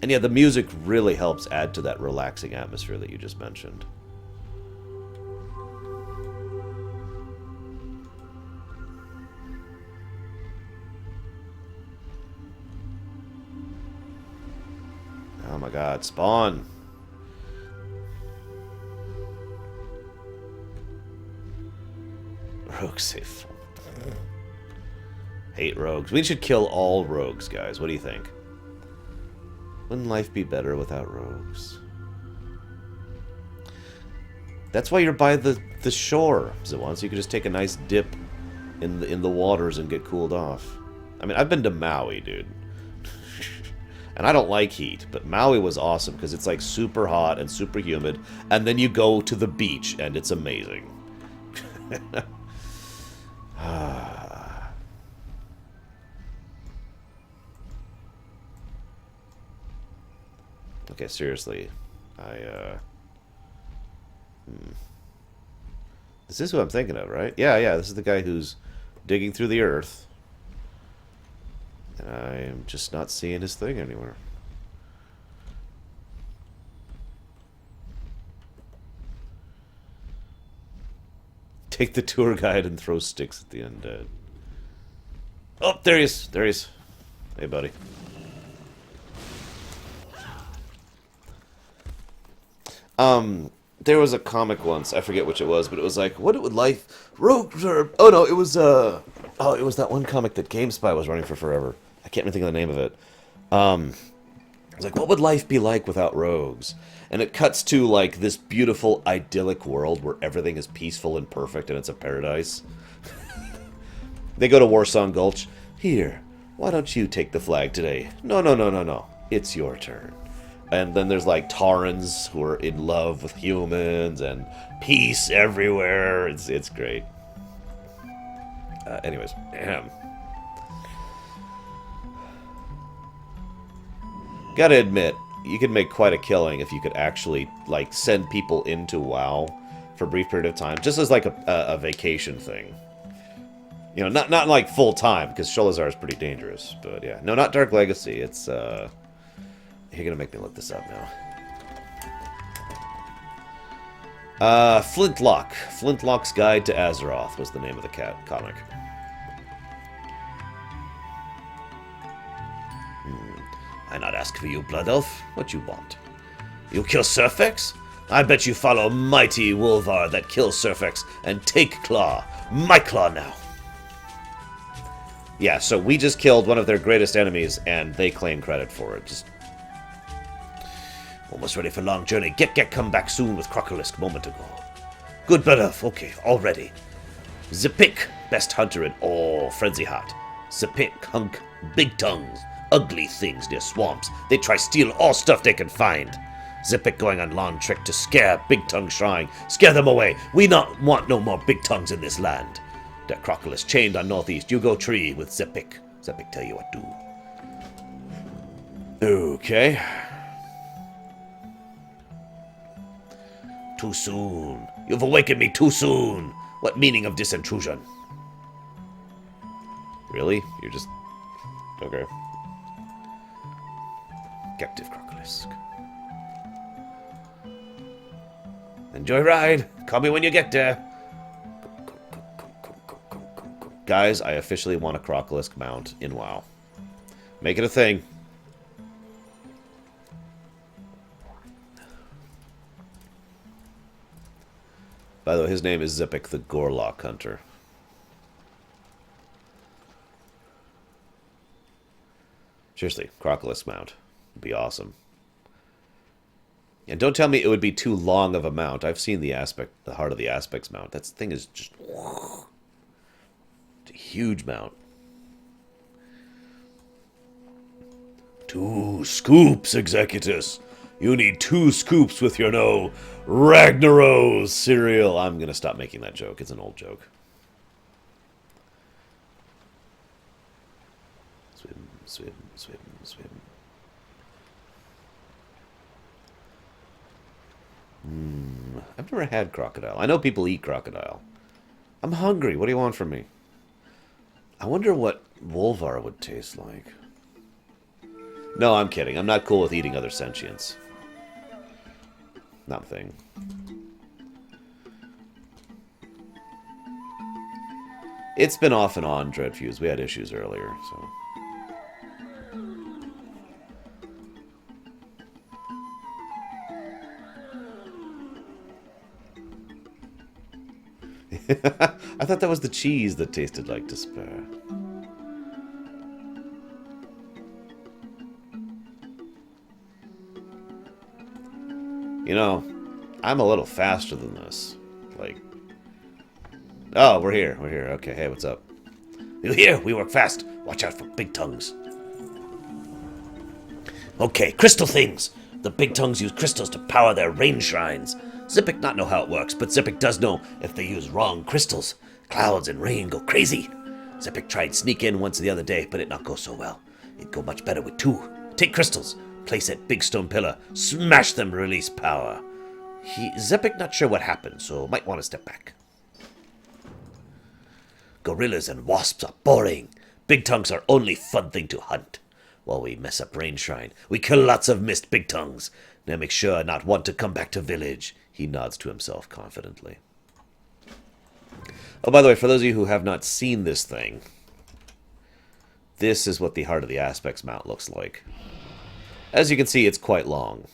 And yeah, the music really helps add to that relaxing atmosphere that you just mentioned. Oh my god, spawn! Rogue safe. Hate rogues. We should kill all rogues, guys. What do you think? Wouldn't life be better without rogues? That's why you're by the shore, Zawan, so you can just take a nice dip in the waters and get cooled off. I mean, I've been to Maui, dude. And I don't like heat, but Maui was awesome because it's like super hot and super humid, and then you go to the beach and it's amazing. Okay, seriously. This is who I'm thinking of, right? Yeah, this is the guy who's digging through the earth. And I am just not seeing his thing anywhere. Take the tour guide and throw sticks at the undead. Oh, there he is. There he is. Hey, buddy. There was a comic once, I forget which it was, but it was like, what would life... Rogue... Oh, no, it was, Oh, it was that one comic that GameSpy was running for forever. I can't even think of the name of it. It was like, what would life be like without rogues? And it cuts to, like, this beautiful, idyllic world where everything is peaceful and perfect and it's a paradise. They go to Warsong Gulch. Here, why don't you take the flag today? No, no, no, no, no. It's your turn. And then there's, like, Taurans who are in love with humans and peace everywhere. It's great. Anyways, gotta admit, you could make quite a killing if you could actually, like, send people into WoW for a brief period of time, just as, like, a vacation thing. You know, not like full-time, because Sholazar is pretty dangerous, but yeah. No, not Dark Legacy, it's, You're gonna make me look this up now. Flintlock. Flintlock's Guide to Azeroth was the name of the comic. I not ask for you, Blood Elf. What you want? You kill Surfex? I bet you follow mighty Wolvar that kills Surfex and take Claw. My Claw now. Yeah, so we just killed one of their greatest enemies, and they claim credit for it. Just almost ready for long journey. Get come back soon with Crocolisk moment ago. Good Blood Elf. Okay, all ready. Zipik, best hunter in all Frenzyheart. Zipik, hunk, big tongues. Ugly things near swamps. They try steal all stuff they can find. Zipik going on long trick to scare Big Tongue Shrine. Scare them away. We not want no more big tongues in this land. That Crocolis chained on northeast. You go tree with Zipik. Zipik tell you what do. Okay. Too soon. You've awakened me too soon. What meaning of this intrusion? Really? You're just... Okay. Captive Crocolisk. Enjoy ride. Call me when you get there. Guys, I officially want a Crocolisk mount in WoW. Make it a thing. By the way, his name is Zipik the Gorlock Hunter. Seriously, Crocolisk mount. Would be awesome. And don't tell me it would be too long of a mount. I've seen the Heart of the Aspects mount. That thing is just... It's a huge mount. 2 scoops, Executus. You need 2 scoops with your Ragnaros cereal. I'm going to stop making that joke. It's an old joke. Swim, swim, swim, swim. I've never had crocodile. I know people eat crocodile. I'm hungry. What do you want from me? I wonder what Wolvar would taste like. No, I'm kidding. I'm not cool with eating other sentients. Not a thing. It's been off and on, Dreadfuse. We had issues earlier, so... I thought that was the cheese that tasted like despair. You know, I'm a little faster than this. Like... Oh, we're here. We're here. Okay, hey, what's up? You here? We work fast. Watch out for big tongues. Okay, crystal things. The big tongues use crystals to power their rain shrines. Zipik not know how it works, but Zipik does know if they use wrong crystals. Clouds and rain go crazy. Zipik tried sneak in once the other day, but it not go so well. It go much better with 2. Take crystals, place at big stone pillar, smash them, release power. Zipik not sure what happened, so might want to step back. Gorillas and wasps are boring. Big tongues are only fun thing to hunt. While we mess up Rain Shrine, we kill lots of missed big tongues. Now make sure not want to come back to village. He nods to himself confidently. Oh, by the way, for those of you who have not seen this thing, this is what the Heart of the Aspects mount looks like. As you can see, it's quite long.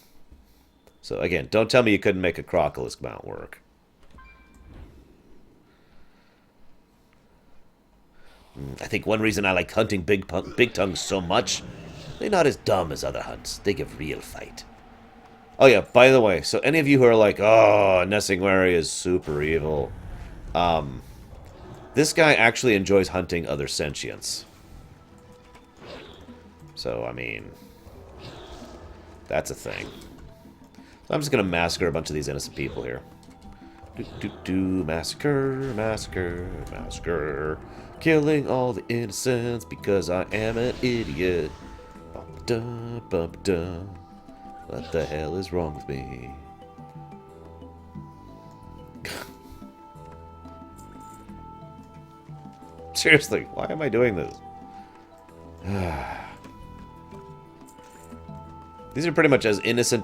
So again, don't tell me you couldn't make a Crocolisk mount work. I think one reason I like hunting big tongues so much, they're not as dumb as other hunts. They give real fight. Oh yeah, by the way, so any of you who are like, oh, Nessingwary is super evil, this guy actually enjoys hunting other sentients. So, I mean, that's a thing. So I'm just going to massacre a bunch of these innocent people here. Massacre, massacre, massacre. Killing all the innocents because I am an idiot. Bum-da, bum-da. What the hell is wrong with me? Seriously, why am I doing this? These are pretty much as innocent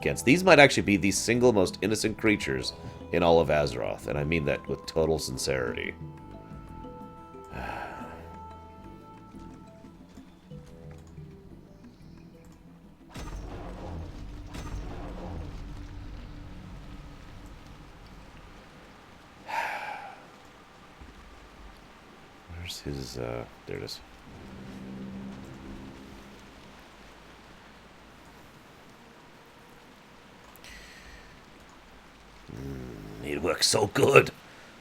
gets. These might actually be the single most innocent creatures in all of Azeroth, and I mean that with total sincerity. Where's his, there it is. It works so good.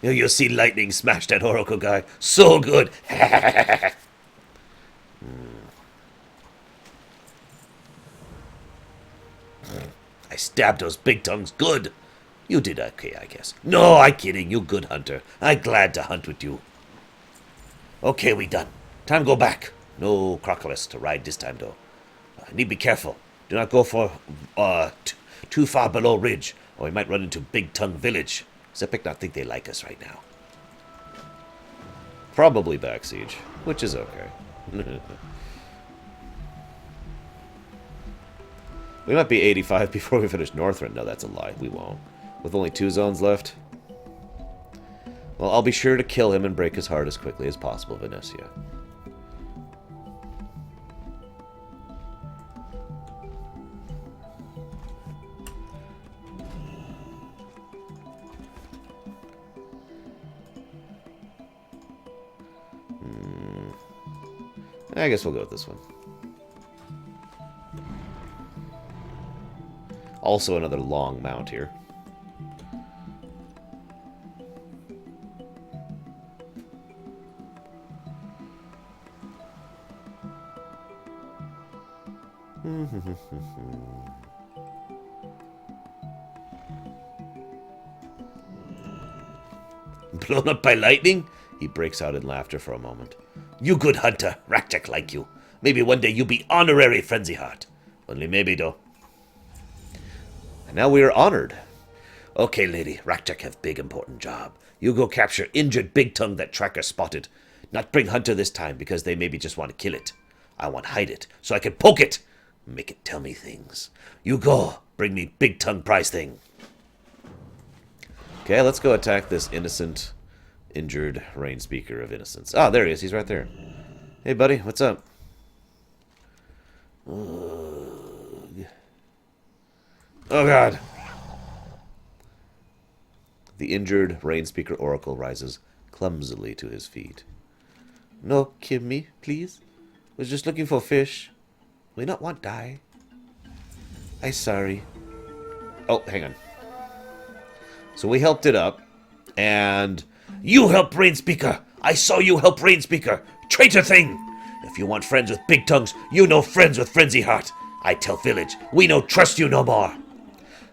You'll see lightning smash that Oracle guy. So good. I stabbed those big tongues good. You did okay, I guess. No, I'm kidding. You good hunter. I'm glad to hunt with you. Okay, we done. Time go back. No Crocolisk to ride this time, though. Need be careful. Do not go for too far below ridge, or we might run into Big Tongue Village. Zepik not think they like us right now. Probably back siege, which is okay. We might be 85 before we finish Northrend. No, that's a lie. We won't. With only 2 zones left. Well, I'll be sure to kill him and break his heart as quickly as possible, Venetia. I guess we'll go with this one. Also another long mount here. Blown up by lightning? He breaks out in laughter for a moment. You good hunter, Raktek like you. Maybe one day you be honorary Frenzyheart. Only maybe though. And now we are honored. Okay, lady, Raktek have big important job. You go capture injured big tongue that tracker spotted. Not bring hunter this time because they maybe just want to kill it. I want hide it so I can poke it. Make it tell me things. You go, bring me big tongue prize thing. Okay, let's go attack this innocent, injured rain speaker of innocence. Ah, there he is. He's right there. Hey, buddy, what's up? Oh, God. The injured rain speaker oracle rises clumsily to his feet. No, kill me, please. Was just looking for fish. We not want die. I sorry. Oh, hang on. So we helped it up, and you help Rainspeaker. I saw you help Rainspeaker. Traitor thing. If you want friends with big tongues, you know friends with Frenzyheart. I tell village, we no trust you no more.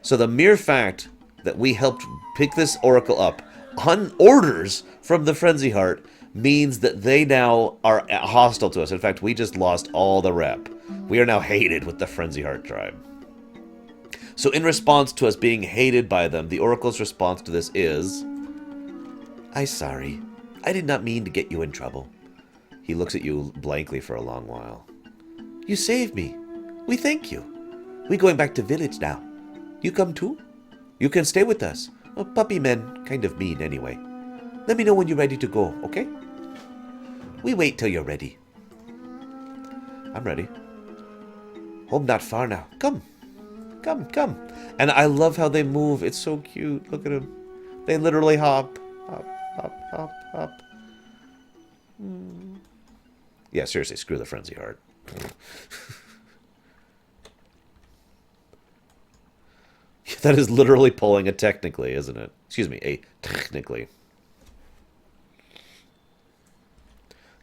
So the mere fact that we helped pick this oracle up on orders from the Frenzyheart means that they now are hostile to us. In fact, we just lost all the rep. We are now hated with the Frenzyheart tribe. So in response to us being hated by them, the oracle's response to this is, I sorry. I did not mean to get you in trouble. He looks at you blankly for a long while. You saved me. We thank you. We going back to village now. You come too? You can stay with us. Oh, puppy men kind of mean anyway. Let me know when you're ready to go, okay? We wait till you're ready. I'm ready. Home not far now. Come. Come, come. And I love how they move. It's so cute. Look at them. They literally hop. Hop, hop, hop, hop. Yeah, seriously, screw the Frenzyheart. That is literally pulling a technically, isn't it? Excuse me, a technically.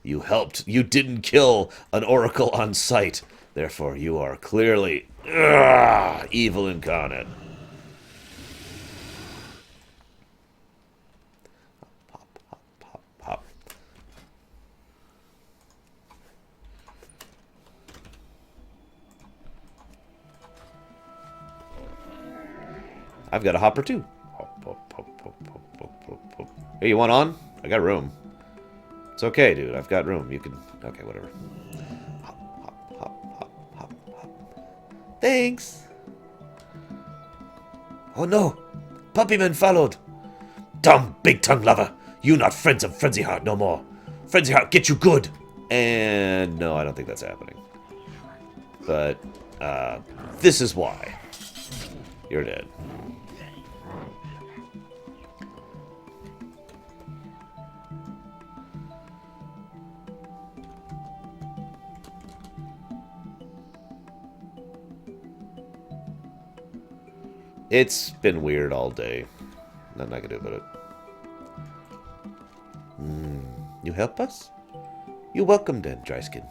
You helped. You didn't kill an oracle on sight. Therefore, you are clearly evil incarnate. Hop, hop, hop, hop. I've got a hopper too. Hop, hop, hop, hop, hop, hop, hop, hop. Hey, you want on? I got room. It's okay, dude. I've got room. You can... Okay, whatever. Hop, hop, hop, hop, hop, hop. Thanks. Oh, no. Puppyman followed. Dumb big-tongue lover. You not friends of Frenzyheart no more. Frenzyheart get you good. And no, I don't think that's happening. But, this is why. You're dead. It's been weird all day. Nothing I can do about it. You help us? You're welcome then, Dryskin.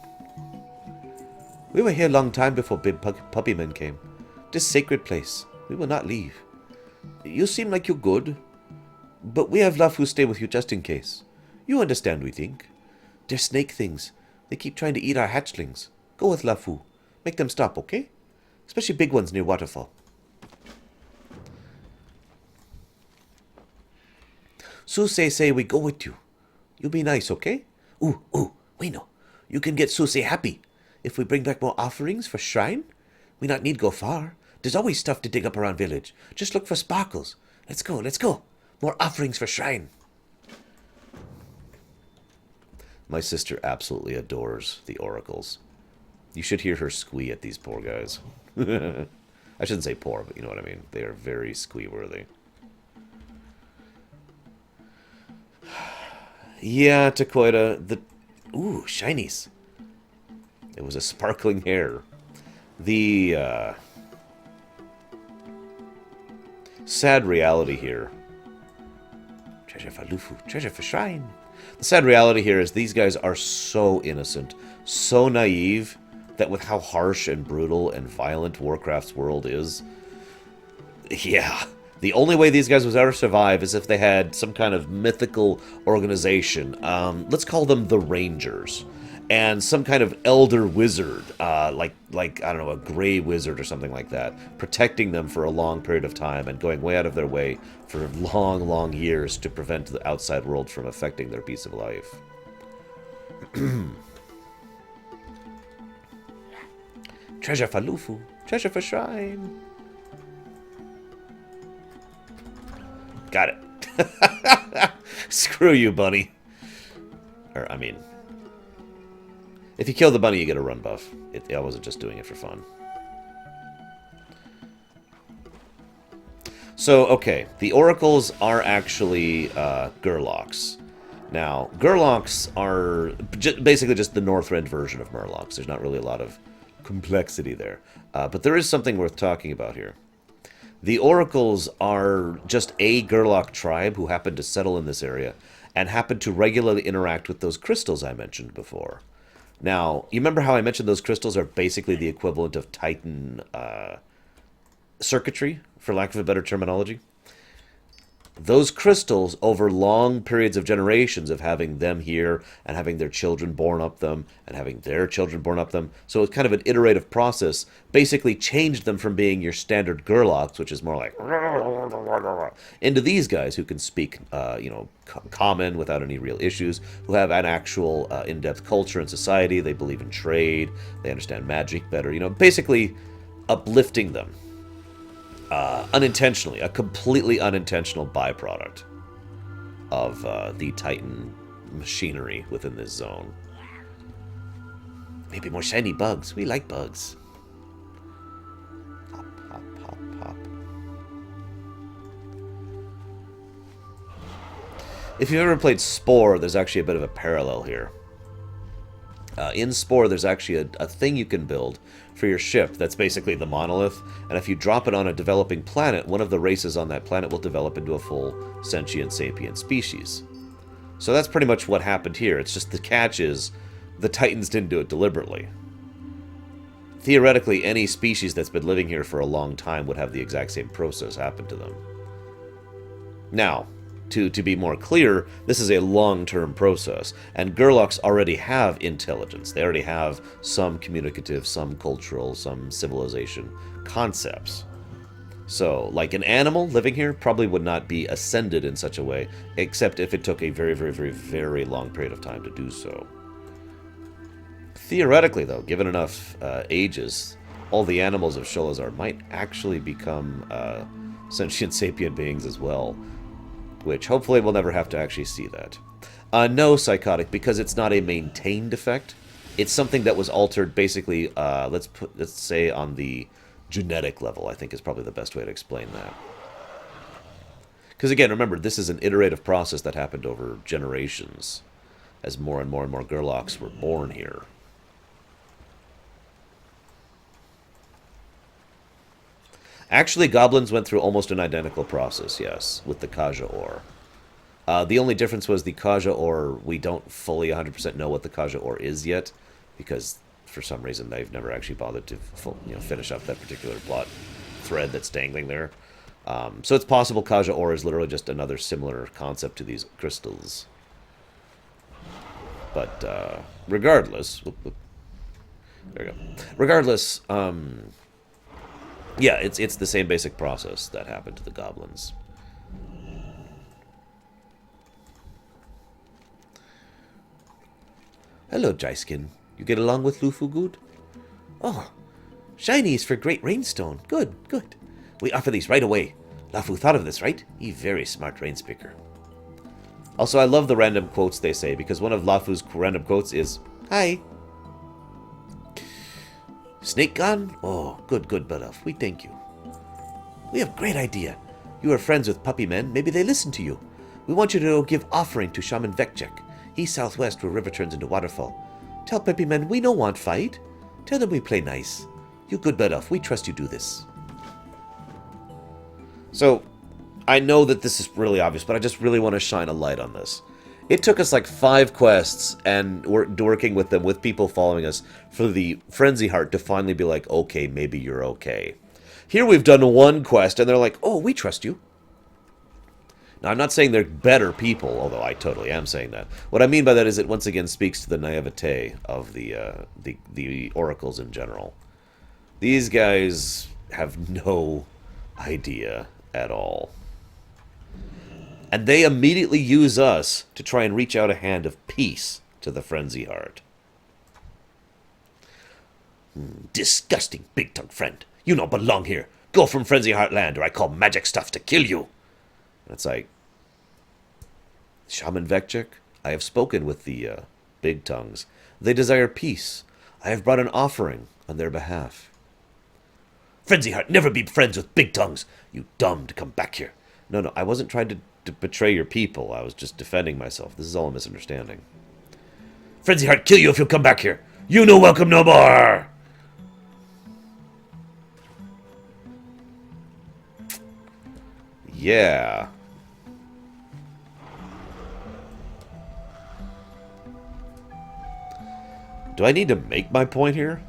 We were here a long time before big puppymen came. This sacred place. We will not leave. You seem like you're good. But we have Lafu stay with you just in case. You understand, we think. They're snake things. They keep trying to eat our hatchlings. Go with Lafu. Make them stop, okay? Especially big ones near waterfall. Suse say we go with you. You be nice, okay? Ooh, we know. You can get Suse happy. If we bring back more offerings for shrine, we not need go far. There's always stuff to dig up around village. Just look for sparkles. Let's go, let's go. More offerings for shrine. My sister absolutely adores the oracles. You should hear her squee at these poor guys. I shouldn't say poor, but you know what I mean. They are very squee-worthy. Yeah, Takoida, the... Ooh, shinies. It was a sparkling hair. The, sad reality here. Treasure for Lufu, treasure for shrine. The sad reality here is these guys are so innocent, so naive, that with how harsh and brutal and violent Warcraft's world is, yeah... The only way these guys would ever survive is if they had some kind of mythical organization. Let's call them the Rangers. And some kind of elder wizard, like I don't know, a gray wizard or something like that, protecting them for a long period of time and going way out of their way for long, long years to prevent the outside world from affecting their peace of life. Treasure for Lufu, treasure for shrine. Got it. Screw you, bunny. Or, I mean... If you kill the bunny, you get a run buff. I wasn't just doing it for fun. So, okay. The oracles are actually gerlocks. Now, gerlocks are basically just the Northrend version of murlocs. There's not really a lot of complexity there. But there is something worth talking about here. The oracles are just a gerlock tribe who happened to settle in this area and happened to regularly interact with those crystals I mentioned before. Now, you remember how I mentioned those crystals are basically the equivalent of Titan circuitry, for lack of a better terminology? those crystals, over long periods of generations of having them here and having their children born up them and having their children born up them, so it's kind of an iterative process, basically changed them from being your standard gerlocks, which is more like into these guys who can speak, common without any real issues, who have an actual in-depth culture and society. They believe in trade. They understand magic better. Basically uplifting them. Unintentionally, a completely unintentional byproduct of the Titan machinery within this zone. Maybe more shiny bugs. We like bugs. Hop, hop, hop, hop. If you've ever played Spore, there's actually a bit of a parallel here. In Spore, there's actually a thing you can build for your ship that's basically the monolith, and if you drop it on a developing planet, one of the races on that planet will develop into a full sentient sapient species. So that's pretty much what happened here. It's just the catch is the Titans didn't do it deliberately. Theoretically, any species that's been living here for a long time would have the exact same process happen to them. Now, to be more clear, this is a long-term process, and gerlocks already have intelligence. They already have some communicative, some cultural, some civilization concepts. So, like an animal living here probably would not be ascended in such a way, except if it took a very, very, very, very long period of time to do so. Theoretically, though, given enough ages, all the animals of Sholazar might actually become sentient sapient beings as well, which hopefully we'll never have to actually see that. No, Psychotic, because it's not a maintained effect. It's something that was altered basically, let's say on the genetic level, I think is probably the best way to explain that. Because again, remember, this is an iterative process that happened over generations, as more and more and more gerlocks were born here. Actually, goblins went through almost an identical process, yes, with the Kaja ore. The only difference was the Kaja ore, we don't fully 100% know what the Kaja ore is yet, because for some reason they've never actually bothered to finish up that particular plot thread that's dangling there. So it's possible Kaja ore is literally just another similar concept to these crystals. But regardless, there you go. Regardless, yeah, it's the same basic process that happened to the goblins. Hello, Dryskin. You get along with Lufu good? Oh, shinies for Great Rainstone. Good, good. We offer these right away. Lufu thought of this, right? He very smart rainspeaker. Also, I love the random quotes they say, because one of Lafu's random quotes is, "Hi." Snake gone? Oh, good, good, Belaf. We thank you. We have a great idea. You are friends with puppy men. Maybe they listen to you. We want you to give offering to Shaman Vekjek. He's southwest where river turns into waterfall. Tell puppy men we no want fight. Tell them we play nice. You good, Belaf. We trust you do this. So, I know that this is really obvious, but I just really want to shine a light on this. It took us like 5 quests and working with them, with people following us, for the Frenzyheart to finally be like, okay, maybe you're okay. Here we've done 1 quest and they're like, oh, we trust you. Now, I'm not saying they're better people, although I totally am saying that. What I mean by that is it once again speaks to the naivete of the oracles in general. These guys have no idea at all. And they immediately use us to try and reach out a hand of peace to the Frenzyheart. Disgusting big-tongued friend. You don't belong here. Go from Frenzyheart land or I call magic stuff to kill you. And it's like, Shaman Vekjek, I have spoken with the big tongues. They desire peace. I have brought an offering on their behalf. Frenzyheart, never be friends with big tongues. You dumb to come back here. No, I wasn't trying to betray your people. I was just defending myself. This is all a misunderstanding. Frenzyheart, kill you if you'll come back here. You no welcome no more. Yeah. Do I need to make my point here?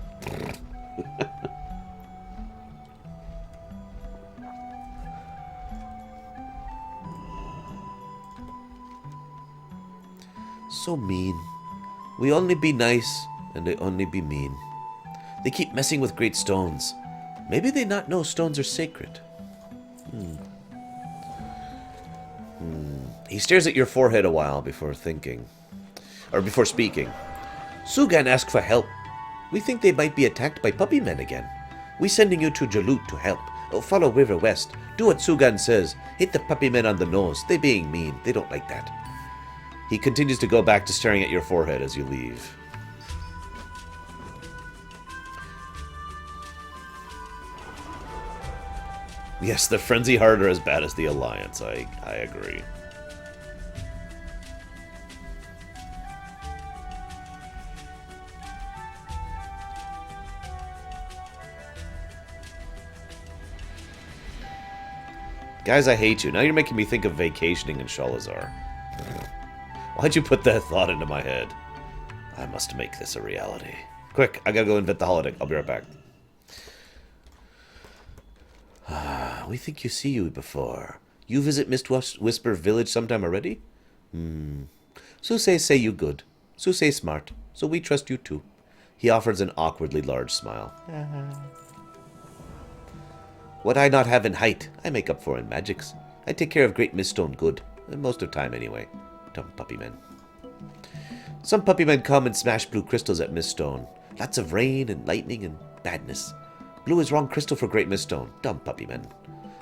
So mean. We only be nice, and they only be mean. They keep messing with great stones. Maybe they not know stones are sacred. He stares at your forehead a while before thinking. Or before speaking. Sugan asked for help. We think they might be attacked by puppy men again. We sending you to Jalut to help. Oh, follow River West. Do what Sugan says. Hit the puppy men on the nose. They being mean. They don't like that. He continues to go back to staring at your forehead as you leave. Yes, the Frenzyheart are as bad as the Alliance. I agree. Guys, I hate you. Now you're making me think of vacationing in Sholazar. Why'd you put that thought into my head? I must make this a reality. Quick, I gotta go invent the holodeck. I'll be right back. We think you see you before. You visit Mist Whisper Village sometime already? Susei say you good. Susei smart. So we trust you too. He offers an awkwardly large smile. What I not have in height, I make up for in magics. I take care of Great Miststone good. Most of time anyway. Dumb puppy men. Some puppy men come and smash blue crystals at Miststone. Lots of rain and lightning and badness. Blue is wrong crystal for Great Miststone. Dumb puppy men.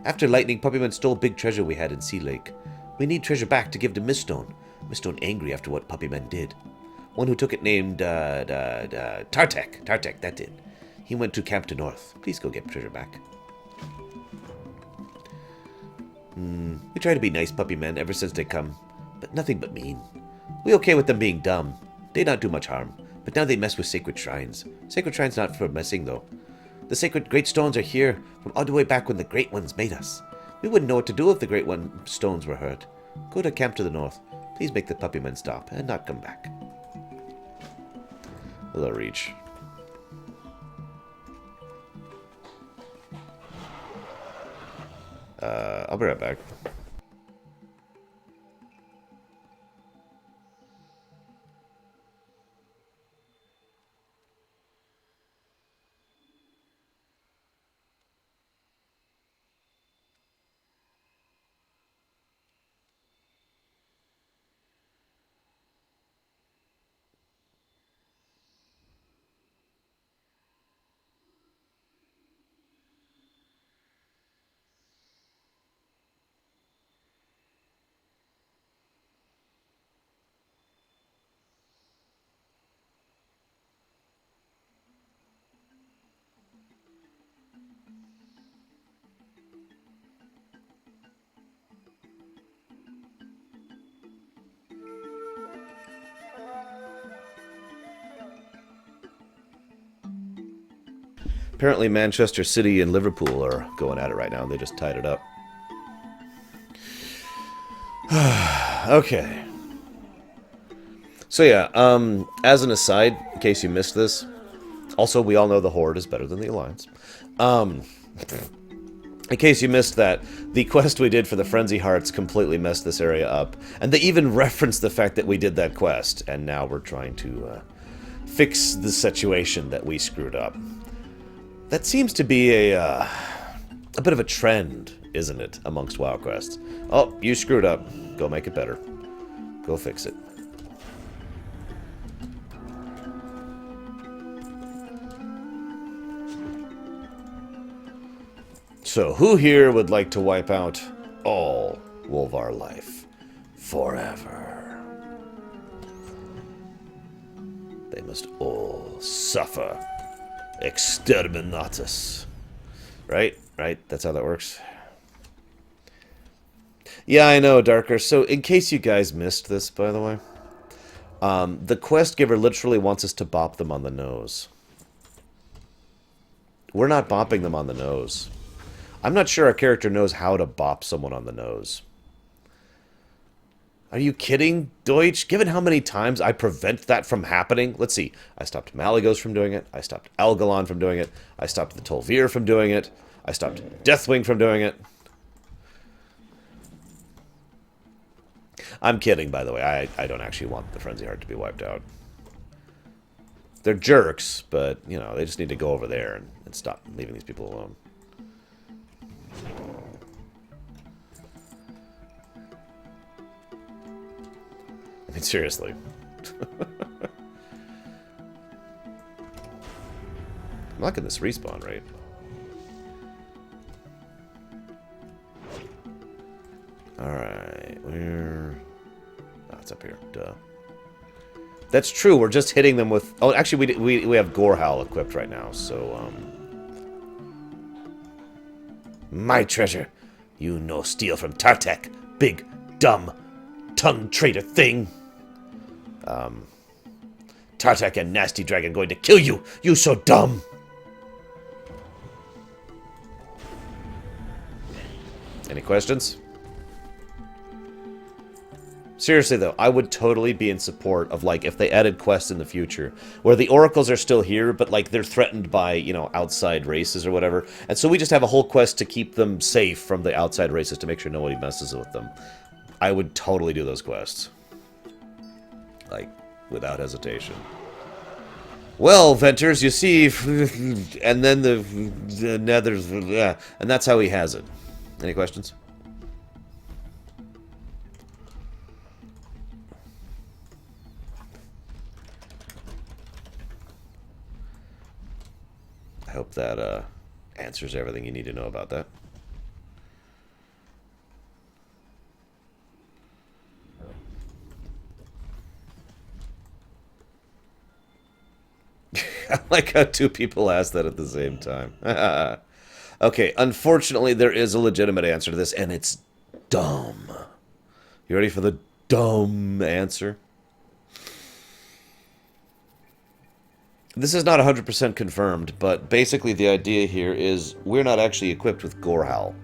After lightning, puppy men stole big treasure we had in Sea Lake. We need treasure back to give to Miststone. Miststone angry after what puppy men did. One who took it named, Tartek. Tartek, that did. He went to camp to north. Please go get treasure back. We try to be nice puppy men ever since they come, but nothing but mean. We okay with them being dumb. They not do much harm, but now they mess with sacred shrines. Sacred shrines not for messing, though. The sacred great stones are here from all the way back when the great ones made us. We wouldn't know what to do if the great stones were hurt. Go to camp to the north. Please make the puppy men stop and not come back. Will I reach? I'll be right back. Apparently Manchester City and Liverpool are going at it right now. They just tied it up. Okay. So yeah, as an aside, in case you missed this, also we all know the Horde is better than the Alliance. In case you missed that, the quest we did for the Frenzyhearts completely messed this area up. And they even referenced the fact that we did that quest. And now we're trying to fix the situation that we screwed up. That seems to be a bit of a trend, isn't it, amongst WoW quests? Oh, you screwed up. Go make it better. Go fix it. So, who here would like to wipe out all Wolvar life forever? They must all suffer. Exterminatus. Right? Right? That's how that works. Yeah, I know, Darker. So, in case you guys missed this, by the way, the quest giver literally wants us to bop them on the nose. We're not bopping them on the nose. I'm not sure our character knows how to bop someone on the nose. Are you kidding, Deutsch? Given how many times I prevent that from happening? Let's see. I stopped Malygos from doing it. I stopped Algalon from doing it. I stopped the Tol'vir from doing it. I stopped Deathwing from doing it. I'm kidding, by the way. I don't actually want the Frenzyheart to be wiped out. They're jerks, but, you know, they just need to go over there and stop leaving these people alone. I mean, seriously. I'm liking this respawn rate. Alright, where... Oh, it's up here. Duh. That's true, we're just hitting them with... Oh, actually, we have Gorehowl equipped right now, so, My treasure! You no steal from Tartek, big, dumb, tongue traitor thing! Tartek and Nasty Dragon going to kill you! You so dumb! Any questions? Seriously, though, I would totally be in support of, like, if they added quests in the future, where the oracles are still here, but, like, they're threatened by, you know, outside races or whatever, and so we just have a whole quest to keep them safe from the outside races to make sure nobody messes with them. I would totally do those quests. Like, without hesitation. Well, Venters, you see, and then the Nethers, yeah, and that's how he has it. Any questions? I hope that answers everything you need to know about that. I like how two people asked that at the same time. Okay, unfortunately, there is a legitimate answer to this, and it's dumb. You ready for the dumb answer? This is not 100% confirmed, but basically the idea here is we're not actually equipped with Gorehowl.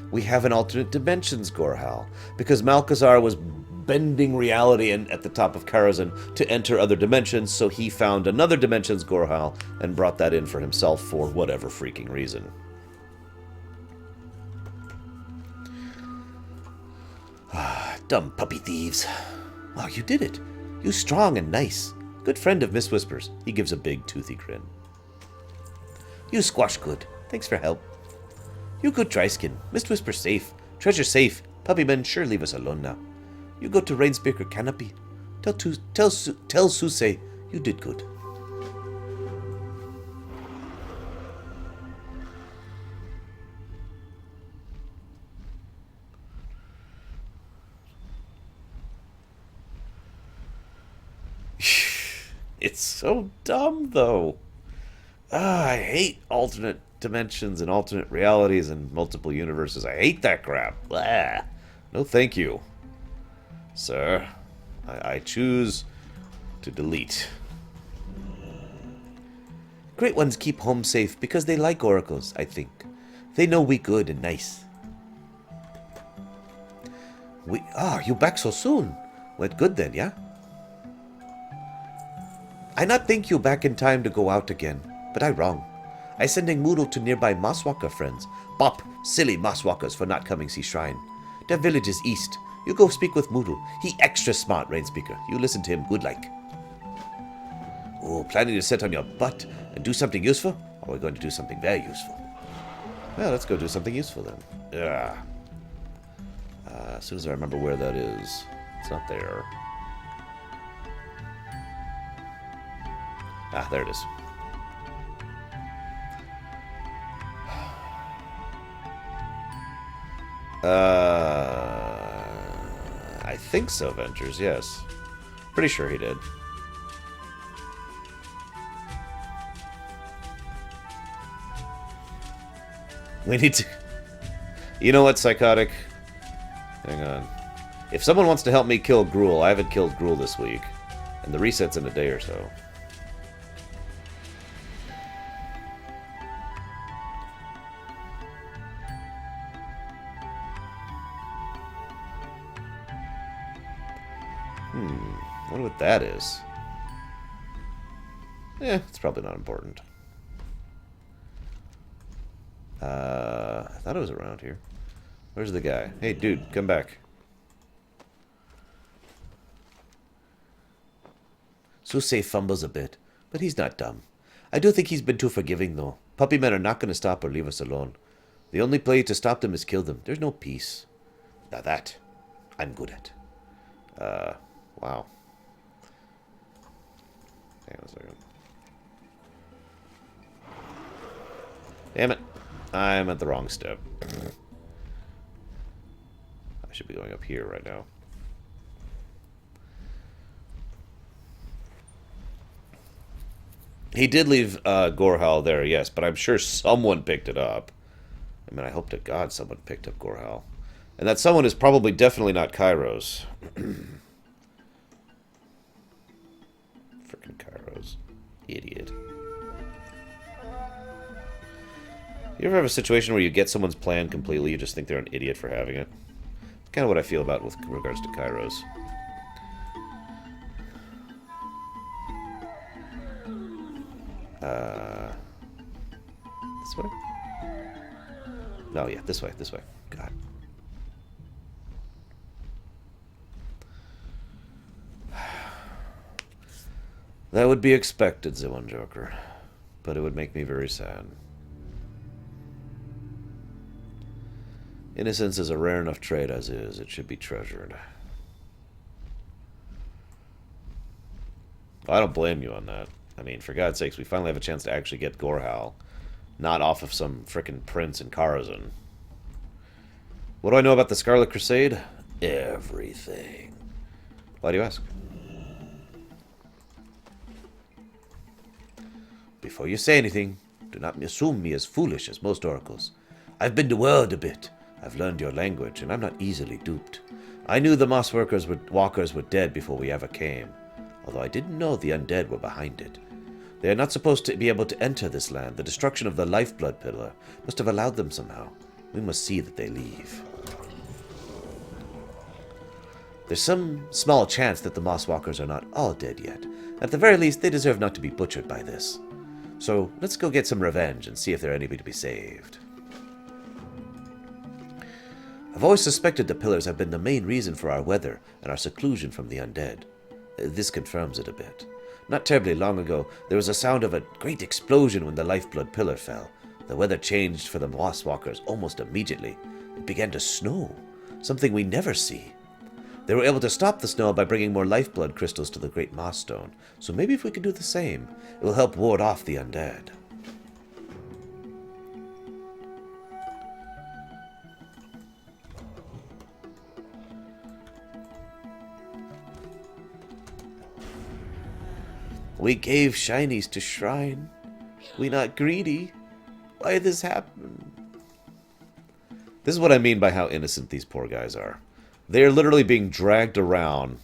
We have an alternate dimensions Gorehowl, because Malchezaar was bending reality at the top of Karazhan to enter other dimensions, so he found another dimensions Gorehowl and brought that in for himself for whatever freaking reason. Dumb puppy thieves. Oh, you did it. You strong and nice. Good friend of Miss Whispers. He gives a big toothy grin. You squash good. Thanks for help. You good Dryskin. Miss Whisper safe. Treasure safe. Puppymen sure leave us alone now. You go to Rainspeaker Canopy. Tell Suse you did good. It's so dumb, though. I hate alternate dimensions and alternate realities and multiple universes. I hate that crap. Blah. No thank you. Sir, I choose to delete. Great ones keep home safe because they like oracles, I think. They know we good and nice. You back so soon. Went good then, yeah? I not think you back in time to go out again, but I wrong. I sending Moodle to nearby Mosswalker friends. Bop, silly Mosswalkers for not coming see shrine. Their village is east. You go speak with Moodle. He extra smart, Rainspeaker. You listen to him good like. Oh, planning to sit on your butt and do something useful? Or are we going to do something very useful? Well, let's go do something useful then. Yeah. As soon as I remember where that is. It's not there. Ah, there it is. I think so, Ventures, yes. Pretty sure he did. We need to... You know what, Psychotic? Hang on. If someone wants to help me kill Gruul, I haven't killed Gruul this week. And the reset's in a day or so. I wonder what that is. It's probably not important. I thought it was around here. Where's the guy? Hey, dude, come back. Susei fumbles a bit, but he's not dumb. I do think he's been too forgiving, though. Puppy men are not going to stop or leave us alone. The only play to stop them is kill them. There's no peace. Now that, I'm good at. Wow. Hang on a second. Damn it. I'm at the wrong step. I should be going up here right now. He did leave Gorhal there, yes, but I'm sure someone picked it up. I mean, I hope to God someone picked up Gorhal. And that someone is probably definitely not Kairos. Frickin' Kairos. Idiot. You ever have a situation where you get someone's plan completely, you just think they're an idiot for having it? It's kind of what I feel about with regards to Kairos. This way? No, yeah, this way, this way. God. That would be expected, the one Joker. But it would make me very sad. Innocence is a rare enough trait as is. It should be treasured. I don't blame you on that. I mean, for God's sakes, we finally have a chance to actually get Gorhal. Not off of some frickin' prince in Karazhan. What do I know about the Scarlet Crusade? Everything. Why do you ask? Before you say anything, do not assume me as foolish as most oracles. I've been the world a bit. I've learned your language, and I'm not easily duped. I knew the Moss Walkers were dead before we ever came, although I didn't know the undead were behind it. They are not supposed to be able to enter this land. The destruction of the Lifeblood Pillar must have allowed them somehow. We must see that they leave. There's some small chance that the Mosswalkers are not all dead yet. At the very least, they deserve not to be butchered by this. So, let's go get some revenge and see if there are anybody to be saved. I've always suspected the pillars have been the main reason for our weather and our seclusion from the undead. This confirms it a bit. Not terribly long ago, there was a sound of a great explosion when the Lifeblood Pillar fell. The weather changed for the Mosswalkers almost immediately. It began to snow, something we never see. They were able to stop the snow by bringing more Lifeblood crystals to the Great Moss Stone, so maybe if we can do the same, it will help ward off the undead. We gave shinies to shrine. We not greedy. Why this happen? This is what I mean by how innocent these poor guys are. They are literally being dragged around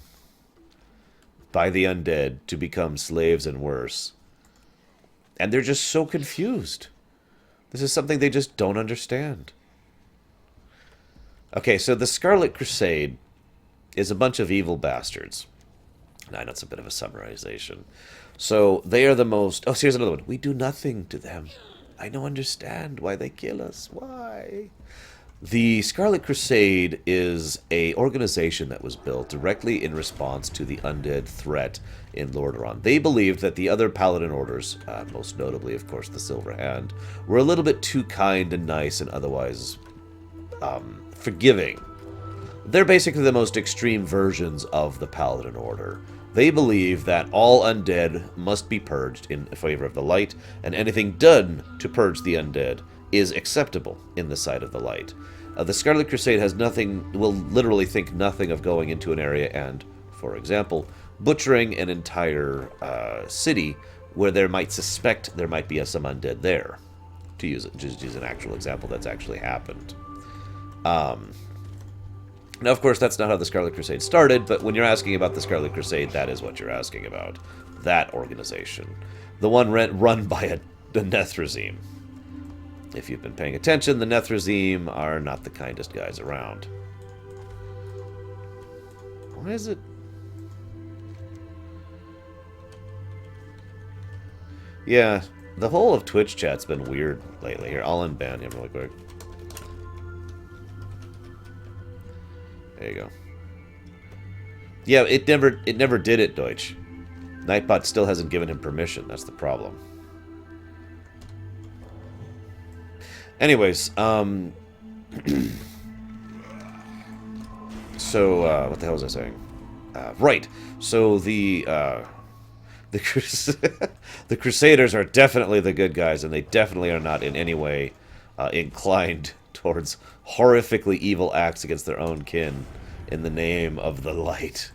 by the undead to become slaves and worse. And they're just so confused. This is something they just don't understand. Okay, so the Scarlet Crusade is a bunch of evil bastards. I know it's a bit of a summarization. So, they are the most... Oh, so here's another one. We do nothing to them. I don't understand why they kill us. Why? The Scarlet Crusade is a organization that was built directly in response to the undead threat in Lorerun. They believed that the other paladin orders, most notably, of course, the Silver Hand, were a little bit too kind and nice and otherwise forgiving. They're basically the most extreme versions of the paladin order. They believe that all undead must be purged in favor of the light, and anything done to purge the undead is acceptable in the sight of the light. The Scarlet Crusade has nothing, will literally think nothing of going into an area and, for example, butchering an entire city where they might suspect there might be some undead there. To use an actual example that's actually happened. Now, of course, that's not how the Scarlet Crusade started, but when you're asking about the Scarlet Crusade, that is what you're asking about. That organization. The one run by the Nethrezim. If you've been paying attention, the Nethrezim are not the kindest guys around. Why is it... Yeah, the whole of Twitch chat's been weird lately. Here, I'll unban him really quick. There you go. Yeah, it never did it, Deutsch. Nightbot still hasn't given him permission. That's the problem. Anyways, so, what the hell was I saying? Right. So the the Crusaders are definitely the good guys, and they definitely are not in any way inclined towards horrifically evil acts against their own kin in the name of the light.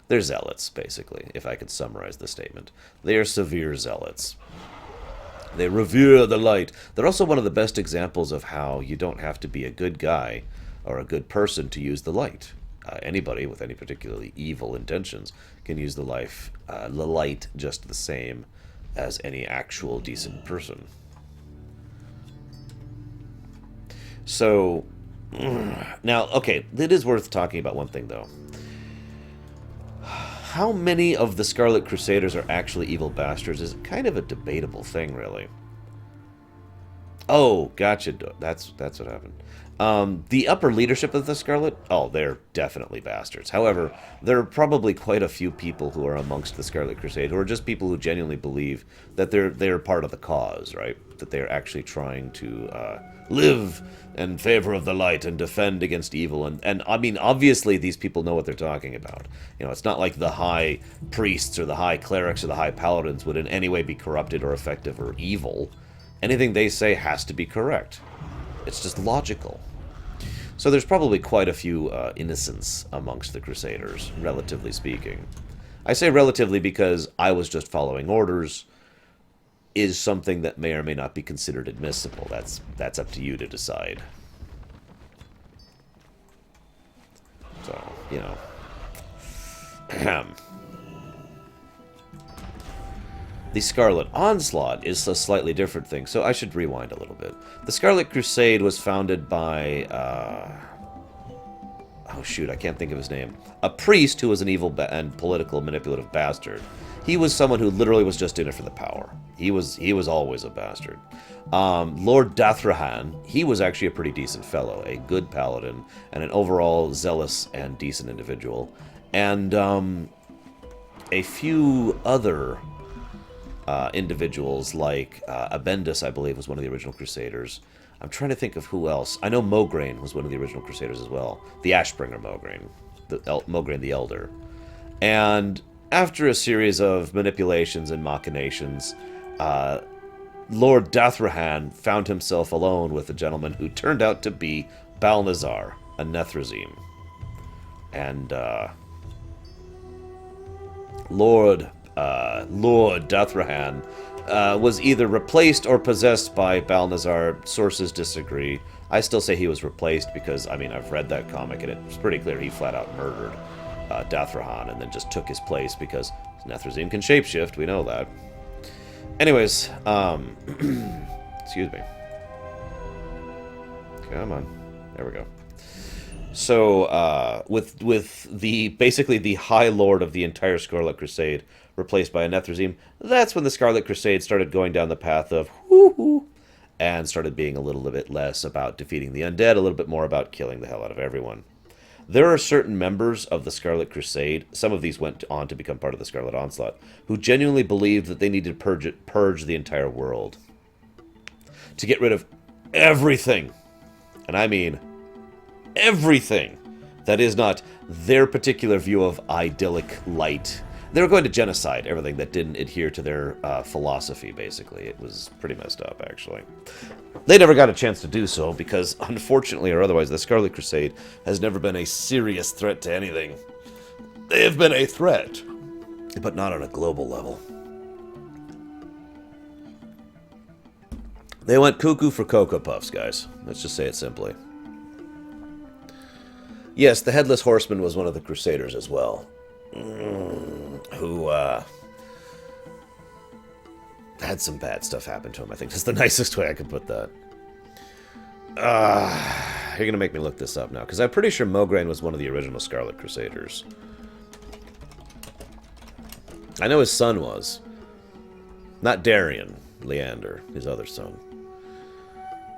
They're zealots, basically, if I could summarize the statement. They are severe zealots. They revere the light. They're also one of the best examples of how you don't have to be a good guy or a good person to use the light. Anybody with any particularly evil intentions can use the light just the same as any actual decent person. So, now, okay, it is worth talking about one thing, though. How many of the Scarlet Crusaders are actually evil bastards is kind of a debatable thing, really. Oh, gotcha. That's what happened. The upper leadership of the Scarlet, oh, they're definitely bastards. However, there are probably quite a few people who are amongst the Scarlet Crusade who are just people who genuinely believe that they're part of the cause, right? That they're actually trying to live in favor of the light and defend against evil. And I mean, obviously, these people know what they're talking about. You know, it's not like the high priests or the high clerics or the high paladins would in any way be corrupted or effective or evil. Anything they say has to be correct. It's just logical. So there's probably quite a few innocents amongst the Crusaders, relatively speaking. I say relatively because I was just following orders is something that may or may not be considered admissible. That's up to you to decide. So, you know. The Scarlet Onslaught is a slightly different thing, so I should rewind a little bit. The Scarlet Crusade was founded by, oh shoot, I can't think of his name. A priest who was an evil and political manipulative bastard. He was someone who literally was just in it for the power. He was always a bastard. Lord Dathrahan, he was actually a pretty decent fellow, a good paladin, and an overall zealous and decent individual. And a few other individuals, like Abendus, I believe, was one of the original Crusaders. I'm trying to think of who else. I know Mograine was one of the original Crusaders as well. The Ashbringer Mograine. Mograine the Elder. And after a series of manipulations and machinations, Lord Dathrahan found himself alone with a gentleman who turned out to be Balnazar, a Nethrazim. And Lord Dathrahan was either replaced or possessed by Balnazar. Sources disagree. I still say he was replaced because, I mean, I've read that comic and it's pretty clear he flat out murdered Dathrahan and then just took his place because Nethrazim can shapeshift, we know that. Anyways, excuse me. Come on. There we go. So, with the basically the High Lord of the entire Scarlet Crusade replaced by a Nethrazim, that's when the Scarlet Crusade started going down the path of whoo-hoo, and started being a little bit less about defeating the undead, a little bit more about killing the hell out of everyone. There are certain members of the Scarlet Crusade, some of these went on to become part of the Scarlet Onslaught, who genuinely believed that they needed to purge the entire world. To get rid of everything. And I mean everything that is not their particular view of idyllic light. They were going to genocide everything that didn't adhere to their philosophy, basically. It was pretty messed up, actually. They never got a chance to do so because, unfortunately or otherwise, the Scarlet Crusade has never been a serious threat to anything. They have been a threat, but not on a global level. They went cuckoo for Cocoa Puffs, guys. Let's just say it simply. Yes, the Headless Horseman was one of the Crusaders as well. Who had some bad stuff happen to him. I think that's the nicest way I could put that. You're gonna make me look this up now, because I'm pretty sure Mograine was one of the original Scarlet Crusaders. I know his son was. Not Darian, Leander, his other son.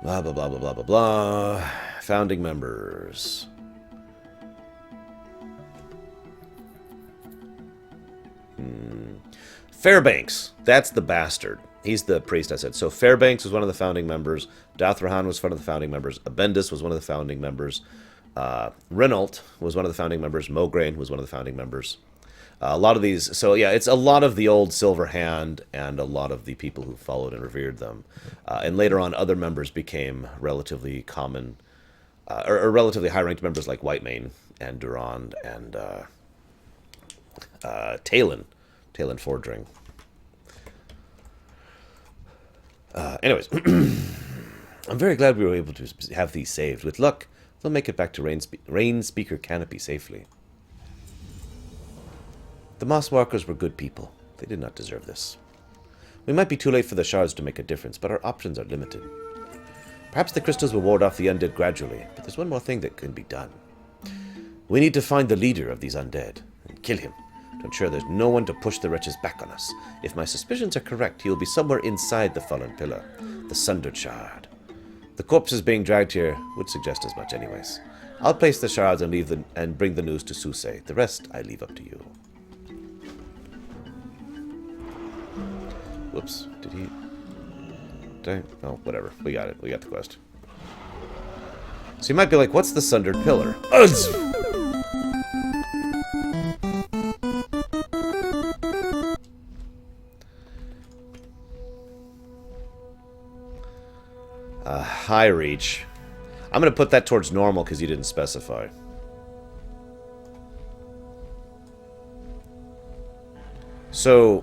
Blah, blah, blah, blah, blah, blah, blah. Founding members. Fairbanks, that's the bastard. He's the priest, I said. So Fairbanks was one of the founding members. Dathrahan was one of the founding members. Abendus was one of the founding members. Renault was one of the founding members. Mograine was one of the founding members. A lot of these, so yeah, it's a lot of the old Silver Hand and a lot of the people who followed and revered them. And later on, other members became relatively common, or relatively high-ranked members like Whitemane and Durand and Talon Fordring. Anyways, I'm very glad we were able to have these saved. With luck, they'll make it back to Rainspeaker Canopy safely. The Mosswalkers were good people. They did not deserve this. We might be too late for the shards to make a difference, but our options are limited. Perhaps the crystals will ward off the undead gradually, but there's one more thing that can be done. We need to find the leader of these undead and kill him to ensure there's no one to push the wretches back on us. If my suspicions are correct, he will be somewhere inside the fallen pillar, the Sundered Shard. The corpses being dragged here would suggest as much anyways. I'll place the shards and bring the news to Susei. The rest I leave up to you. Whoops, did he... Oh, whatever. We got it. We got the quest. So you might be like, what's the Sundered Pillar? High reach. I'm going to put that towards normal because you didn't specify. So...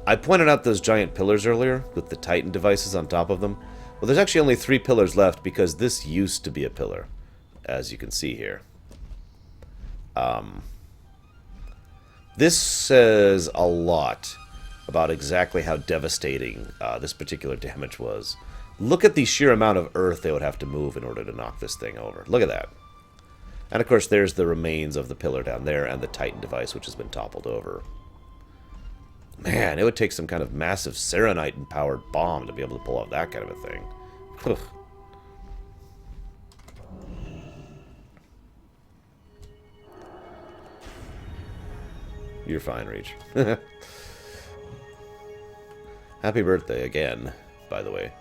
I pointed out those giant pillars earlier, with the Titan devices on top of them. Well, there's actually only 3 pillars left, because this used to be a pillar, as you can see here. This says a lot about exactly how devastating this particular damage was. Look at the sheer amount of earth they would have to move in order to knock this thing over. Look at that. And of course, there's the remains of the pillar down there, and the Titan device, which has been toppled over. Man, it would take some kind of massive Serenite-empowered bomb to be able to pull off that kind of a thing. Ugh. You're fine, Reach. Happy birthday again, by the way,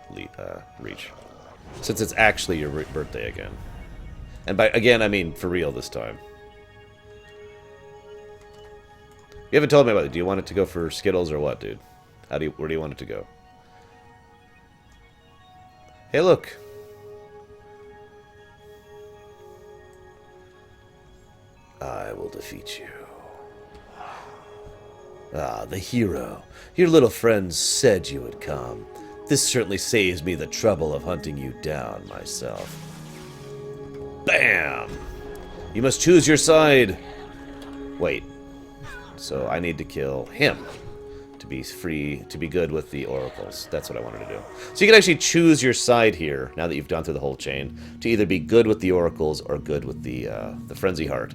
Reach. Since it's actually your birthday again. And by again, I mean for real this time. You haven't told me about it. Do you want it to go for Skittles or what, dude? Where do you want it to go? Hey, look. I will defeat you. Ah, the hero. Your little friends said you would come. This certainly saves me the trouble of hunting you down myself. Bam! You must choose your side. Wait. So I need to kill him to be free, to be good with the oracles. That's what I wanted to do. So you can actually choose your side here, now that you've gone through the whole chain, to either be good with the oracles or good with the Frenzyheart.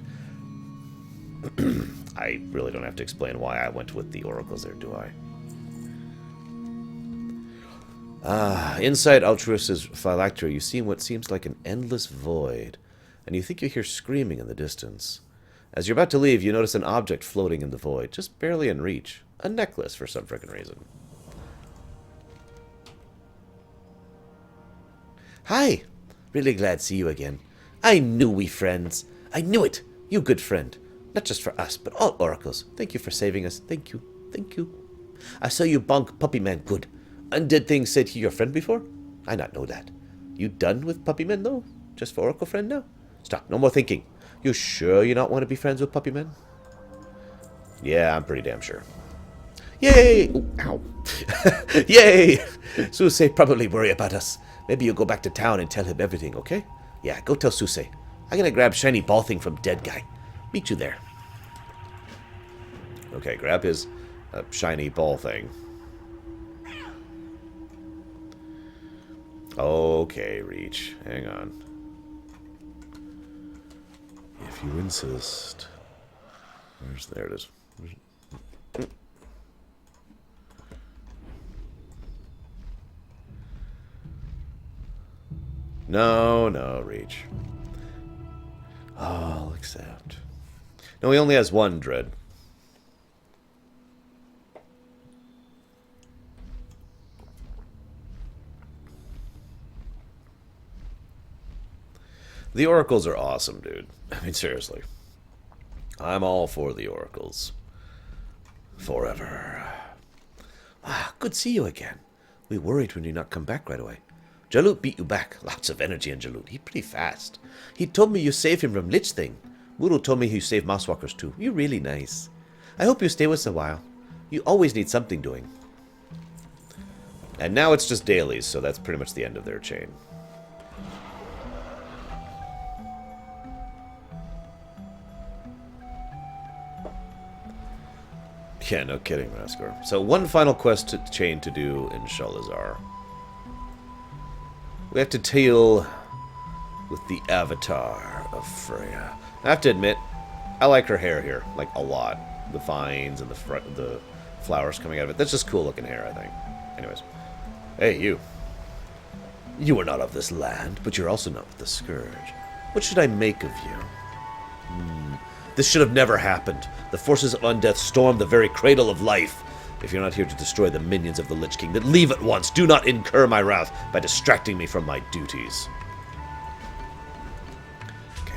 I really don't have to explain why I went with the oracles there, do I? Inside Altruis's phylactery, you see what seems like an endless void, and you think you hear screaming in the distance. As you're about to leave, you notice an object floating in the void, just barely in reach. A necklace, for some frickin' reason. Hi! Really glad to see you again. I knew we friends. I knew it! You good friend. Not just for us, but all oracles. Thank you for saving us. Thank you. Thank you. I saw you bonk Puppy Man good. Undead things said he your friend before? I not know that. You done with Puppy Man, though? Just for oracle friend now? Stop. No more thinking. You sure you don't want to be friends with Puppy Man? Yeah, I'm pretty damn sure. Yay! Ooh, ow. Yay! Susei probably worry about us. Maybe you go back to town and tell him everything, okay? Yeah, go tell Susei. I'm gonna grab shiny ball thing from dead guy. Meet you there. Okay, grab his shiny ball thing. Okay, Reach. Hang on. If you insist. There it is. No, Reach. I'll accept. No, he only has one dread. The oracles are awesome, dude. I mean, seriously. I'm all for the oracles. Forever. Ah, good to see you again. We worried when you not come back right away. Jalut beat you back. Lots of energy in Jalut. He's pretty fast. He told me you saved him from Lich Thing. Muru told me you saved Mosswalkers too. You're really nice. I hope you stay with us a while. You always need something doing. And now it's just dailies, so that's pretty much the end of their chain. Yeah, no kidding, Raskor. So one final quest chain to do in Sholazar. We have to deal with the avatar of Freya. I have to admit, I like her hair here, like a lot. The vines and the flowers coming out of it. That's just cool looking hair, I think. Anyways. Hey, you. You are not of this land, but you're also not with the Scourge. What should I make of you? This should have never happened. The forces of undeath stormed the very cradle of life. If you're not here to destroy the minions of the Lich King, then leave at once. Do not incur my wrath by distracting me from my duties.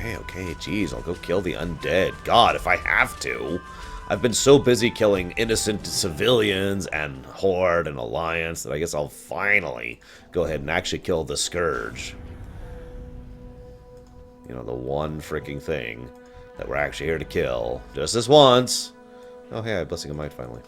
Okay, jeez, I'll go kill the undead. God, if I have to. I've been so busy killing innocent civilians and Horde and Alliance that I guess I'll finally go ahead and actually kill the Scourge. You know, the one freaking thing that we're actually here to kill. Just this once. Oh, hey, Blessing of Might finally.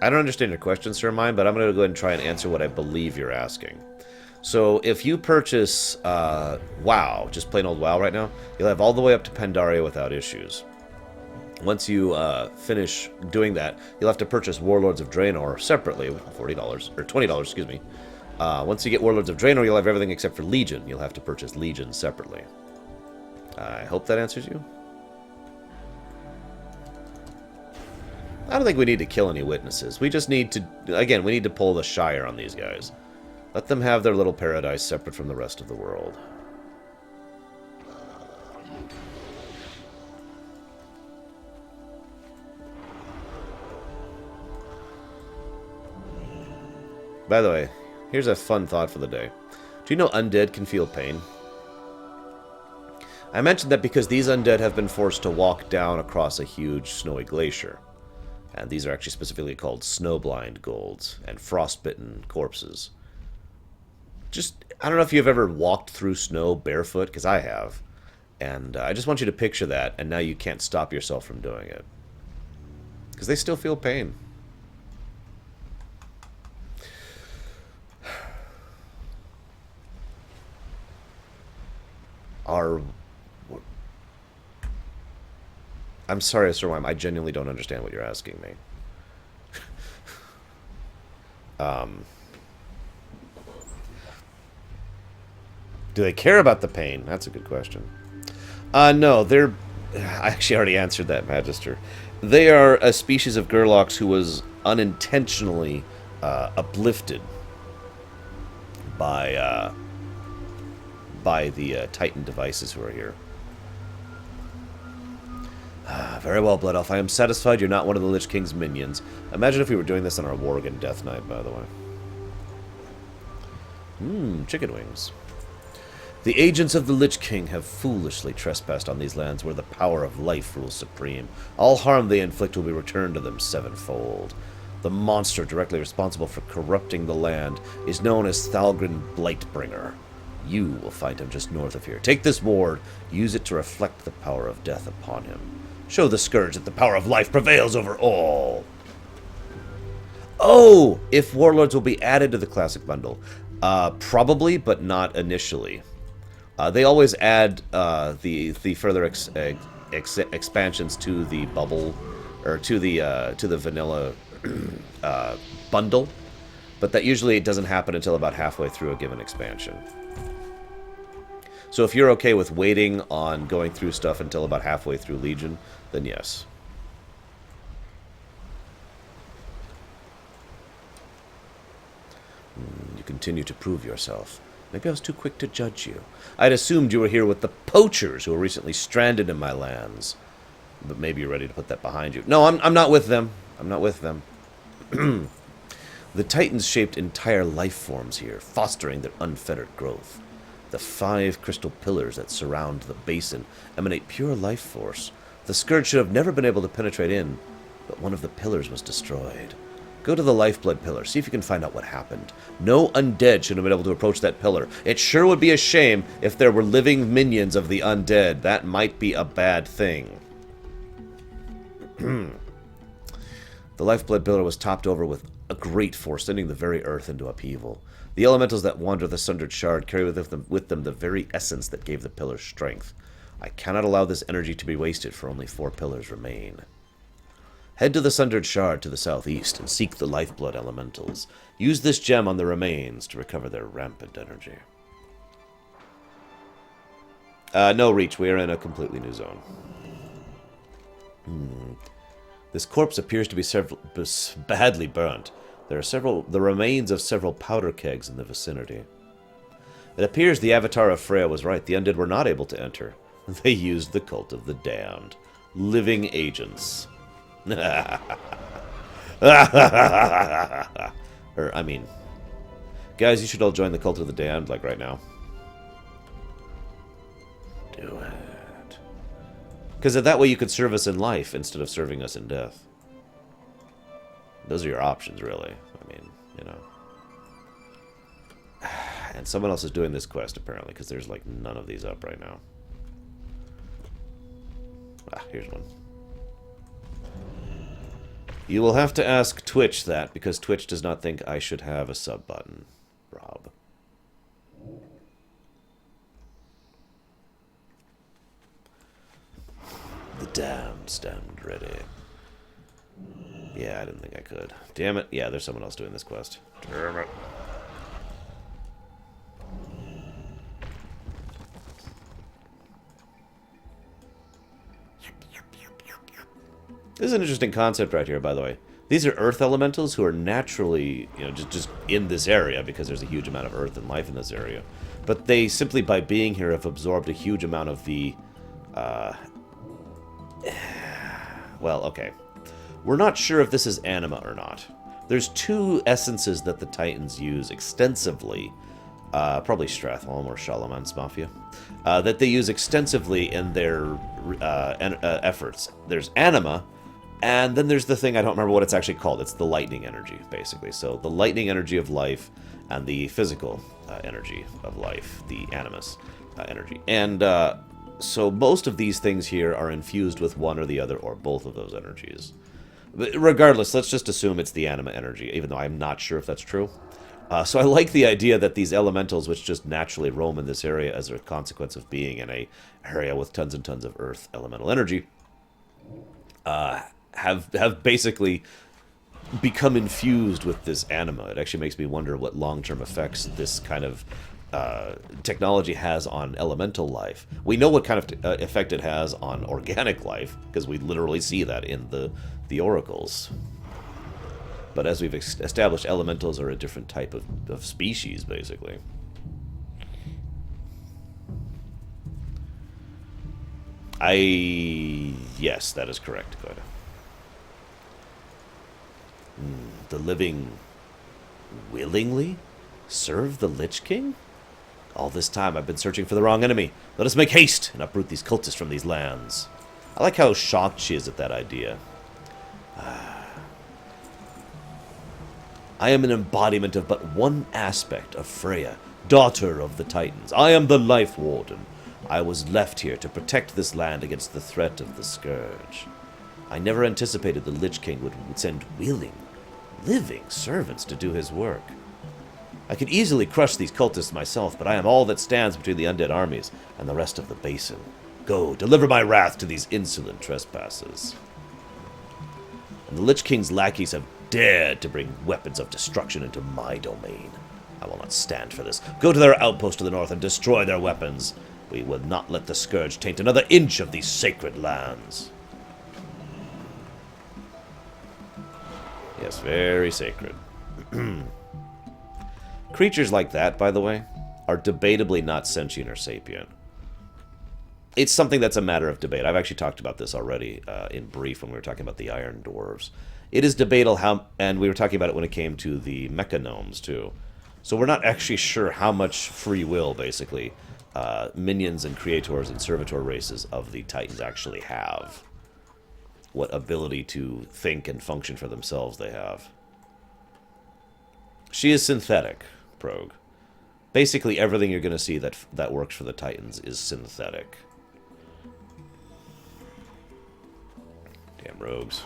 I don't understand your question, Sir Mine, but I'm going to go ahead and try and answer what I believe you're asking. So, if you purchase WoW, just plain old WoW right now, you'll have all the way up to Pandaria without issues. Once you finish doing that, you'll have to purchase Warlords of Draenor separately, $40, or $20, excuse me. Once you get Warlords of Draenor, you'll have everything except for Legion. You'll have to purchase Legion separately. I hope that answers you. I don't think we need to kill any witnesses. We just need to, again, we need to pull the Shire on these guys. Let them have their little paradise separate from the rest of the world. By the way, here's a fun thought for the day. Do you know undead can feel pain? I mentioned that because these undead have been forced to walk down across a huge snowy glacier. And these are actually specifically called snowblind golds and frostbitten corpses. Just, I don't know if you've ever walked through snow barefoot, because I have. And I just want you to picture that, and now you can't stop yourself from doing it. Because they still feel pain. I'm sorry, Sir Wime, I genuinely don't understand what you're asking me. Do they care about the pain? That's a good question. No, they're... I actually already answered that, Magister. They are a species of gerlocks who was unintentionally uplifted by the Titan devices who are here. Very well, Blood Elf. I am satisfied you're not one of the Lich King's minions. Imagine if we were doing this on our Worgen Death Knight, by the way. Chicken wings. The agents of the Lich King have foolishly trespassed on these lands where the power of life rules supreme. All harm they inflict will be returned to them sevenfold. The monster directly responsible for corrupting the land is known as Thalgrin Blightbringer. You will find him just north of here. Take this ward, use it to reflect the power of death upon him. Show the Scourge that the power of life prevails over all. Oh, if Warlords will be added to the Classic Bundle. Probably, but not initially. They always add the further expansions to the bubble, or to the vanilla bundle, but that usually doesn't happen until about halfway through a given expansion. So if you're okay with waiting on going through stuff until about halfway through Legion, then yes. You continue to prove yourself. Maybe I was too quick to judge you. I'd assumed you were here with the poachers who were recently stranded in my lands. But maybe you're ready to put that behind you. No, I'm not with them. I'm not with them. The Titans shaped entire life forms here, fostering their unfettered growth. The 5 crystal pillars that surround the basin emanate pure life force. The Scourge should have never been able to penetrate in, but one of the pillars was destroyed. Go to the Lifeblood pillar, see if you can find out what happened. No undead should have been able to approach that pillar. It sure would be a shame if there were living minions of the undead. That might be a bad thing. The Lifeblood pillar was topped over with a great force, sending the very earth into upheaval. The elementals that wander the Sundered Shard carry with them the very essence that gave the pillar strength. I cannot allow this energy to be wasted, for only 4 pillars remain. Head to the Sundered Shard to the southeast and seek the Lifeblood elementals. Use this gem on the remains to recover their rampant energy. No reach. We are in a completely new zone. This corpse appears to be badly burnt. There are the remains of several powder kegs in the vicinity. It appears the Avatar of Freya was right. The undead were not able to enter. They used the Cult of the Damned. Living agents. I mean, guys, you should all join the Cult of the Damned, like right now. Do it. Because that way you could serve us in life instead of serving us in death. Those are your options, really. I mean, you know. And someone else is doing this quest, apparently, because there's, like, none of these up right now. Ah, here's one. You will have to ask Twitch that, because Twitch does not think I should have a sub button, Rob. The damned stand ready. Yeah, I didn't think I could. Damn it. Yeah, there's someone else doing this quest. Damn it. This is an interesting concept right here, by the way. These are earth elementals who are naturally, you know, just in this area because there's a huge amount of earth and life in this area. But they simply, by being here, have absorbed a huge amount of the, well, okay. We're not sure if this is anima or not. There's 2 essences that the Titans use extensively, probably Stratholm or Shalaman's Mafia, that they use extensively in their efforts. There's anima, and then there's the thing, I don't remember what it's actually called. It's the lightning energy, basically. So the lightning energy of life and the physical energy of life, the animus energy. And so most of these things here are infused with one or the other or both of those energies. But regardless, let's just assume it's the anima energy, even though I'm not sure if that's true. So I like the idea that these elementals, which just naturally roam in this area as a consequence of being in a area with tons and tons of earth elemental energy, have basically become infused with this anima. It actually makes me wonder what long-term effects this kind of technology has on elemental life. We know what kind of effect it has on organic life, because we literally see that in the oracles. But as we've established, elementals are a different type of species, basically. Yes, that is correct. Good. The living willingly serve the Lich King? All this time I've been searching for the wrong enemy. Let us make haste and uproot these cultists from these lands. I like how shocked she is at that idea. I am an embodiment of but one aspect of Freya, daughter of the Titans. I am the Life Warden. I was left here to protect this land against the threat of the Scourge. I never anticipated the Lich King would send willing, living servants to do his work. I could easily crush these cultists myself, but I am all that stands between the undead armies and the rest of the basin. Go, deliver my wrath to these insolent trespassers. And the Lich King's lackeys have dared to bring weapons of destruction into my domain. I will not stand for this. Go to their outpost to the north and destroy their weapons. We will not let the Scourge taint another inch of these sacred lands. Yes, very sacred. Creatures like that, by the way, are debatably not sentient or sapient. It's something that's a matter of debate. I've actually talked about this already in brief when we were talking about the Iron Dwarves. It is debatable how, and we were talking about it when it came to the Mechagnomes too. So we're not actually sure how much free will, basically, minions and creators and servitor races of the Titans actually have. What ability to think and function for themselves they have. She is synthetic, Progue. Basically, everything you're going to see that works for the Titans is synthetic. Damn rogues.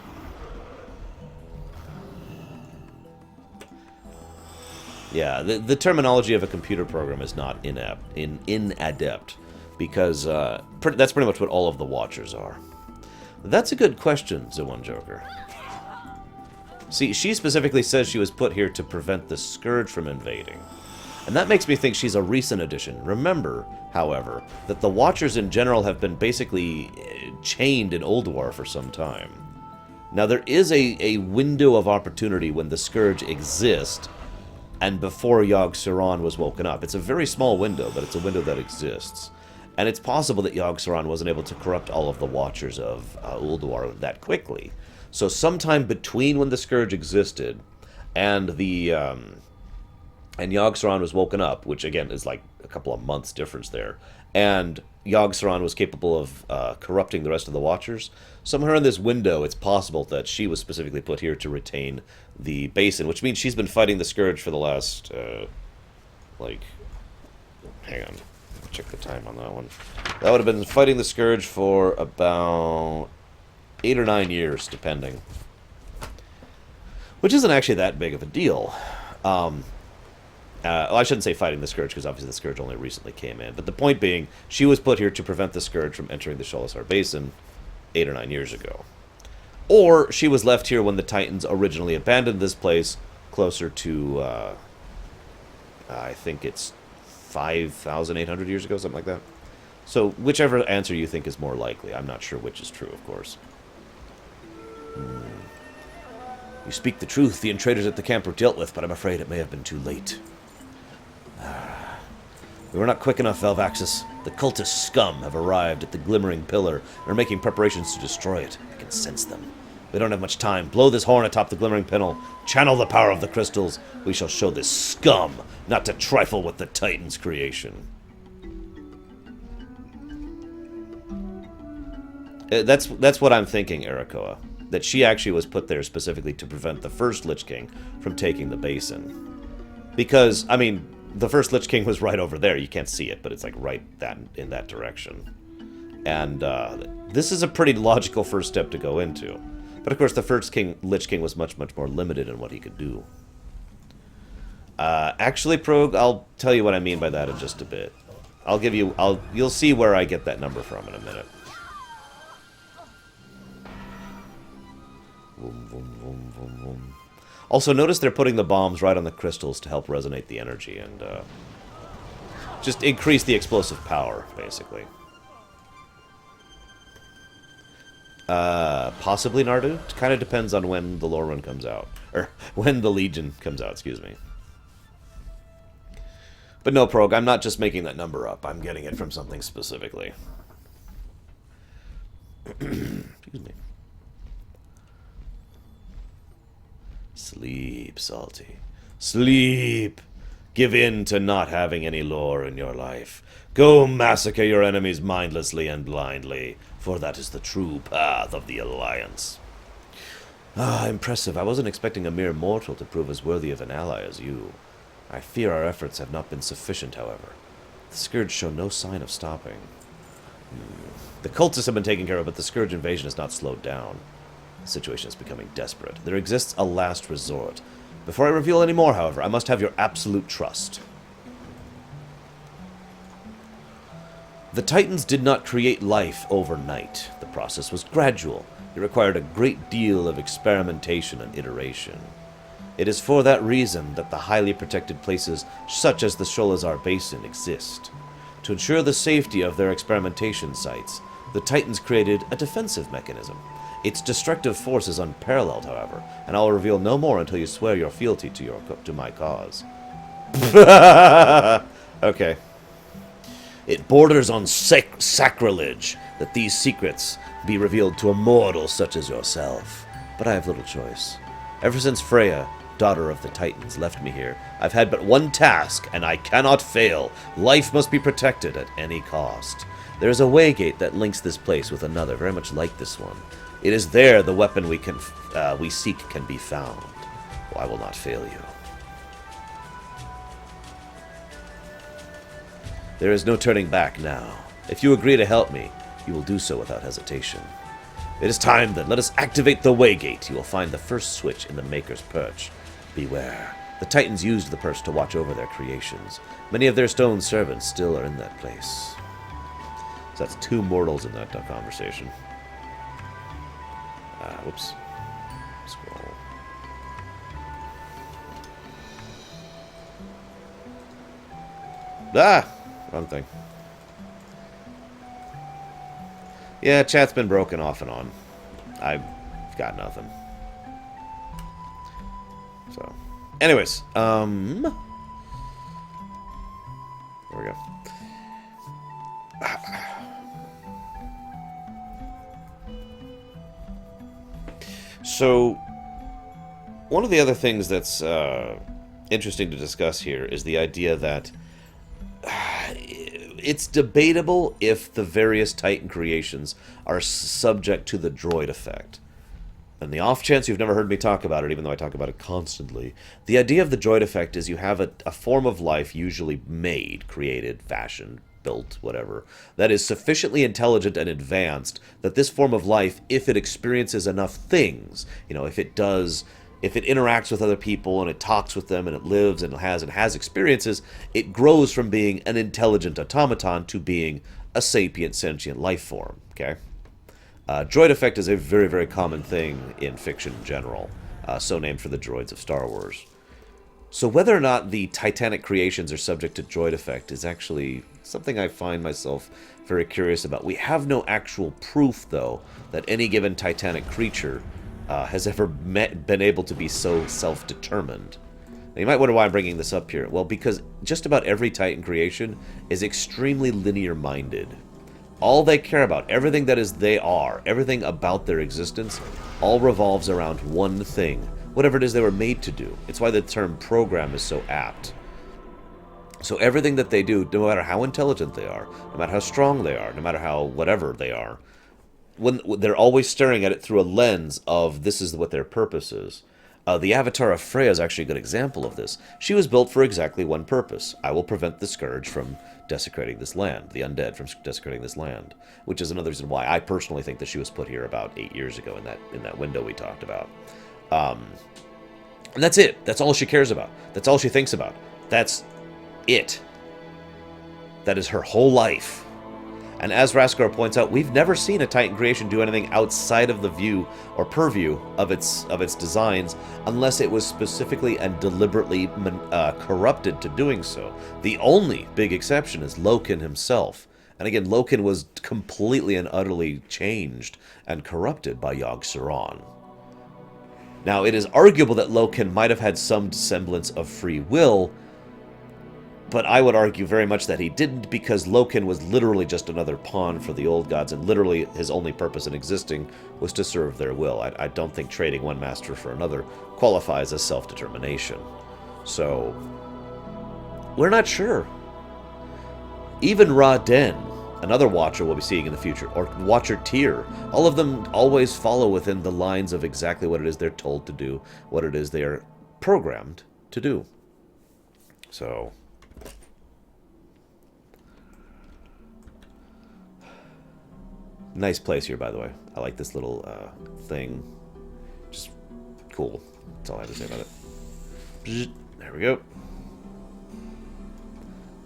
Yeah, the terminology of a computer program is not inadept, because that's pretty much what all of the Watchers are. That's a good question, Zone Joker. See, she specifically says she was put here to prevent the Scourge from invading. And that makes me think she's a recent addition. Remember, however, that the Watchers in general have been basically chained in Ulduar for some time. Now, there is a window of opportunity when the Scourge exists, and before Yogg-Saron was woken up. It's a very small window, but it's a window that exists. And it's possible that Yogg-Saron wasn't able to corrupt all of the Watchers of Ulduar that quickly. So sometime between when the Scourge existed and and Yogg-Saron was woken up, which again is like a couple of months difference there, and Yogg-Saron was capable of corrupting the rest of the Watchers, somewhere in this window it's possible that she was specifically put here to retain the basin, which means she's been fighting the Scourge for the last, hang on, check the time on that one. That would have been fighting the Scourge for about 8 or 9 years, depending. Which isn't actually that big of a deal. Well, I shouldn't say fighting the Scourge, because obviously the Scourge only recently came in. But the point being, she was put here to prevent the Scourge from entering the Sholazar Basin 8 or 9 years ago. Or she was left here when the Titans originally abandoned this place, closer to, I think it's 5,800 years ago, something like that. So, whichever answer you think is more likely. I'm not sure which is true, of course. You speak the truth. The intruders at the camp were dealt with, but I'm afraid it may have been too late. We were not quick enough, Velvaxis. The cultist scum have arrived at the glimmering pillar and are making preparations to destroy it. I can sense them. We don't have much time. Blow this horn atop the glimmering pinnacle. Channel the power of the crystals. We shall show this scum not to trifle with the Titan's creation. That's what I'm thinking, Erakoa. That she actually was put there specifically to prevent the first Lich King from taking the basin. Because, I mean, the first Lich King was right over there. You can't see it, but it's like right in that direction. And this is a pretty logical first step to go into. But of course, the first Lich King was much, much more limited in what he could do. Actually, Progue, I'll tell you what I mean by that in just a bit. You'll see where I get that number from in a minute. Vroom, vroom, vroom, vroom, vroom. Also, notice they're putting the bombs right on the crystals to help resonate the energy and just increase the explosive power, basically. Possibly Nardu. It kind of depends on when the Lorerun comes out. Or when the Legion comes out, excuse me. But no, Progue, I'm not just making that number up. I'm getting it from something specifically. Excuse me. Sleep, Salty. Sleep! Give in to not having any lore in your life. Go massacre your enemies mindlessly and blindly, for that is the true path of the Alliance. Ah, impressive. I wasn't expecting a mere mortal to prove as worthy of an ally as you. I fear our efforts have not been sufficient, however. The Scourge show no sign of stopping. The cultists have been taken care of, but the Scourge invasion has not slowed down. The situation is becoming desperate. There exists a last resort. Before I reveal any more, however, I must have your absolute trust. The Titans did not create life overnight. The process was gradual. It required a great deal of experimentation and iteration. It is for that reason that the highly protected places such as the Sholazar Basin exist. To ensure the safety of their experimentation sites, the Titans created a defensive mechanism. Its destructive force is unparalleled, however, and I will reveal no more until you swear your fealty to my cause. Okay. It borders on sacrilege that these secrets be revealed to a mortal such as yourself. But I have little choice. Ever since Freya, daughter of the Titans, left me here, I've had but one task, and I cannot fail. Life must be protected at any cost. There is a waygate that links this place with another, very much like this one. It is there the weapon we seek can be found. Oh, I will not fail you. There is no turning back now. If you agree to help me, you will do so without hesitation. It is time then. Let us activate the waygate. You will find the first switch in the Maker's Perch. Beware. The Titans used the perch to watch over their creations. Many of their stone servants still are in that place. So that's 2 mortals in that conversation. Whoops. Scroll. Wrong thing. Yeah, chat's been broken off and on. I've got nothing. So, anyways, there we go. So, one of the other things that's interesting to discuss here is the idea that it's debatable if the various Titan creations are subject to the droid effect. And the off chance you've never heard me talk about it, even though I talk about it constantly, the idea of the droid effect is you have a form of life usually made, created, fashioned, built, whatever, that is sufficiently intelligent and advanced that this form of life, if it experiences enough things, you know, if it interacts with other people and it talks with them and it lives and has experiences, it grows from being an intelligent automaton to being a sapient, sentient life form, okay? Droid effect is a very, very common thing in fiction in general, so named for the droids of Star Wars. So whether or not the Titanic creations are subject to droid effect is actually something I find myself very curious about. We have no actual proof, though, that any given Titanic creature has ever been able to be so self-determined. Now, you might wonder why I'm bringing this up here. Well, because just about every Titan creation is extremely linear-minded. All they care about, everything that is they are, everything about their existence, all revolves around one thing. Whatever it is they were made to do. It's why the term program is so apt. So everything that they do, no matter how intelligent they are, no matter how strong they are, no matter how whatever they are, when they're always staring at it through a lens of this is what their purpose is. The avatar of Freya is actually a good example of this. She was built for exactly one purpose. I will prevent the Scourge from desecrating this land, the undead from desecrating this land, which is another reason why I personally think that she was put here about 8 years ago in that window we talked about. And that's it. That's all she cares about. That's all she thinks about. That's it. That is her whole life. And as Raskar points out, we've never seen a Titan creation do anything outside of the view or purview of its designs unless it was specifically and deliberately corrupted to doing so. The only big exception is Loken himself. And again, Loken was completely and utterly changed and corrupted by Yogg-Saron. Now, it is arguable that Loken might have had some semblance of free will, but I would argue very much that he didn't, because Loken was literally just another pawn for the old gods, and literally his only purpose in existing was to serve their will. I don't think trading one master for another qualifies as self-determination. So, we're not sure. Even Ra-Den, another Watcher we'll be seeing in the future, or Watcher Tyr, all of them always follow within the lines of exactly what it is they're told to do, what it is they are programmed to do. So, nice place here, by the way. I like this little thing. Just cool. That's all I have to say about it. There we go.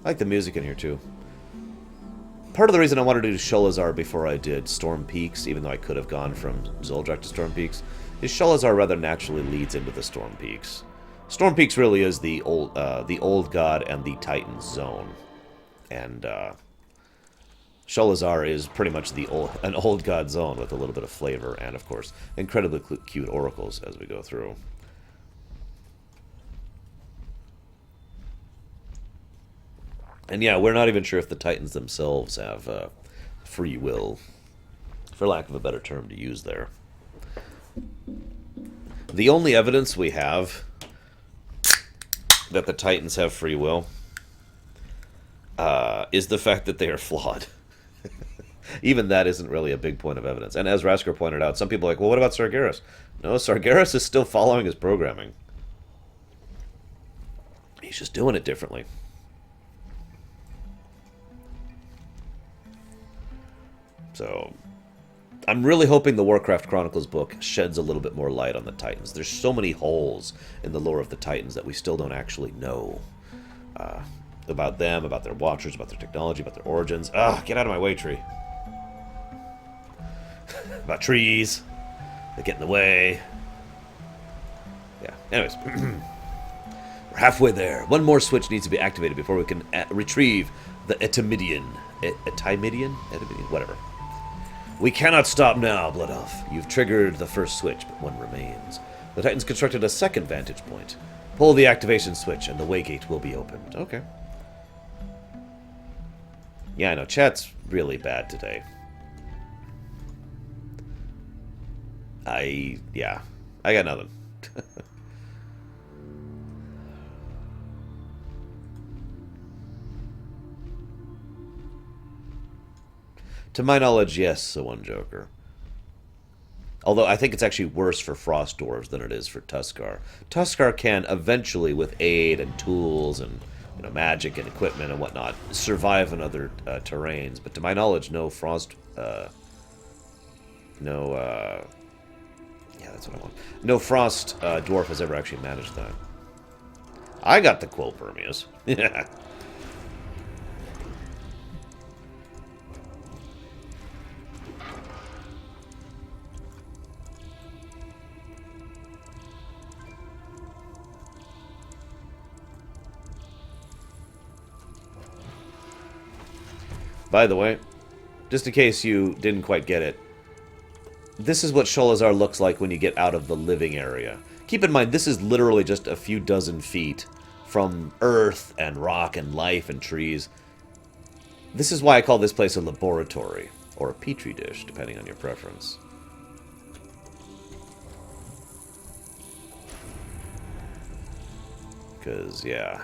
I like the music in here, too. Part of the reason I wanted to do Sholazar before I did Storm Peaks, even though I could have gone from Zul'Drak to Storm Peaks, is Sholazar rather naturally leads into the Storm Peaks. Storm Peaks really is the old god and the Titan zone, and Sholazar is pretty much an old god zone with a little bit of flavor and, of course, incredibly cute oracles as we go through. And yeah, we're not even sure if the Titans themselves have free will, for lack of a better term to use there. The only evidence we have that the Titans have free will is the fact that they are flawed. Even that isn't really a big point of evidence. And as Rasker pointed out, some people are like, well, what about Sargeras? No, Sargeras is still following his programming. He's just doing it differently. So, I'm really hoping the Warcraft Chronicles book sheds a little bit more light on the Titans. There's so many holes in the lore of the Titans that we still don't actually know about them, about their watchers, about their technology, about their origins. Ah, get out of my way, tree. About trees. They get in the way. Yeah, anyways. We're halfway there. One more switch needs to be activated before we can retrieve the Etimidian. Etimidian? Etimidian? Whatever. We cannot stop now, Blood Elf. You've triggered the first switch, but one remains. The Titans constructed a second vantage point. Pull the activation switch, and the waygate will be opened. Okay. Yeah, I know. Chat's really bad today. Yeah. I got nothing. To my knowledge, yes, the one Joker. Although I think it's actually worse for Frost Dwarves than it is for Tuskar. Tuskar can eventually, with aid and tools and magic and equipment and whatnot, survive in other terrains. But to my knowledge, no Frost... yeah, that's what I want. No Frost Dwarf has ever actually managed that. I got the Quilpermeus. Yeah. By the way, just in case you didn't quite get it, this is what Sholazar looks like when you get out of the living area. Keep in mind, this is literally just a few dozen feet from earth and rock and life and trees. This is why I call this place a laboratory, or a petri dish, depending on your preference. Because, yeah...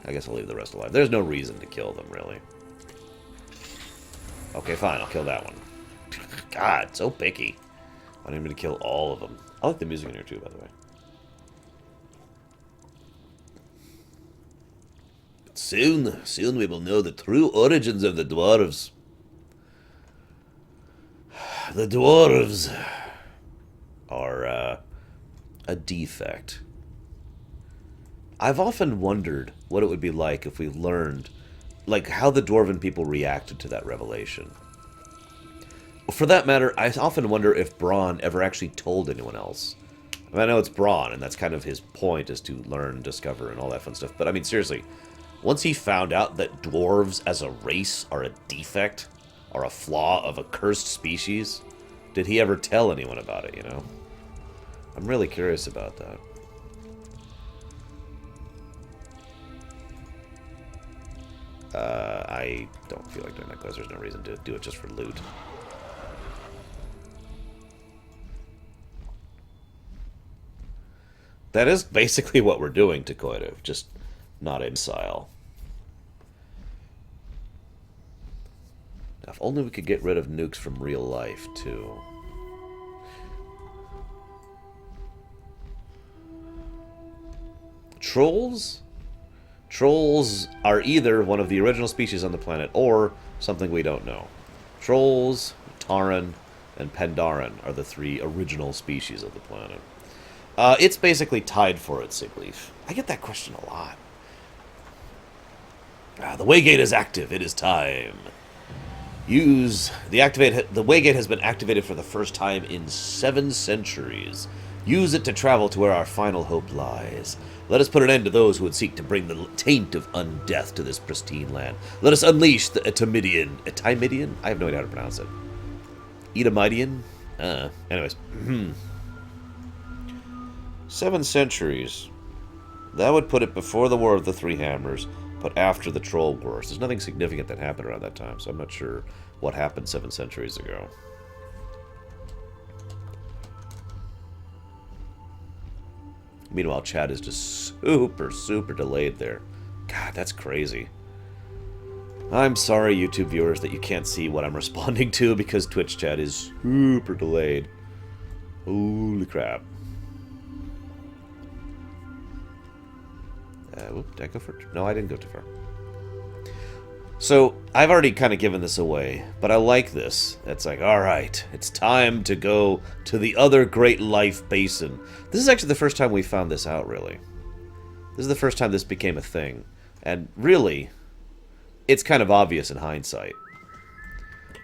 I guess I'll leave the rest alive. There's no reason to kill them, really. Okay, fine. I'll kill that one. God, so picky. I need me to kill all of them. I like the music in here, too, by the way. Soon we will know the true origins of the dwarves. The dwarves are a defect. I've often wondered what it would be like if we learned, like, how the Dwarven people reacted to that revelation. For that matter, I often wonder if Braun ever actually told anyone else. I mean, I know it's Braun, and that's kind of his point, is to learn, discover, and all that fun stuff. But, I mean, seriously, once he found out that dwarves as a race are a defect, are a flaw of a cursed species, did he ever tell anyone about it, I'm really curious about that. I don't feel like doing that because there's no reason to do it just for loot. That is basically what we're doing to Koidev, just not in style. Now, if only we could get rid of nukes from real life, too. Trolls? Trolls are either one of the original species on the planet or something we don't know. Trolls, Tauren, and Pandaran are the three original species of the planet. It's basically tied for it, Sigleaf. I get that question a lot. The waygate is active. It is time. The waygate has been activated for the first time in 7 centuries. Use it to travel to where our final hope lies. Let us put an end to those who would seek to bring the taint of undeath to this pristine land. Let us unleash the Etimidian. Etimidian? I have no idea how to pronounce it. Edomidian? Anyways. 7 centuries. That would put it before the War of the Three Hammers, but after the Troll Wars. There's nothing significant that happened around that time, so I'm not sure what happened 7 centuries ago. Meanwhile, chat is just super delayed there. God, that's crazy. I'm sorry, YouTube viewers, that you can't see what I'm responding to because Twitch chat is super delayed. Holy crap. Whoop, did I go for... No, I didn't go too far. So, I've already kind of given this away, but I like this. It's like, alright, it's time to go to the other Great Life Basin. This is actually the first time we found this out, really. This is the first time this became a thing. And really, it's kind of obvious in hindsight.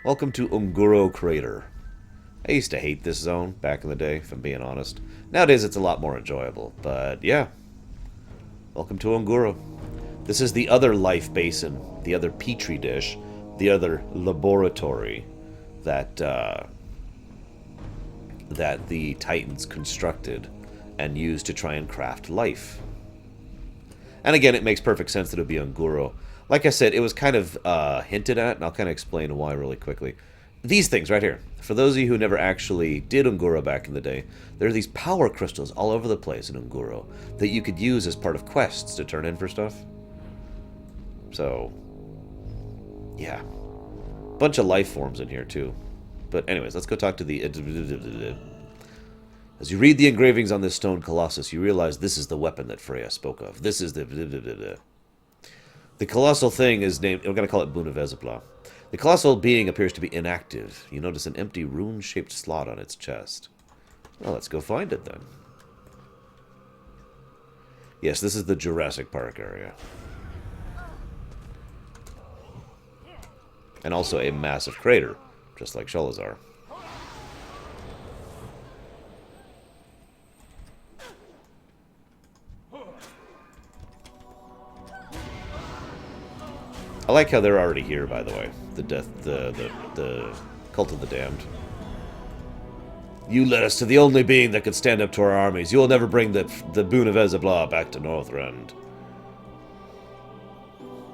Welcome to Unguro Crater. I used to hate this zone back in the day, if I'm being honest. Nowadays it's a lot more enjoyable, but yeah. Welcome to Unguro. This is the other life basin, the other petri dish, the other laboratory that that the Titans constructed and used to try and craft life. And again, it makes perfect sense that it would be Unguro. Like I said, it was kind of hinted at, and I'll kind of explain why really quickly. These things right here. For those of you who never actually did Unguro back in the day, there are these power crystals all over the place in Unguro that you could use as part of quests to turn in for stuff. So, yeah. Bunch of life forms in here, too. But anyways, let's go talk to the... As you read the engravings on this stone colossus, you realize this is the weapon that Freya spoke of. This is the... The colossal thing is named... We're going to call it Bunavesabla. The colossal being appears to be inactive. You notice an empty rune-shaped slot on its chest. Well, let's go find it, then. Yes, this is the Jurassic Park area. And also a massive crater, just like Sholazar. I like how they're already here, by the way. The Cult of the Damned. You led us to the only being that could stand up to our armies. You will never bring the Bunavesabla back to Northrend.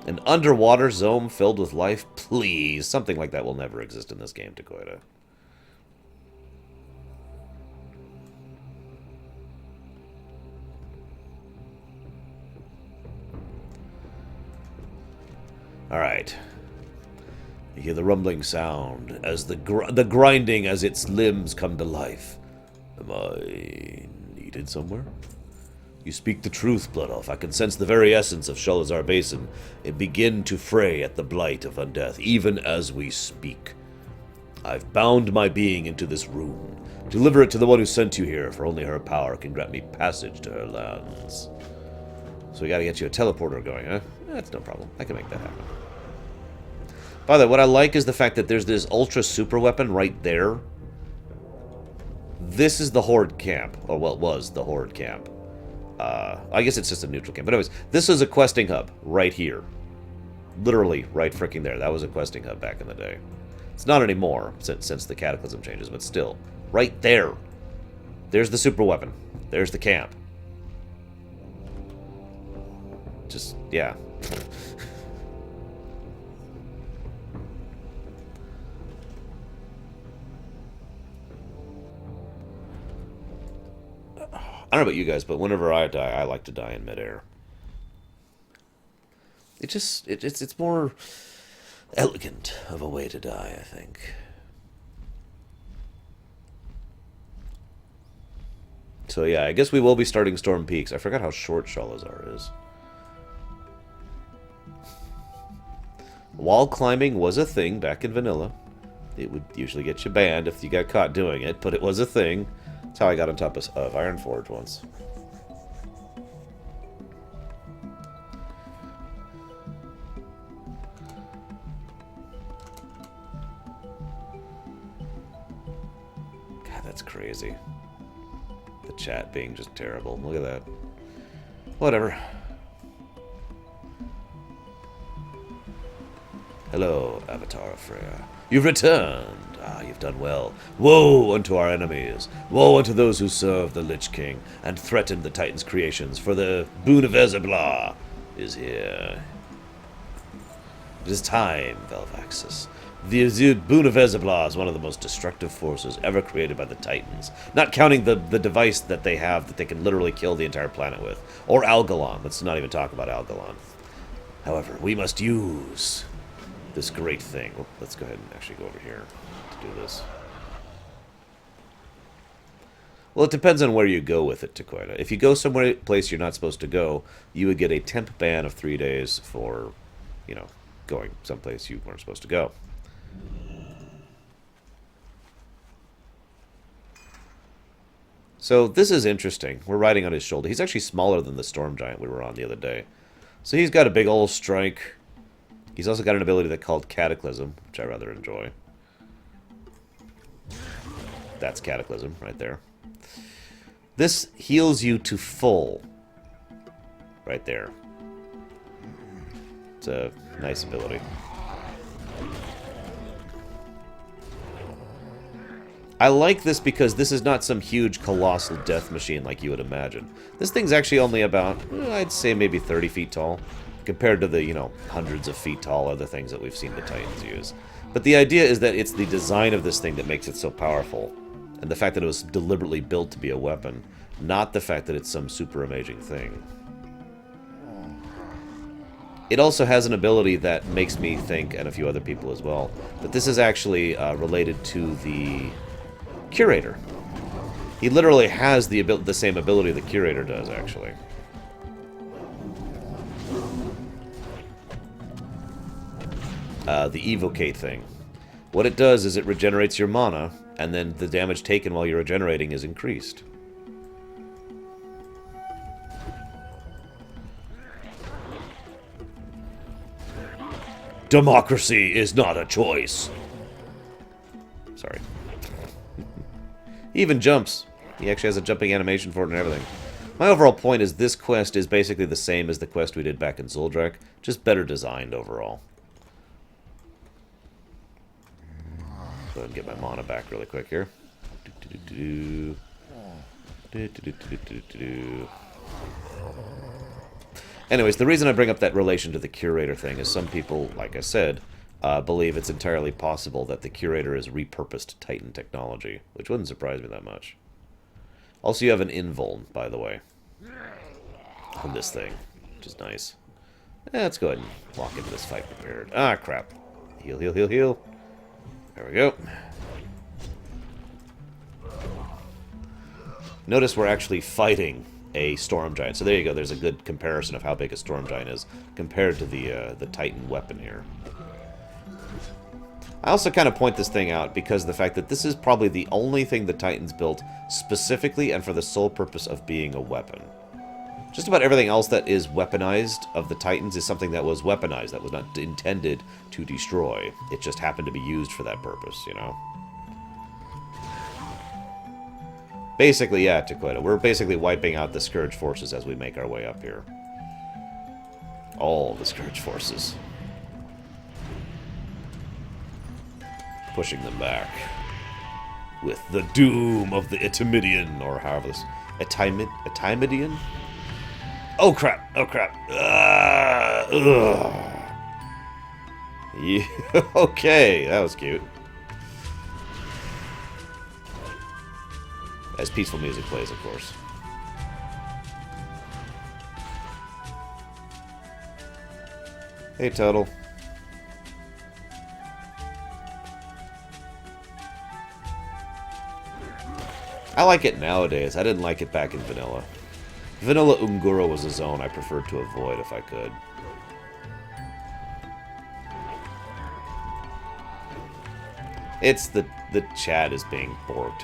An underwater zone filled with life? Please. Something like that will never exist in this game, Takoida. Alright. You hear the rumbling sound as the grinding as its limbs come to life. Am I needed somewhere? You speak the truth, Blood Elf. I can sense the very essence of Sholazar Basin and begin to fray at the blight of undeath, even as we speak. I've bound my being into this room. Deliver it to the one who sent you here, for only her power can grant me passage to her lands. So we gotta get you a teleporter going, huh? That's no problem. I can make that happen. By the way, what I like is the fact that there's this ultra super weapon right there. This is the Horde camp. Or, well, it was the Horde camp. I guess it's just a neutral camp. But anyways, this is a questing hub right here. Literally right freaking there. That was a questing hub back in the day. It's not anymore since the Cataclysm changes, but still. Right there. There's the super weapon. There's the camp. Just, yeah. I don't know about you guys, but whenever I die, I like to die in midair. It's more elegant of a way to die, I think. So yeah, I guess we will be starting Storm Peaks. I forgot how short Sholazar is. Wall climbing was a thing back in vanilla. It would usually get you banned if you got caught doing it, but it was a thing. That's how I got on top of Ironforge once. God, that's crazy. The chat being just terrible. Look at that. Whatever. Hello, Avatar of Freya. You've returned. Ah, you've done well. Woe unto our enemies. Woe unto those who serve the Lich King and threaten the Titan's creations, for the boon of Ezebla is here. It is time, Velvaxus. The boon of Ezebla is one of the most destructive forces ever created by the Titans, not counting the device that they have that they can literally kill the entire planet with. Or Algalon. Let's not even talk about Algalon. However, we must use this great thing. Oh, let's go ahead and actually go over here to do this. Well, it depends on where you go with it, Taquita. If you go somewhere place you're not supposed to go, you would get a temp ban of 3 days for, you know, going someplace you weren't supposed to go. So this is interesting. We're riding on his shoulder. He's actually smaller than the Storm Giant we were on the other day. So he's got a big old strike. He's also got an ability that's called Cataclysm, which I rather enjoy. That's Cataclysm right there. This heals you to full. Right there. It's a nice ability. I like this because this is not some huge colossal death machine like you would imagine. This thing's actually only about, I'd say maybe 30 feet tall, compared to the, you know, hundreds of feet tall other things that we've seen the Titans use. But the idea is that it's the design of this thing that makes it so powerful, and the fact that it was deliberately built to be a weapon, not the fact that it's some super amazing thing. It also has an ability that makes me think, and a few other people as well, that this is actually related to the Curator. He literally has the same ability the Curator does, actually. The Evocate thing. What it does is it regenerates your mana, and then the damage taken while you're regenerating is increased. Democracy is not a choice. Sorry. He even jumps. He actually has a jumping animation for it and everything. My overall point is this quest is basically the same as the quest we did back in Zuldrak, just better designed overall. Go ahead and get my mana back really quick here. Anyways, the reason I bring up that relation to the Curator thing is some people, like I said, believe it's entirely possible that the Curator is repurposed Titan technology, which wouldn't surprise me that much. Also, you have an invuln, by the way, on this thing, which is nice. Let's go ahead and walk into this fight prepared. Ah, crap. Heal, heal, heal, heal. There we go. Notice we're actually fighting a Storm Giant. So there you go. There's a good comparison of how big a Storm Giant is compared to the Titan weapon here. I also kind of point this thing out because of the fact that this is probably the only thing the Titans built specifically and for the sole purpose of being a weapon. Just about everything else that is weaponized of the Titans is something that was weaponized, that was not intended to destroy. It just happened to be used for that purpose, you know? Basically, yeah, Taquita, we're basically wiping out the Scourge forces as we make our way up here. All the Scourge forces. Pushing them back. With the doom of the Etimidian, or however this... Etimidian? Oh crap! Oh crap! Yeah, okay, that was cute. As peaceful music plays, of course. Hey, Total. I like it nowadays. I didn't like it back in Vanilla. Vanilla Ungura was a zone I preferred to avoid if I could. It's the chat is being borked.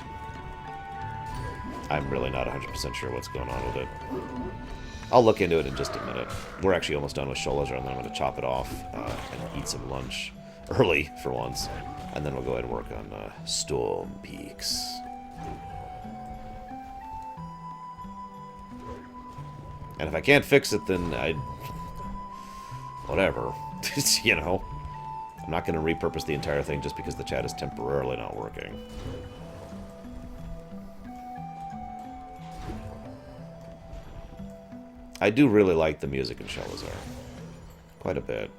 I'm really not 100% sure what's going on with it. I'll look into it in just a minute. We're actually almost done with Sholazar, and then I'm going to chop it off and eat some lunch early for once. And then we'll go ahead and work on Storm Peaks. And if I can't fix it, then whatever. You know. I'm not going to repurpose the entire thing just because the chat is temporarily not working. I do really like the music in Sholazar. Quite a bit.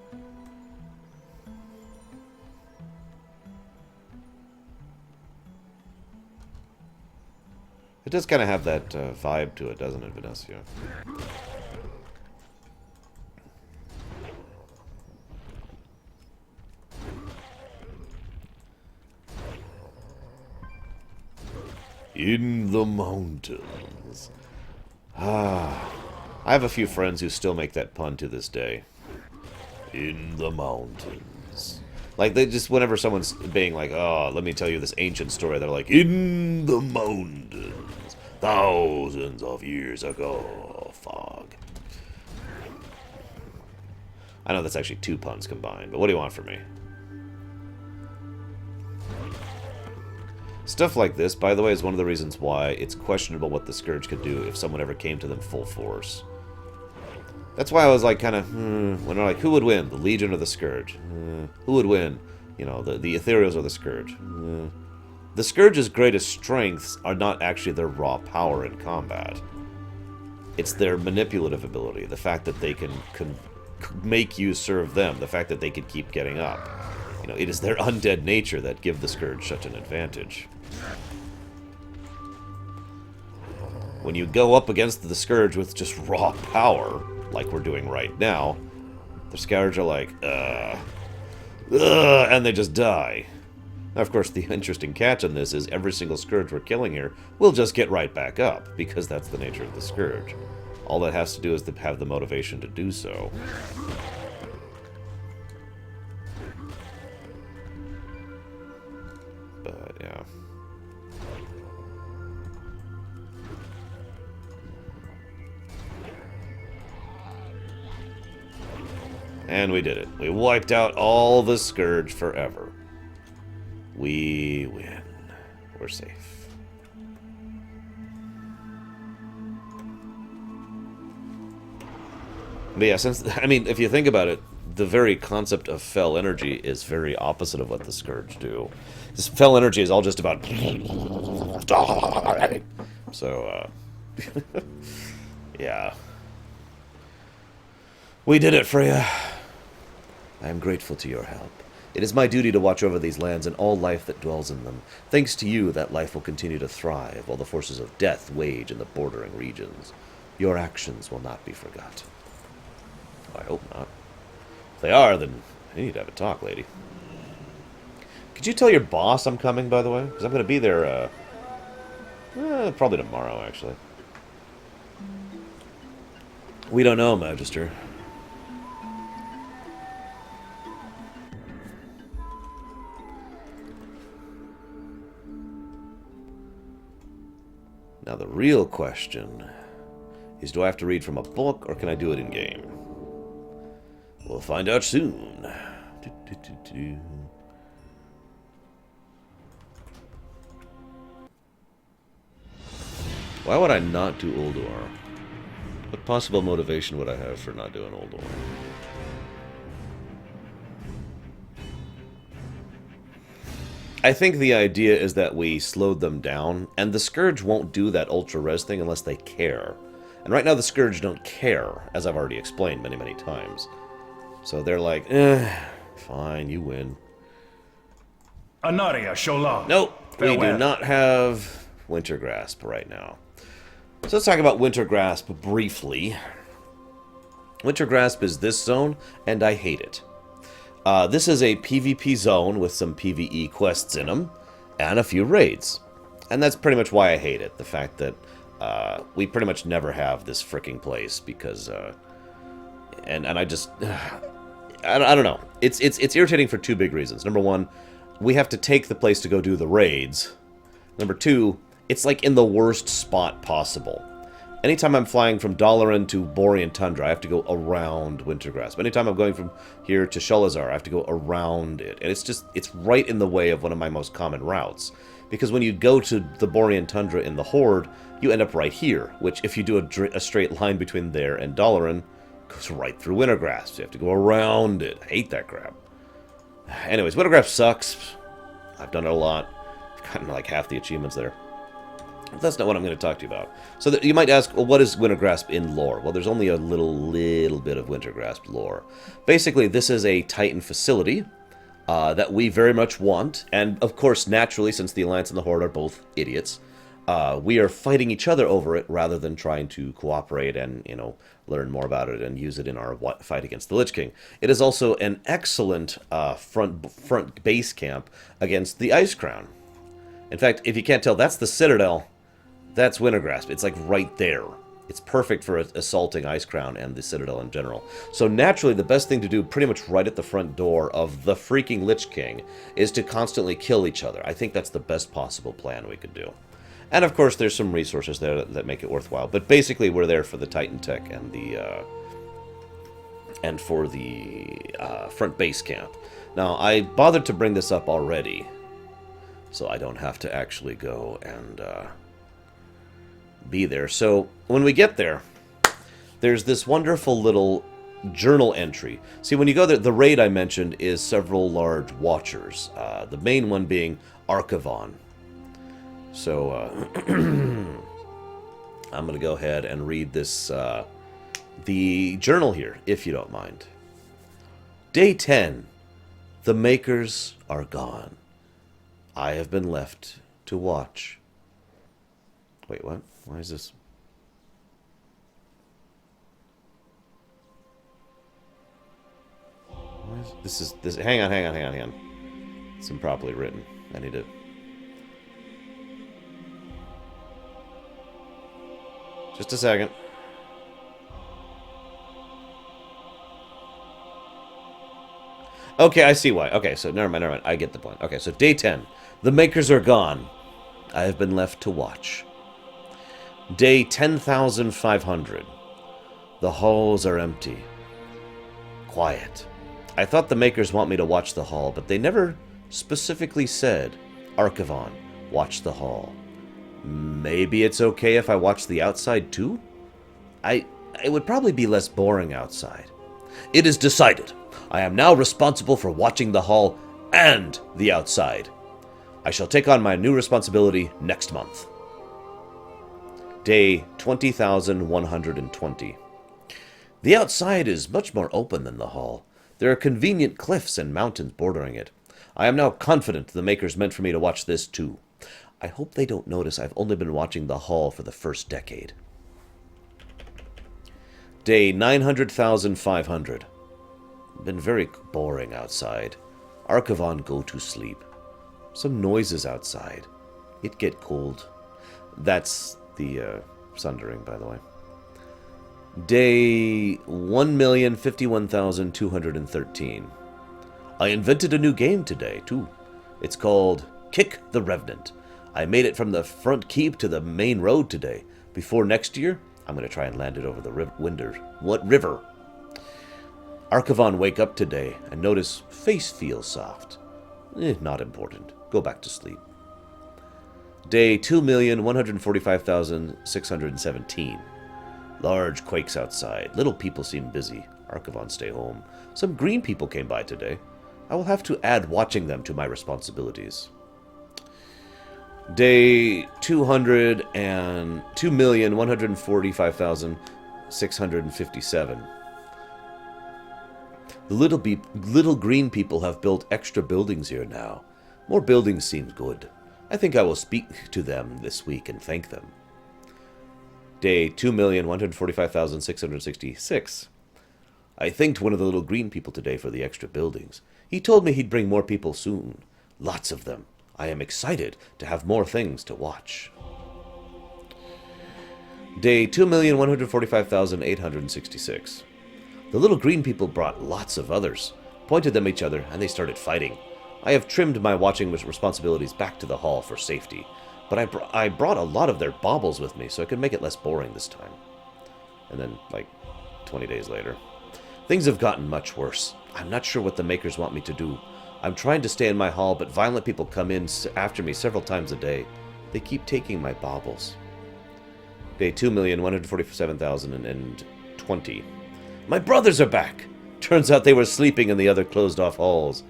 It does kind of have that vibe to it, doesn't it, Vanessa? In the mountains. Ah. I have a few friends who still make that pun to this day. In the mountains. Like, they just, whenever someone's being like, oh, let me tell you this ancient story, they're like, in the mountains, thousands of years ago, fog. I know that's actually 2 puns combined, but what do you want from me? Stuff like this, by the way, is one of the reasons why it's questionable what the Scourge could do if someone ever came to them full force. That's why I was like, kind of, when they're like, who would win, the Legion or the Scourge? Who would win? You know, the Ethereals or the Scourge? The Scourge's greatest strengths are not actually their raw power in combat. It's their manipulative ability, the fact that they can make you serve them, the fact that they can keep getting up. You know, it is their undead nature that give the Scourge such an advantage. When you go up against the Scourge with just raw power, like we're doing right now, the Scourge are like, and they just die. Now, of course, the interesting catch on this is every single Scourge we're killing here will just get right back up, because that's the nature of the Scourge. All that has to do is to have the motivation to do so. But, yeah. And we did it. We wiped out all the Scourge forever. We win. We're safe. But yeah, since, I mean, if you think about it, the very concept of fell energy is very opposite of what the Scourge do. This fell energy is all just about... So, yeah. We did it, Freya. I am grateful to your help. It is my duty to watch over these lands and all life that dwells in them. Thanks to you, that life will continue to thrive, while the forces of death wage in the bordering regions. Your actions will not be forgot. I hope not. If they are, then I need to have a talk, lady. Could you tell your boss I'm coming, by the way? Because I'm going to be there, probably tomorrow, actually. We don't know, Magister. Now the real question is, do I have to read from a book, or can I do it in-game? We'll find out soon. Why would I not do Ulduar? What possible motivation would I have for not doing Ulduar? I think the idea is that we slowed them down, and the Scourge won't do that ultra res thing unless they care. And right now the Scourge don't care, as I've already explained many, many times. So they're like, fine, you win. Pandaria, Sholazar. Nope, we Farewell. do not have Wintergrasp right now. So let's talk about Wintergrasp briefly. Wintergrasp is this zone, and I hate it. This is a PvP zone with some PvE quests in them, and a few raids. And that's pretty much why I hate it. The fact that we pretty much never have this fricking place, because... and I just... I don't know. It's irritating for 2 big reasons. Number 1, we have to take the place to go do the raids. Number 2, it's like in the worst spot possible. Anytime I'm flying from Lorerun to Borean Tundra, I have to go around Wintergrasp. Anytime I'm going from here to Sholazar, I have to go around it. And it's right in the way of one of my most common routes. Because when you go to the Borean Tundra in the Horde, you end up right here. Which, if you do a straight line between there and Lorerun, goes right through Wintergrasp. So you have to go around it. I hate that crap. Anyways, Wintergrasp sucks. I've done it a lot. I've gotten like half the achievements there. But that's not what I'm going to talk to you about. So you might ask, well, what is Wintergrasp in lore? Well, there's only a little bit of Wintergrasp lore. Basically, this is a Titan facility that we very much want. And, of course, naturally, since the Alliance and the Horde are both idiots, we are fighting each other over it rather than trying to cooperate and, you know, learn more about it and use it in our fight against the Lich King. It is also an excellent front base camp against the Ice Crown. In fact, if you can't tell, that's the Citadel. That's Wintergrasp. It's like right there. It's perfect for assaulting Ice Crown and the Citadel in general. So naturally, the best thing to do pretty much right at the front door of the freaking Lich King is to constantly kill each other. I think that's the best possible plan we could do. And of course, there's some resources there that make it worthwhile. But basically, we're there for the Titan Tech and for the front base camp. Now, I bothered to bring this up already, so I don't have to actually go and be there. So when we get there, there's this wonderful little journal entry. See, when you go there, the raid I mentioned is several large watchers. The main one being Archivon. So, I'm going to go ahead and read this, the journal here, if you don't mind. Day 10. The Makers are gone. I have been left to watch. Wait, what? Why is this? This, hang on. It's improperly written. I need to... Just a second. Okay, I see why. Okay, so never mind. I get the point. Okay, so day 10. The Makers are gone. I have been left to watch. Day 10,500. The halls are empty. Quiet. I thought the Makers want me to watch the hall, but they never specifically said, Archivon, watch the hall. Maybe it's okay if I watch the outside too? It would probably be less boring outside. It is decided. I am now responsible for watching the hall and the outside. I shall take on my new responsibility next month. Day 20,120. The outside is much more open than the hall. There are convenient cliffs and mountains bordering it. I am now confident the Makers meant for me to watch this too. I hope they don't notice I've only been watching the hall for the first decade. Day 900,500. Been very boring outside. Archivon go to sleep. Some noises outside. It get cold. That's the sundering, by the way. Day 1,051,213. I invented a new game today, too. It's called Kick the Revenant. I made it from the front keep to the main road today. Before next year, I'm going to try and land it over the river. Archivon wake up today and notice face feels soft. Not important. Go back to sleep. Day 2,145,617. Large quakes outside. Little people seem busy. Archivon stay home. Some green people came by today. I will have to add watching them to my responsibilities. Day 2,145,657. The little green people have built extra buildings here now. More buildings seems good. I think I will speak to them this week and thank them. Day 2,145,666. I thanked one of the little green people today for the extra buildings. He told me he'd bring more people soon. Lots of them. I am excited to have more things to watch. Day 2,145,866. The little green people brought lots of others, pointed them at each other, and they started fighting. I have trimmed my watching responsibilities back to the hall for safety, but I brought a lot of their baubles with me so I could make it less boring this time. And then, like, 20 days later. Things have gotten much worse. I'm not sure what the Makers want me to do. I'm trying to stay in my hall, but violent people come in after me several times a day. They keep taking my baubles. Day 2,147,020. My brothers are back! Turns out they were sleeping in the other closed-off halls.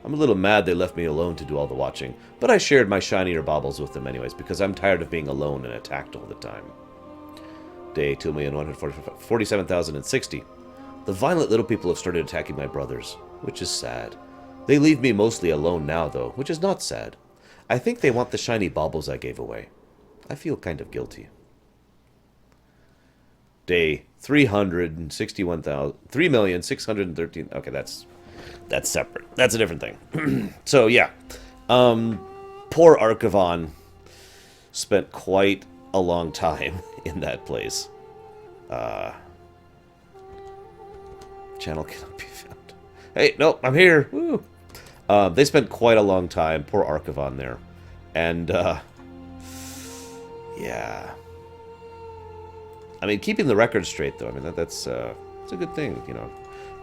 I'm a little mad they left me alone to do all the watching, but I shared my shinier baubles with them anyways, because I'm tired of being alone and attacked all the time. Day 2,147,060. The violent little people have started attacking my brothers, which is sad. They leave me mostly alone now, though, which is not sad. I think they want the shiny baubles I gave away. I feel kind of guilty. Day 3,613,000. Okay, that's separate. That's a different thing. So yeah, poor Archivon spent quite a long time in that place. Channel cannot be found. Hey, no, I'm here. Woo. They spent quite a long time. Poor Archivon there, and yeah. I mean, keeping the record straight, though, I mean, that's it's a good thing, you know.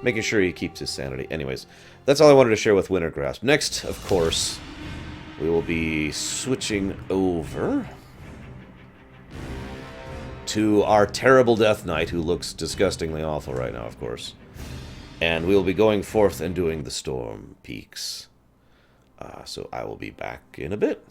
Making sure he keeps his sanity. Anyways, that's all I wanted to share with Wintergrasp. Next, of course, we will be switching over to our terrible Death Knight, who looks disgustingly awful right now, of course. And we will be going forth and doing the Storm Peaks. So I will be back in a bit.